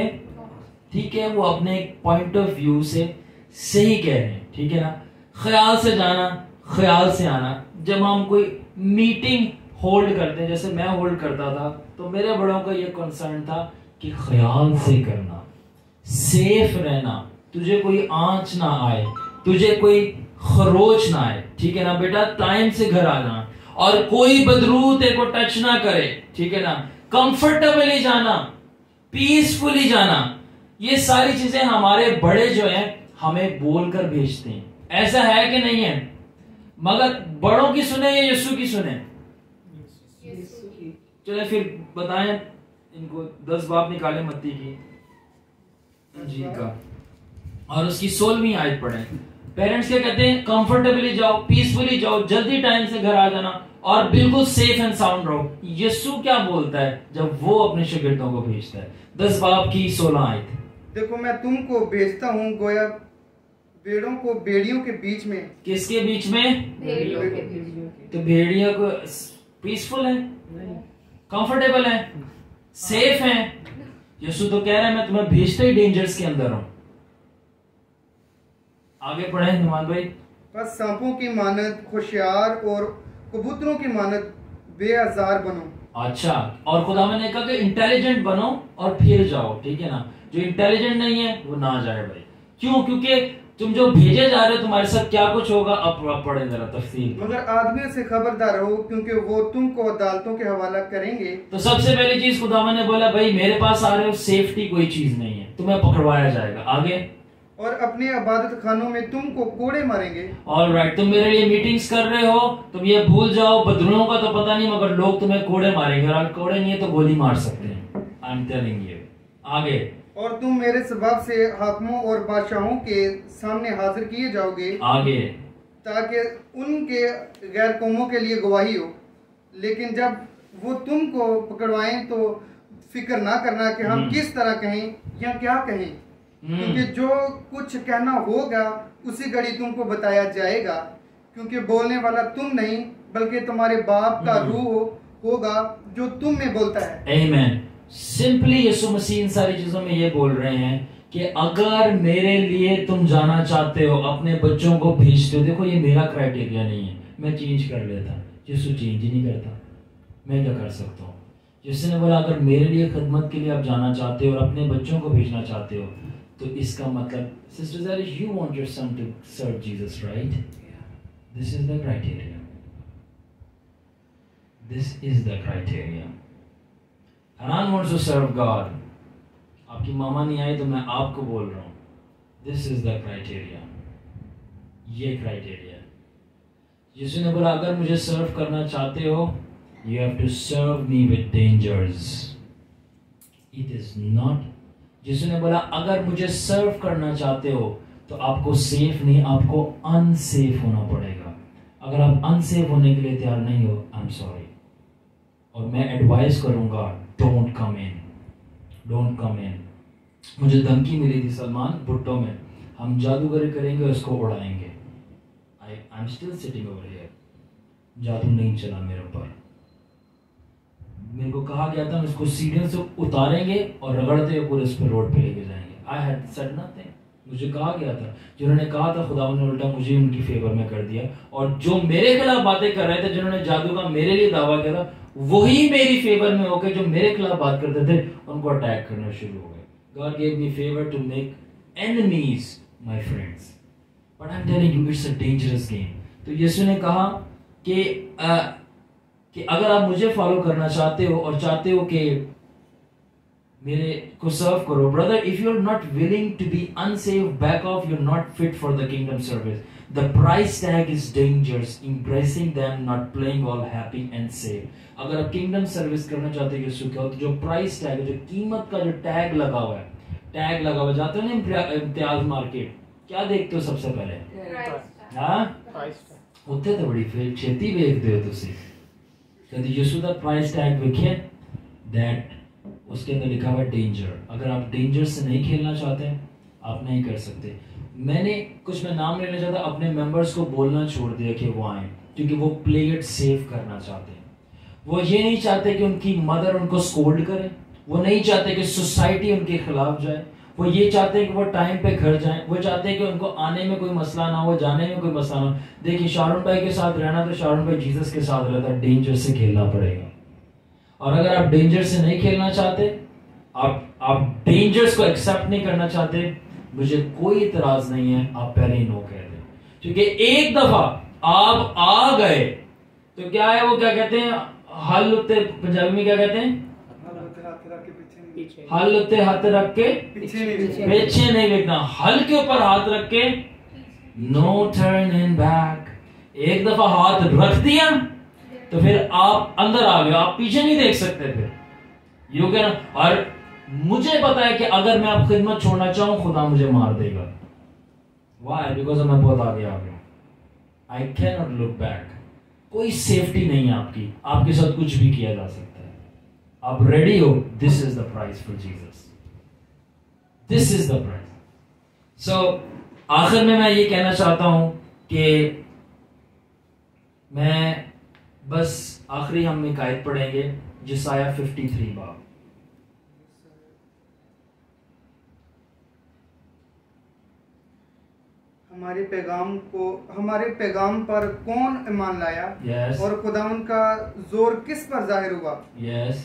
ठीक है? वो अपने एक पॉइंट ऑफ व्यू से सही कह रहे हैं, ठीक है ना? ख्याल से जाना, ख्याल से आना। जब हम कोई मीटिंग होल्ड करते हैं, जैसे मैं होल्ड करता था, तो मेरे बड़ों का ये कंसर्न था कि ख्याल से करना, सेफ रहना, तुझे कोई आंच ना आए, तुझे कोई खरोच ना आए, ठीक है ना बेटा? टाइम से घर आ जाना और कोई बदरू तेरे को टच ना करे, ठीक है ना? कंफर्टेबली जाना, पीसफुली जाना। ये सारी चीजें हमारे बड़े जो हैं हमें बोलकर भेजते हैं। ऐसा है कि नहीं है? मगर बड़ों की सुने या यीशु की सुने? चले फिर बताएं इनको 10 बाब निकाले मत्ती की इंजील का और उसकी 16वीं आयत पढ़ें। पेरेंट्स क्या कहते हैं? कंफर्टेबली जाओ, पीसफुली जाओ, जल्दी टाइम से घर आ जाना और बिल्कुल सेफ एंड साउंड रहो। यीशु क्या बोलता है जब वो अपने शागिर्दों को भेजता है? 10 बाब की 16 आयत। देखो मैं तुमको भेजता हूँ गोया भेड़ों को भेड़ियों के बीच में। किसके बीच में? भेड़ियों के बीच। तो भेड़िया को पीसफुल है, कंफर्टेबल है, सेफ है। यीशु तो कह रहा है मैं तुम्हें भेजता ही डेंजर्स के अंदर हूं। आगे पढ़े नुमान भाई। बस सांपों की मानद होशियार और कबूतरों की मानद बेअज़ार बनो। अच्छा, और खुदा ने कहा कि इंटेलिजेंट बनो और फिर जाओ, ठीक है ना। जो इंटेलिजेंट नहीं है वो ना जाए भाई। क्यों? क्योंकि तुम जो भेजे जा रहे हो तुम्हारे साथ क्या कुछ होगा। अब पढ़े जरा तफसील। मगर आदमियों से खबरदार रहो क्योंकि वो तुमको अदालतों के हवाला करेंगे। तो सबसे पहली चीज खुदा ने बोला भाई मेरे पास आ रहे हो, सेफ्टी कोई चीज नहीं है, तुम्हें पकड़वाया जाएगा। आगे, और अपने इबादत खानों में तुमको कोड़े मारेंगे। ऑलराइट, तुम मेरे लिए मीटिंग्स कर रहे हो, तुम ये भूल जाओ बदलुओं का तो पता नहीं, मगर लोग तुम्हें कोड़े मारेंगे, और अगर कोड़े नहीं है तो गोली मार सकते हैं। I am telling you. आगे, और तुम मेरे सबब से हाकिमों और बादशाहों के सामने हाजिर किए जाओगे। आगे, ताकि उनके गैर कौमों के लिए गवाही हो। लेकिन जब वो तुमको पकड़वाएं तो फिक्र ना करना कि हम किस तरह कहें या क्या कहें, क्योंकि जो कुछ कहना होगा उसी घड़ी तुमको बताया जाएगा। क्योंकि बोलने वाला तुम नहीं बल्कि तुम्हारे बाप का रूह होगा जो तुम में बोलता है। आमीन। सिंपली यीशु मसीह इन सारी चीजों में ये बोल रहे हैं कि अगर मेरे लिए तुम जाना चाहते हो, अपने बच्चों को भेजते हो, देखो ये मेरा क्राइटेरिया नहीं है, मैं चेंज कर लेता, यीशु चेंज ही नहीं करता, मैं क्या कर सकता हूँ। यीशु ने बोला अगर मेरे लिए खिदमत के लिए आप जाना चाहते हो और अपने बच्चों को भेजना चाहते हो, तो इसका मतलब sister Zarish, you want your son to serve Jesus, right? This is the criteria, this is the criteria. Hanan wants to serve God. आपकी मामा नहीं आई तो मैं आपको बोल रहा हूं, दिस इज द क्राइटेरिया, ये क्राइटेरिया। यीशु ने बोला अगर मुझे सर्व करना चाहते हो, you have to serve me with dangers. It is not, यीशु ने बोला अगर मुझे सर्व करना चाहते हो तो आपको सेफ नहीं, आपको अनसेफ होना पड़ेगा। अगर आप अनसेफ होने के लिए तैयार नहीं हो, आई एम सॉरी। और मैं एडवाइस करूंगा, don't come in, don't come इन। मुझे धमकी मिली थी सलमान भुट्टो में, हम जादूगरी करेंगे और उसको उड़ाएंगे। I am still sitting over here. जादू नहीं चला मेरे ऊपर। मेरे को कहा गया था उसको सीढ़ियों से उतारेंगे और रगड़ते हुए पूरे उस पर रोड पे लेके जाएंगे। आई हैड सेड नथिंग, मुझे कहा गया था। जिन्होंने कहा था खुदा ने उल्टा मुझे उनकी फेवर में कर दिया, और जो मेरे खिलाफ बातें कर रहे थे, जिन्होंने जादू का मेरे लिए दावा किया था, वही मेरी फेवर में होकर जो मेरे खिलाफ बात करते थे उनको अटैक करना शुरू हो गए। God gave me favor to make enemies my friends, but I'm telling you it's a dangerous game. तो यीशु ने कहा कि अगर आप मुझे फॉलो करना चाहते हो और चाहते हो कि मेरे को सर्व करो, brother, if you are not willing to be unsafe, back off, you are not fit for the kingdom service. The price tag is dangerous, embracing them, not playing all happy and safe. अगर आप किंगडम सर्विस करना चाहते हो यीशु के, तो जो प्राइस टैग, जो कीमत का जो टैग लगा हुआ है, टैग लगा हुआ, जाते हो ना इम्तियाज मार्केट, क्या देखते हो सबसे पहले? हाँ, उत्थे तो बड़ी फिर छेती देखते हो तुसी। कहते यीशु दा प्राइस टैग देखिए, दैट उसके अंदर लिखा हुआ डेंजर। अगर आप डेंजर से नहीं खेलना चाहते, आप नहीं कर सकते। मैंने कुछ मैं नाम लेना चाहता, अपने मेंबर्स को बोलना छोड़ दिया कि वो आए, क्योंकि वो प्ले इट सेफ करना चाहते हैं। वो ये नहीं चाहते कि उनकी मदर उनको स्कोल्ड करे, वो नहीं चाहते कि सोसाइटी उनके खिलाफ जाए, वो ये चाहते हैं कि वो टाइम पे घर जाएं, वो चाहते हैं कि उनको आने में कोई मसला ना हो, जाने में कोई मसला ना हो। देखिए शारून भाई के साथ रहना तो शारून भाई जीसस के साथ रहता, डेंजर से खेलना पड़ेगा। और अगर आप डेंजर से नहीं खेलना चाहते, आप डेंजर्स को एक्सेप्ट नहीं करना चाहते, मुझे कोई इतराज नहीं है, आप पहले ही नो कह दें। क्योंकि एक दफा आप आ गए तो क्या है, वो क्या कहते हैं, हल उत्ते, पंजाबी में क्या कहते हैं, हल उत्ते हाथ रख के पीछे नहीं देखना, हल के ऊपर हाथ रख के नो टर्न इन बैक। एक दफा हाथ रख दिया तो फिर आप अंदर आ गए, आप पीछे नहीं देख सकते फिर, यू क्या ना। और मुझे पता है कि अगर मैं आप खिदमत छोड़ना चाहूं, खुदा मुझे मार देगा। Why? Because मैं बहुत आगे आ गया। I cannot look back. कोई सेफ्टी नहीं है आपकी, आपके साथ कुछ भी किया जा सकता है। आप रेडी हो? This is the price for Jesus. This is the price. So आखिर में मैं ये कहना चाहता हूं कि मैं बस आखिरी हम एक आयत पढ़ेंगे, यशायाह 53 बाब। हमारे पैगाम पर कौन ईमान लाया? yes. और खुदावंद का जोर किस पर जाहिर हुआ? yes.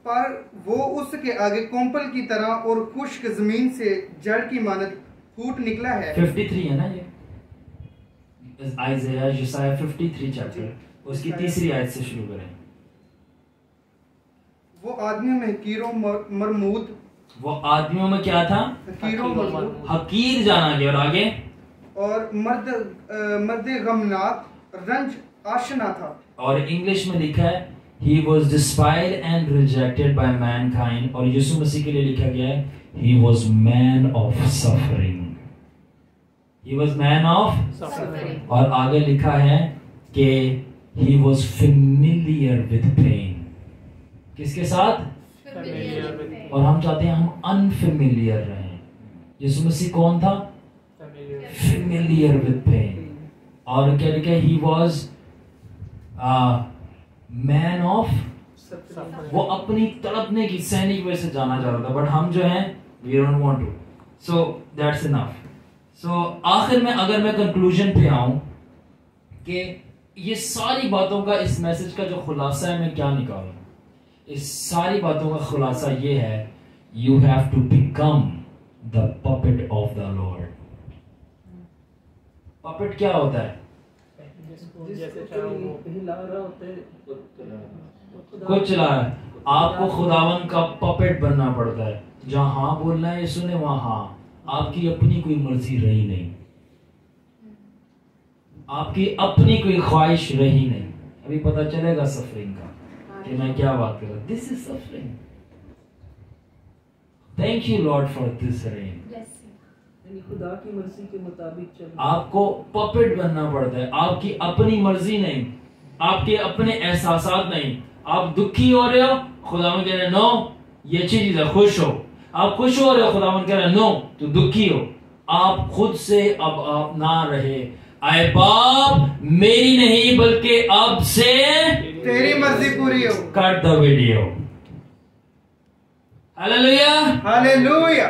पर वो उसके आगे कोंपल की तरह और खुश्क जमीन से जड़ की मानद फूट निकला है। 53 है ना ये, यशायाह 53 चैप्टर, उसकी तीसरी आयत से शुरू करें। वो आदमी में हकीरों मरमूद, वो आदमियों में क्या था? हकीर जाना गया। और आगे, और मर्द गमनाक रंज आशना था। और इंग्लिश में लिखा है He was despised and rejected by mankind, और यीशु मसीह के लिए लिखा गया है He was man of suffering. He was man of suffering. और आगे लिखा है कि He was familiar with pain. किसके साथ? और हम चाहते हैं हम अनफेमिलियर रहें। यीशु मसीह कौन था? Familiar with pain. और क्या लिखा है? He was मैन ऑफ, वो अपनी तड़पने की सैनिक की वजह से जाना जा रहा था, बट हम जो हैं we don't want to, so that's enough. So आखिर में अगर मैं कंक्लूजन पे आऊं कि ये सारी बातों का, इस मैसेज का जो खुलासा है मैं क्या निकालूं, इस सारी बातों का खुलासा ये है, you have to become the puppet of the Lord. Puppet क्या होता है? कुछ चला है। आपको खुदावन का पपेट बनना पड़ता है। जहां हाँ बोलना है यीशु ने, वहां हाँ, आपकी अपनी कोई मर्जी रही नहीं, आपकी अपनी कोई ख्वाहिश रही नहीं। अभी पता चलेगा सफरिंग का कि मैं क्या बात कर रहा हूं। This is suffering. Thank you Lord for this rain. खुदा की मर्जी के मुताबिक चलना। आपको पपेट बनना पड़ता है, आपकी अपनी मर्जी नहीं, आपके अपने एहसासात नहीं। आप दुखी हो रहे हो, खुदावन कह रहे नो ये अच्छी चीज है, खुश हो। आप खुश हो रहे हो, खुदावन कह रहे नो तो दुखी हो। आप खुद से अब आप ना रहे, आए बाप मेरी नहीं बल्कि अब से तेरी मर्जी पूरी हो। Cut the video. Hallelujah, hallelujah.